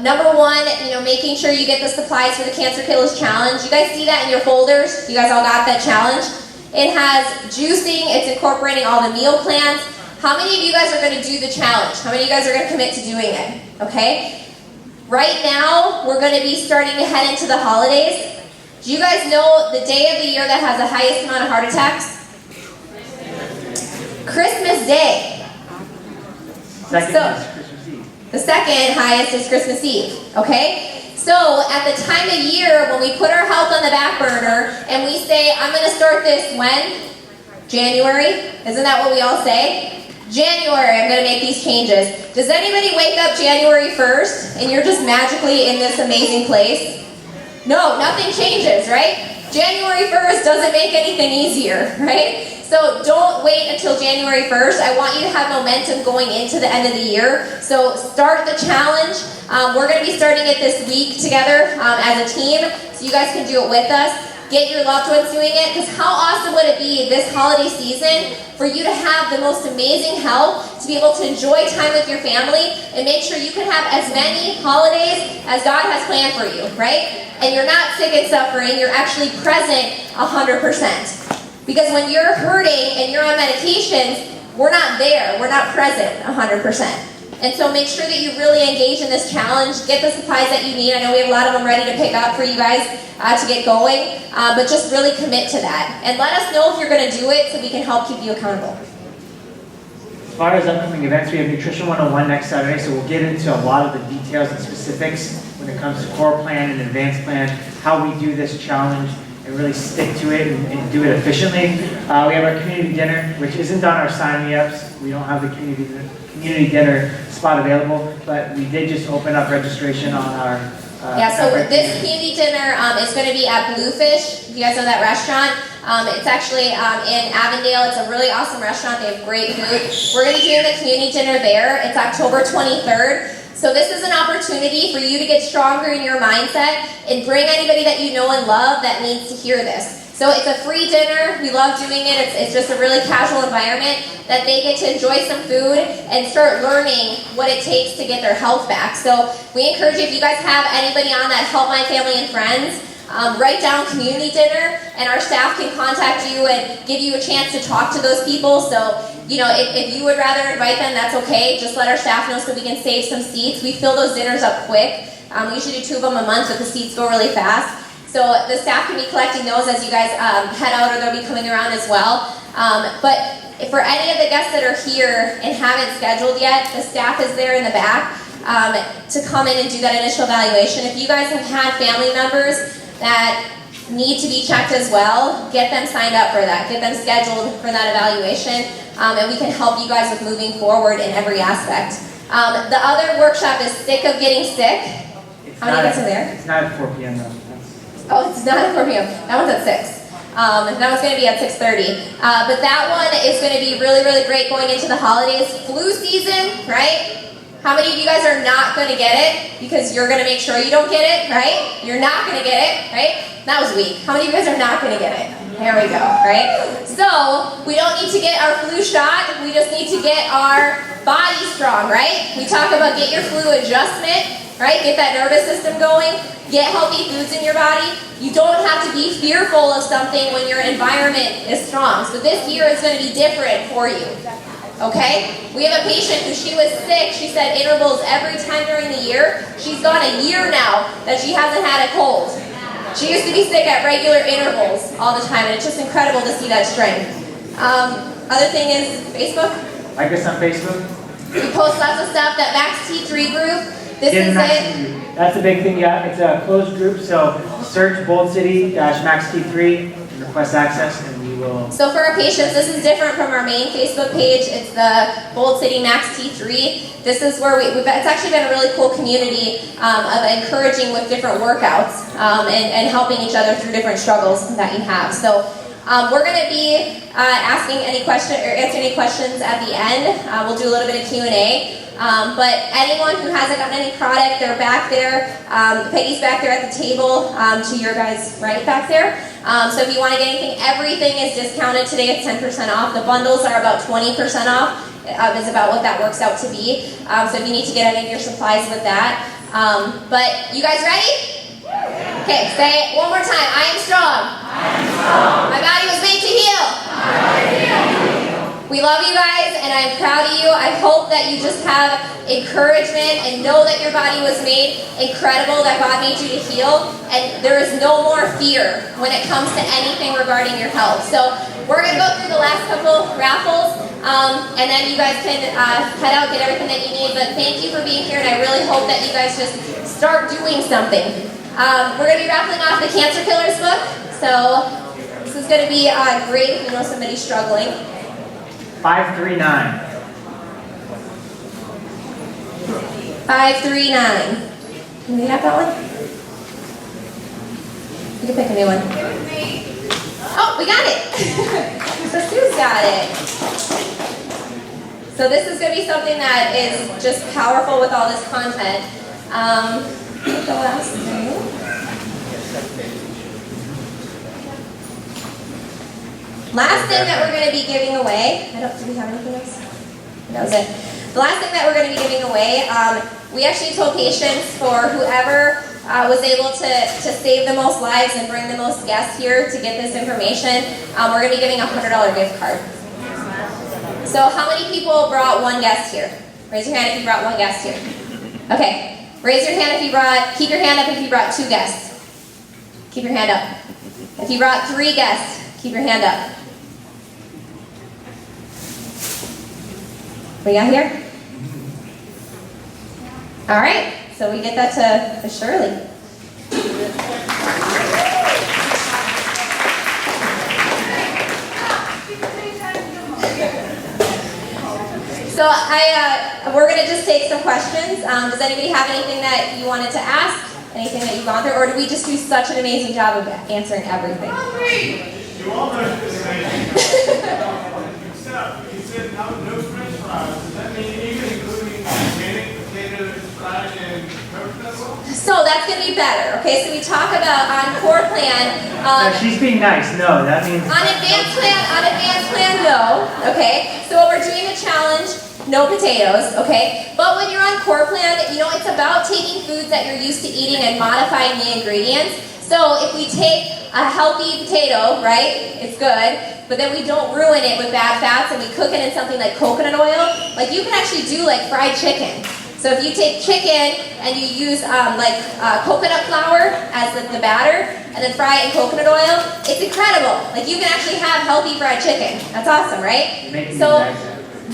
number one, making sure you get the supplies for the Cancer Killers Challenge. You guys see that in your folders? You guys all got that challenge? It has juicing. It's incorporating all the meal plans. How many of you guys are going to do the challenge? How many of you guys are going to commit to doing it? Okay? Right now, we're going to be starting to head into the holidays. Do you guys know the day of the year that has the highest amount of heart attacks? Christmas Day. Second is Christmas Eve. The second highest is Christmas Eve, okay? So at the time of year when we put our health on the back burner and we say, I'm going to start this when? January? Isn't that what we all say? January, I'm going to make these changes. Does anybody wake up January 1st and you're just magically in this amazing place? No, nothing changes, right? January 1st doesn't make anything easier, right? So don't wait until January 1st. I want you to have momentum going into the end of the year. So start the challenge. We're going to be starting it this week together as a team, so you guys can do it with us. Get your loved ones doing it, because how awesome would it be this holiday season for you to have the most amazing health, to be able to enjoy time with your family, and make sure you can have as many holidays as God has planned for you, right? And you're not sick and suffering, you're actually present 100%. Because when you're hurting and you're on medications, we're not there, we're not present 100%. And so make sure that you really engage in this challenge, get the supplies that you need. I know we have a lot of them ready to pick up for you guys to get going, but just really commit to that. And let us know if you're going to do it so we can help keep you accountable. As far as upcoming events, we have Nutrition 101 next Saturday, so we'll get into a lot of the details and specifics when it comes to core plan and advanced plan, how we do this challenge and really stick to it and do it efficiently. We have our community dinner, which isn't on our sign-me-ups. We don't have the community dinner spot available, but we did just open up registration on our so this community dinner is going to be at Bluefish. If you guys know that restaurant, it's actually in Avondale. It's a really awesome restaurant. They have great food. We're going to be doing the community dinner there. It's October 23rd. So this is an opportunity for you to get stronger in your mindset and bring anybody that you know and love that needs to hear this. So it's a free dinner. We love doing it. It's just a really casual environment that they get to enjoy some food and start learning what it takes to get their health back. So we encourage you, if you guys have anybody on that Help My Family and Friends, write down community dinner and our staff can contact you and give you a chance to talk to those people. So, you know, if you would rather invite them, that's okay. Just let our staff know so we can save some seats. We fill those dinners up quick. We usually do 2 of them a month, but the seats go really fast. So the staff can be collecting those as you guys head out, or they'll be coming around as well. But for any of the guests that are here and haven't scheduled yet, the staff is there in the back to come in and do that initial evaluation. If you guys have had family members that need to be checked as well, get them signed up for that. Get them scheduled for that evaluation, and we can help you guys with moving forward in every aspect. The other workshop is Sick of Getting Sick. How many guys are there? It's not at 4 p.m. though. Oh, it's not at 4 p.m. That one's at 6. That one's going to be at 6:30. But that one is going to be really, really great going into the holidays. Flu season, right? How many of you guys are not going to get it because you're going to make sure you don't get it, right? You're not going to get it, right? That was weak. How many of you guys are not going to get it? There we go, right? So, we don't need to get our flu shot. We just need to get our body strong, right? We talk about get your flu adjustment, right? Get that nervous system going. Get healthy foods in your body. You don't have to be fearful of something when your environment is strong. So this year is going to be different for you. Okay? We have a patient who she was sick. She said intervals every time during the year. She's gone a year now that she hasn't had a cold. She used to be sick at regular intervals all the time, and it's just incredible to see that strength. Other thing is Facebook. Like us on Facebook. We post lots of stuff. That Max T3 group. This is it. That's the big thing, yeah. It's a closed group, so search Bold City-Max T3 and request access, and we will. So for our patients, this is different from our main Facebook page. It's the Bold City Max T3. This is where it's actually been a really cool community of encouraging with different workouts and helping each other through different struggles that you have. So we're going to be asking any question or answering any questions at the end. We'll do a little bit of Q&A. But anyone who hasn't gotten any product, they're back there. Peggy's back there at the table to your guys' right back there. So if you want to get anything, everything is discounted today. It's 10% off. The bundles are about 20% off. Is about what that works out to be. So if you need to get any of your supplies with that. But you guys ready? Okay, say it one more time. I am strong. My body was made to heal. We love you guys, and I'm proud of you. I hope that you just have encouragement and know that your body was made incredible, that God made you to heal, and there is no more fear when it comes to anything regarding your health. So we're going to go through the last couple raffles, and then you guys can head out, get everything that you need. But thank you for being here, and I really hope that you guys just start doing something. We're going to be raffling off the Cancer Killers book, so this is going to be great if you know somebody struggling. 539. 539. Can we have that one? You can pick a new one. Oh, we got it! So Sue's got it. So this is going to be something that is just powerful with all this content. The last thing. Last thing that we're going to be giving away, do we have anything else? That was it. The last thing that we're going to be giving away, we actually told patients for whoever was able to save the most lives and bring the most guests here to get this information, we're going to be giving a $100 gift card. So how many people brought one guest here? Raise your hand if you brought one guest here. Okay. Raise your hand if you brought, keep your hand up if you brought 2 guests. Keep your hand up. If you brought 3 guests, keep your hand up. What do you got here? All right, so we get that to Shirley. So we're going to just take some questions. Does anybody have anything that you wanted to ask? Anything that you've gone through? Or did we just do such an amazing job of answering everything? You all know the same thing. Except, you said no French fries. Does that mean even including organic potatoes, fried, and coconut sauce? So that's going to be better. Okay, so we talk about on core plan. She's being nice. No, that means. On advanced plan, no. Okay, so we're doing a challenge. No potatoes, okay? But when you're on core plan, you know, it's about taking foods that you're used to eating and modifying the ingredients. So if we take a healthy potato, right, it's good, but then we don't ruin it with bad fats and we cook it in something like coconut oil, like you can actually do like fried chicken. So if you take chicken and you use coconut flour as the batter and then fry it in coconut oil, it's incredible. Like you can actually have healthy fried chicken. That's awesome, right? So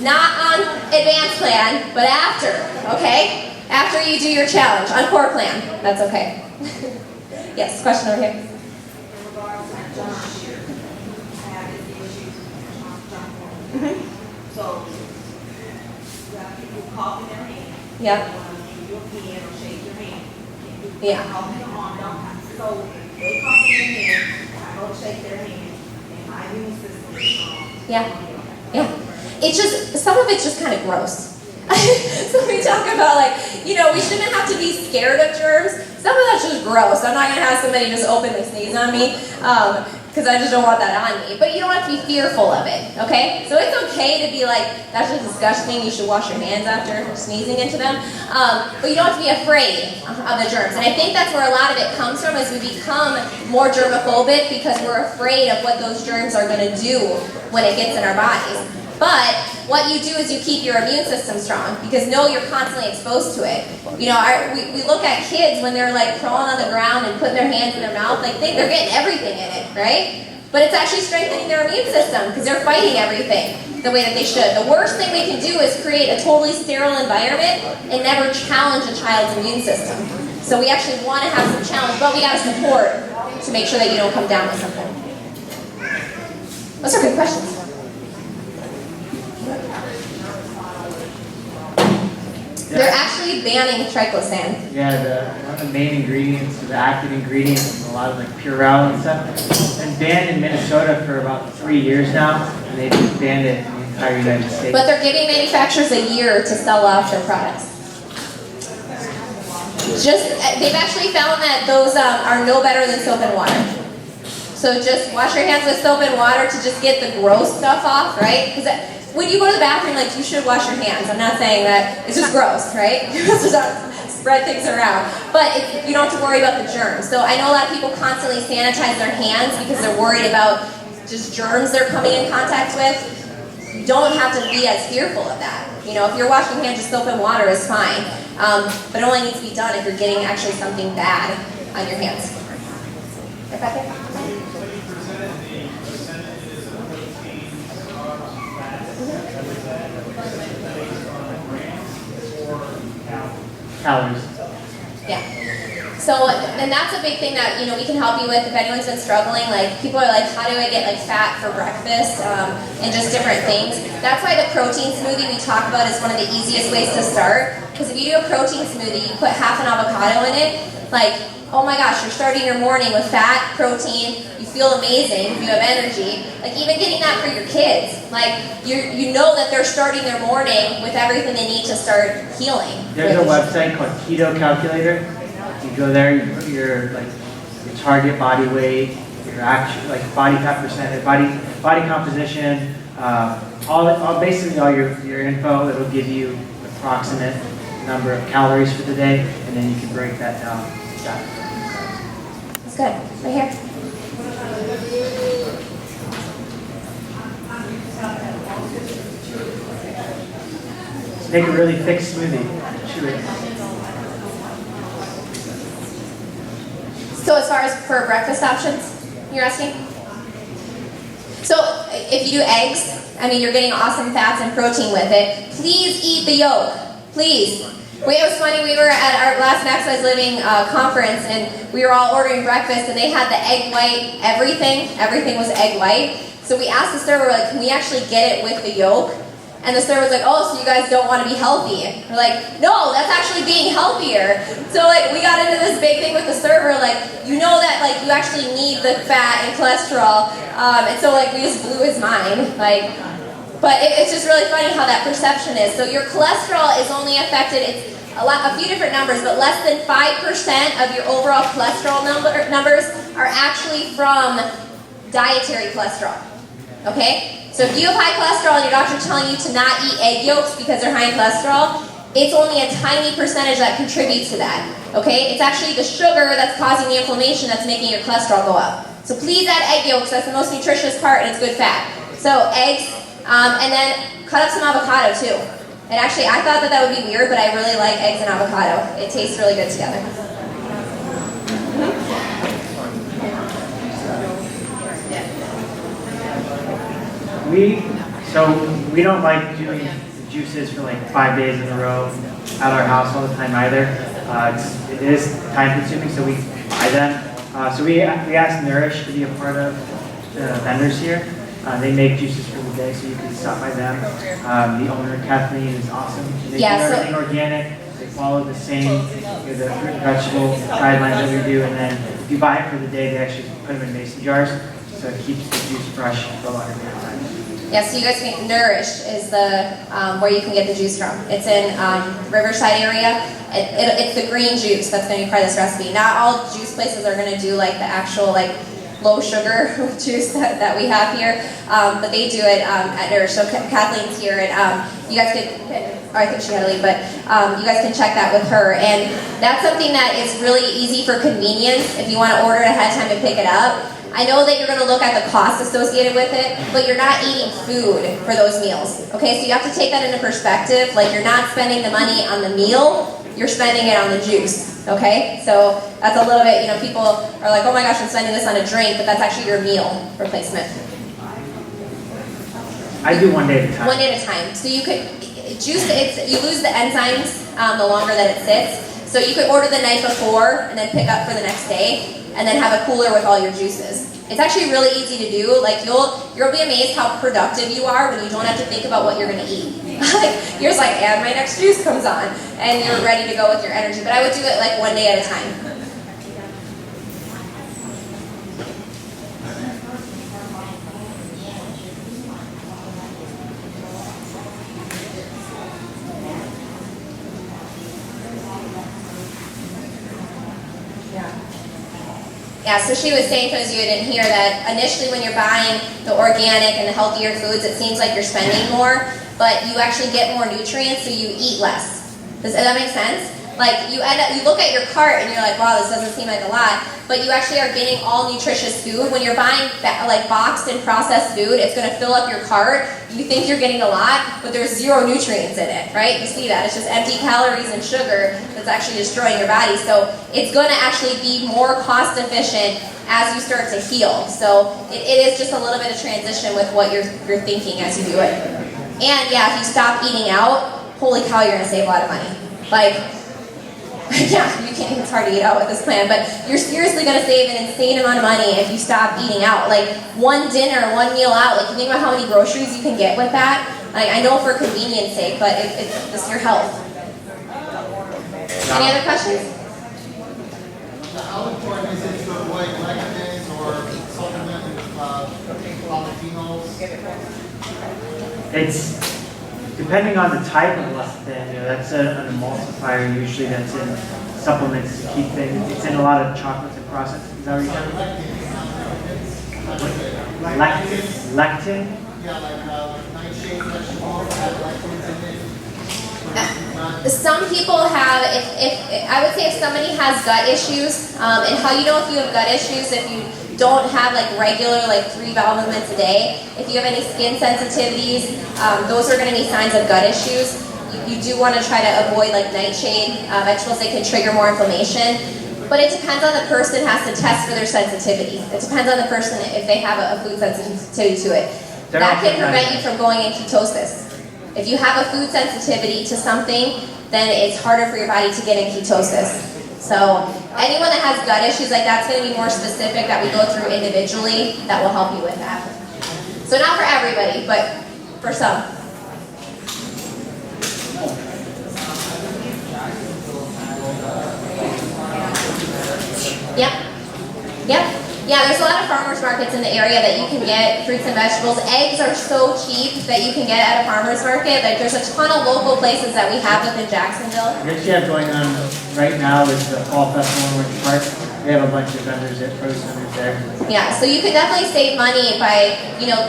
not on advanced plan, but after, okay? After you do your challenge, on core plan, that's okay. Yes, question over here. So, you have people cough in their hand. Yeah. You want to use your pen or shake your hand. Yeah. Cough in their arm, don't. So, they cough in their hand, I go shake their hand, and my immune system is strong. Yeah. Yeah. It's just, some of it's just kind of gross. So we talk about like, you know, we shouldn't have to be scared of germs. Some of that's just gross. I'm not going to have somebody just openly sneeze on me because I just don't want that on me. But you don't have to be fearful of it, okay? So it's okay to be like, that's just disgusting. You should wash your hands after sneezing into them. But you don't have to be afraid of the germs. And I think that's where a lot of it comes from is we become more germophobic because we're afraid of what those germs are going to do when it gets in our bodies. But what you do is you keep your immune system strong because you're constantly exposed to it. You know, we look at kids when they're like crawling on the ground and putting their hands in their mouth, like they're getting everything in it, right? But it's actually strengthening their immune system because they're fighting everything the way that they should. The worst thing we can do is create a totally sterile environment and never challenge a child's immune system. So we actually want to have some challenge, but we got to support to make sure that you don't come down with something. Those are good questions. They're actually banning triclosan. Yeah, one of the main ingredients, the active ingredients, a lot of like Purell and stuff, been banned in Minnesota for about 3 years now, and they've just banned it in the entire United States. But they're giving manufacturers a year to sell off their products. They've actually found that those are no better than soap and water. So just wash your hands with soap and water to just get the gross stuff off, right? Because when you go to the bathroom, like you should wash your hands. I'm not saying that it's just gross, right? Just spread things around. But you don't have to worry about the germs. So I know a lot of people constantly sanitize their hands because they're worried about just germs they're coming in contact with. You don't have to be as fearful of that. You know, if you're washing hands with soap and water is fine. But it only needs to be done if you're getting actually something bad on your hands. Right back there? Calories. Yeah. So, and that's a big thing that, you know, we can help you with if anyone's been struggling. Like, people are like, how do I get like fat for breakfast and just different things. That's why the protein smoothie we talk about is one of the easiest ways to start. Because if you do a protein smoothie, you put half an avocado in it, like, oh my gosh, you're starting your morning with fat, protein, you feel amazing, you have energy. Like even getting that for your kids, like you know that they're starting their morning with everything they need to start healing. There's a website called Keto Calculator. You go there, you put your target body weight, your actual body fat percentage, body composition, basically all your info. It'll give you approximate number of calories for the day, and then you can break that down. That's good. Right here. Make a really thick smoothie. Chew it. So as far as for breakfast options, you're asking? So if you do eggs, I mean, you're getting awesome fats and protein with it. Please eat the yolk. Please. It was funny, we were at our last Maximize Living conference, and we were all ordering breakfast, and they had the egg white everything. Everything was egg white. So we asked the server, like, can we actually get it with the yolk? And the server was like, oh, so you guys don't want to be healthy. We're like, no, that's actually being healthier. So like, we got into this big thing with the server, like, you know that like you actually need the fat and cholesterol. And so like, we just blew his mind. Like, but it's just really funny how that perception is. So your cholesterol is only affected, it's a few different numbers, but less than 5% of your overall cholesterol numbers are actually from dietary cholesterol. Okay? So if you have high cholesterol and your doctor's telling you to not eat egg yolks because they're high in cholesterol, it's only a tiny percentage that contributes to that. Okay? It's actually the sugar that's causing the inflammation that's making your cholesterol go up. So please add egg yolks. That's the most nutritious part, and it's good fat. So eggs, and then cut up some avocado too. And actually, I thought that would be weird, but I really like eggs and avocado. It tastes really good together. We don't like doing juices for like 5 days in a row at our house all the time either. It is time consuming, so we buy them. So we asked Nourish to be a part of the vendors here. They make juices for the day, so you can stop by them. The owner, Kathleen, is awesome. They do everything organic. They follow the same the fruit and vegetable guidelines that we do, and then if you buy it for the day, they actually put them in mason jars, so it keeps the juice fresh for a longer period of time. Yeah, so you guys can, Nourish is the, where you can get the juice from. It's in Riverside area. It's the green juice that's going to be part of this recipe. Not all juice places are going to do like the actual like low sugar juice that we have here, but they do it at Nourish. So Kathleen's here, and you guys can, or I think she had to leave, but you guys can check that with her. And that's something that is really easy for convenience if you want to order it ahead of time and pick it up. I know that you're going to look at the cost associated with it, but you're not eating food for those meals. Okay, so you have to take that into perspective. Like, you're not spending the money on the meal, you're spending it on the juice. Okay, so that's a little bit, you know, people are like, oh my gosh, I'm spending this on a drink, but that's actually your meal replacement. I do 1 day at a time. 1 day at a time. So you could, juice, you lose the enzymes the longer that it sits. So you could order the night before and then pick up for the next day, and then have a cooler with all your juices. It's actually really easy to do. Like, you'll be amazed how productive you are when you don't have to think about what you're gonna eat. Like, you're just like, and my next juice comes on, and you're ready to go with your energy. But I would do it like 1 day at a time. Yeah, so she was saying, because you didn't hear, that initially when you're buying the organic and the healthier foods, it seems like you're spending more, but you actually get more nutrients, so you eat less. Does that make sense? Like, you look at your cart and you're like, wow, this doesn't seem like a lot, but you actually are getting all nutritious food. When you're buying like boxed and processed food, it's going to fill up your cart. You think you're getting a lot, but there's zero nutrients in it, right? You see that. It's just empty calories and sugar that's actually destroying your body. So it's going to actually be more cost efficient as you start to heal. So it is just a little bit of transition with what you're thinking as you do it. And yeah, if you stop eating out, holy cow, you're going to save a lot of money. Like, yeah, you can't, it's hard to eat out with this plan, but you're seriously going to save an insane amount of money if you stop eating out. Like, one dinner, one meal out, like, you think about how many groceries you can get with that? Like, I know for convenience sake, but it's just your health. Any other questions? How important is it to avoid lectins or supplement with polyphenols? It's depending on the type of lecithin, you know, that's an emulsifier usually that's in supplements to keep things. It's in a lot of chocolates and processed. Is that what you're talking about? Lectin? Yeah, like nightshade vegetables have lectins in it. Some people have, if I would say if somebody has gut issues, and how you know if you have gut issues, if you don't have like regular like 3 bowel movements a day, if you have any skin sensitivities, those are going to be signs of gut issues. You do want to try to avoid like nightshade vegetables. They can trigger more inflammation. But it depends on the person, has to test for their sensitivity. It depends on the person if they have a food sensitivity to it. That can prevent you from going in ketosis. If you have a food sensitivity to something, then it's harder for your body to get in ketosis. So anyone that has gut issues like that's going to be more specific that we go through individually that will help you with that. So not for everybody, but for some. Yep. Yep. Yeah, there's a lot of farmers markets in the area that you can get fruits and vegetables. Eggs are so cheap that you can get at a farmer's market. Like there's a ton of local places that we have within Jacksonville. I guess you have going on right now is the Fall Festival in Orange Park. We have a bunch of vendors at produce vendors there. Yeah, so you can definitely save money by,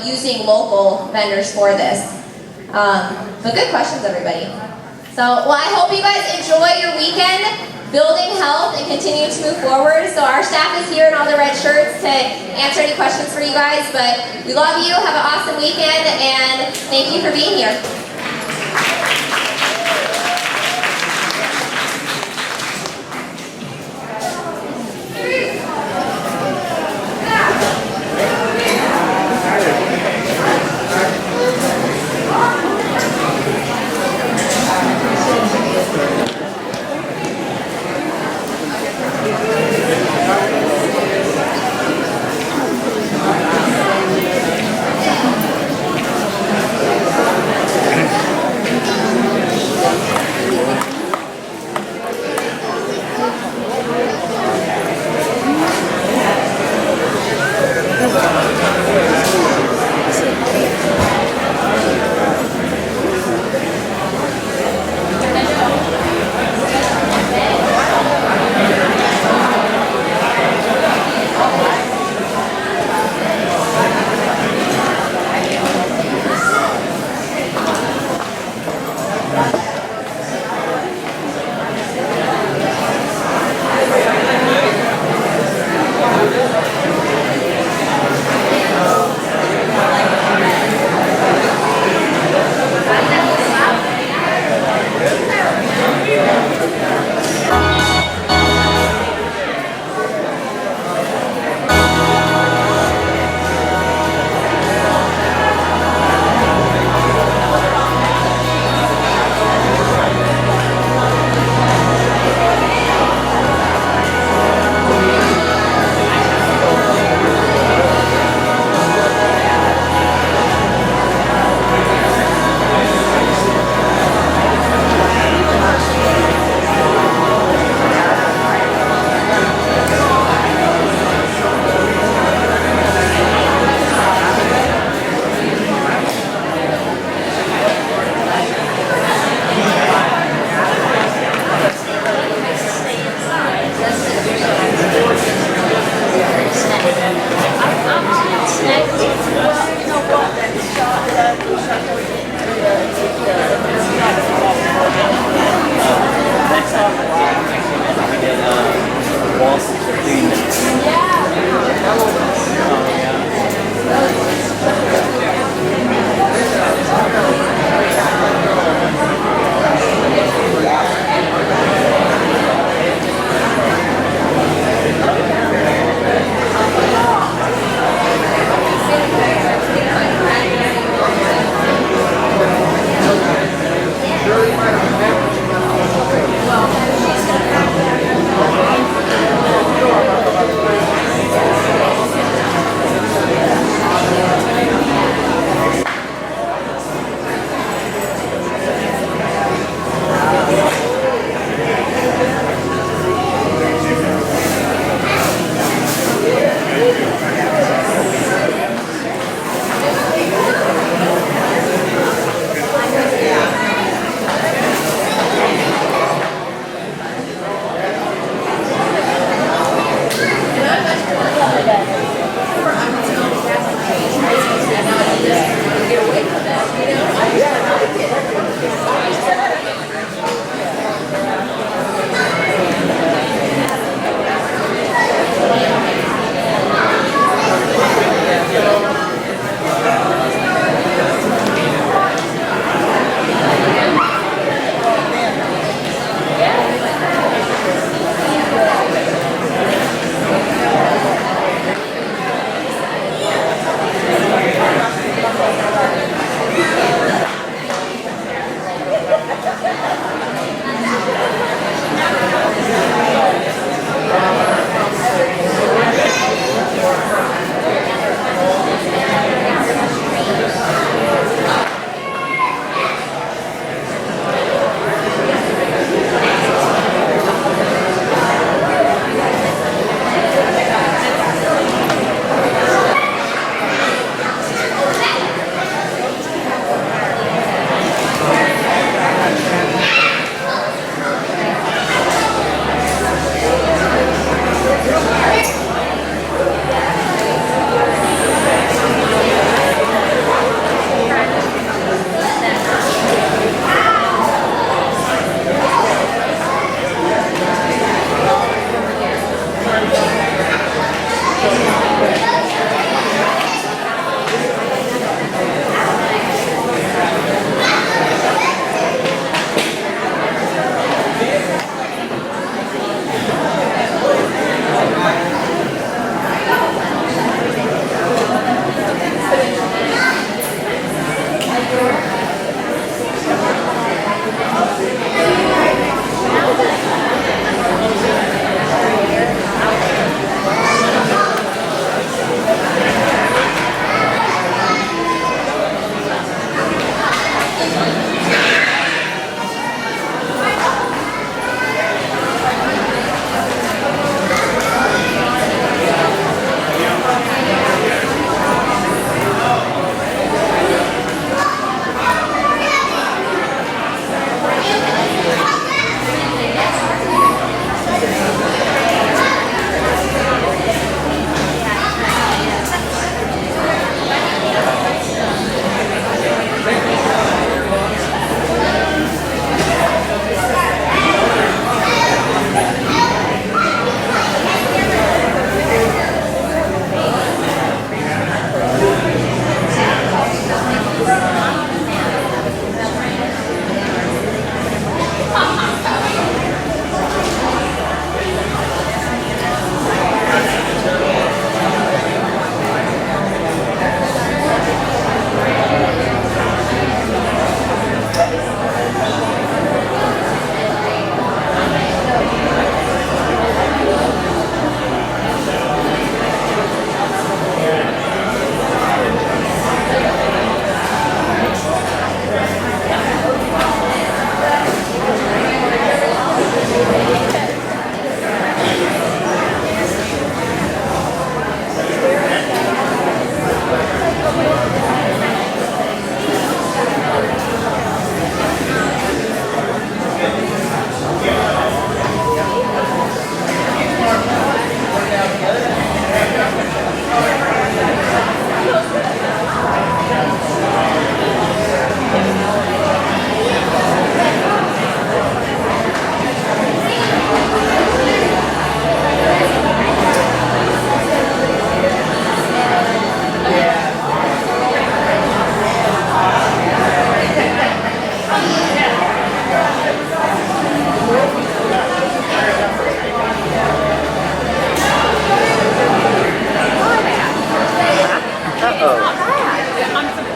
using local vendors for this. But good questions, everybody. So, well, I hope you guys enjoy your weekend building health and continue to move forward. So our staff is here in all the red shirts to answer any questions for you guys. But we love you. Have an awesome weekend, and thank you for being here.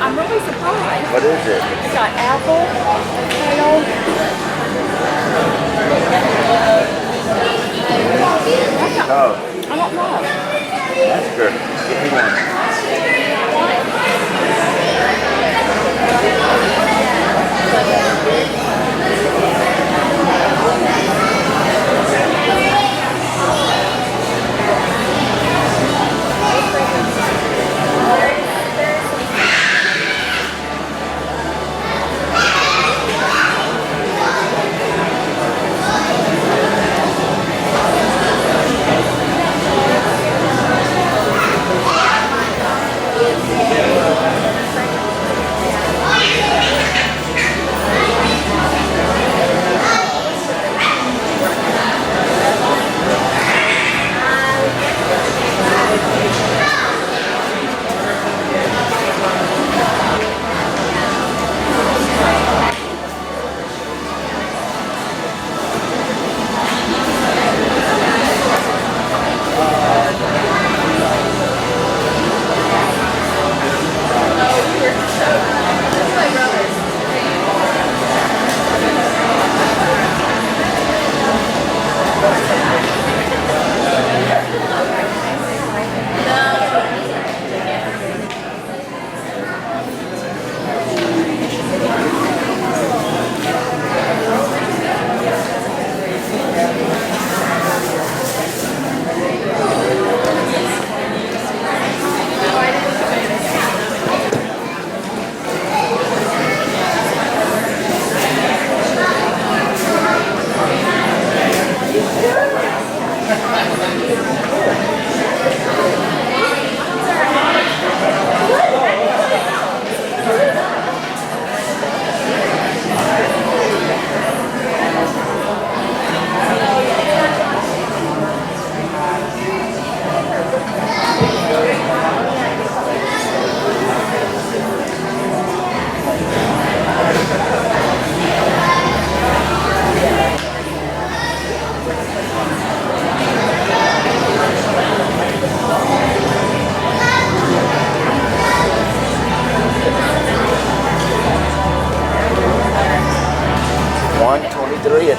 I'm really surprised. What is it? It's got apple, potato. Oh, I don't know. that's good. Give me one.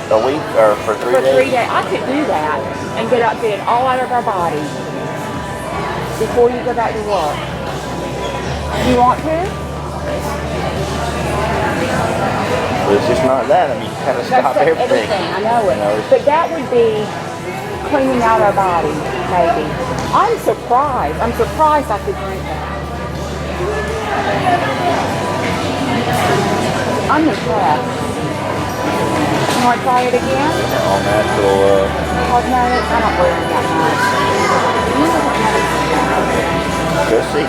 A week or for 3 days? For 3 days. I could do that and get up it all out of our body before you go back to work. You want to? Well, it's just not that. I mean, you kind of stop everything. I know it. But that would be cleaning out our body, maybe. I'm surprised. I'm surprised I could drink that. I'm impressed. You want to try it again? All natural. Cosmetic? I don't wear them that much. Go see.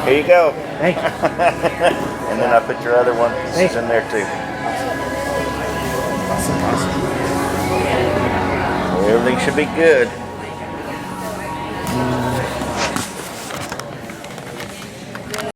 Here you go. Thank you. And then I put your other one in there too. Everything should be good.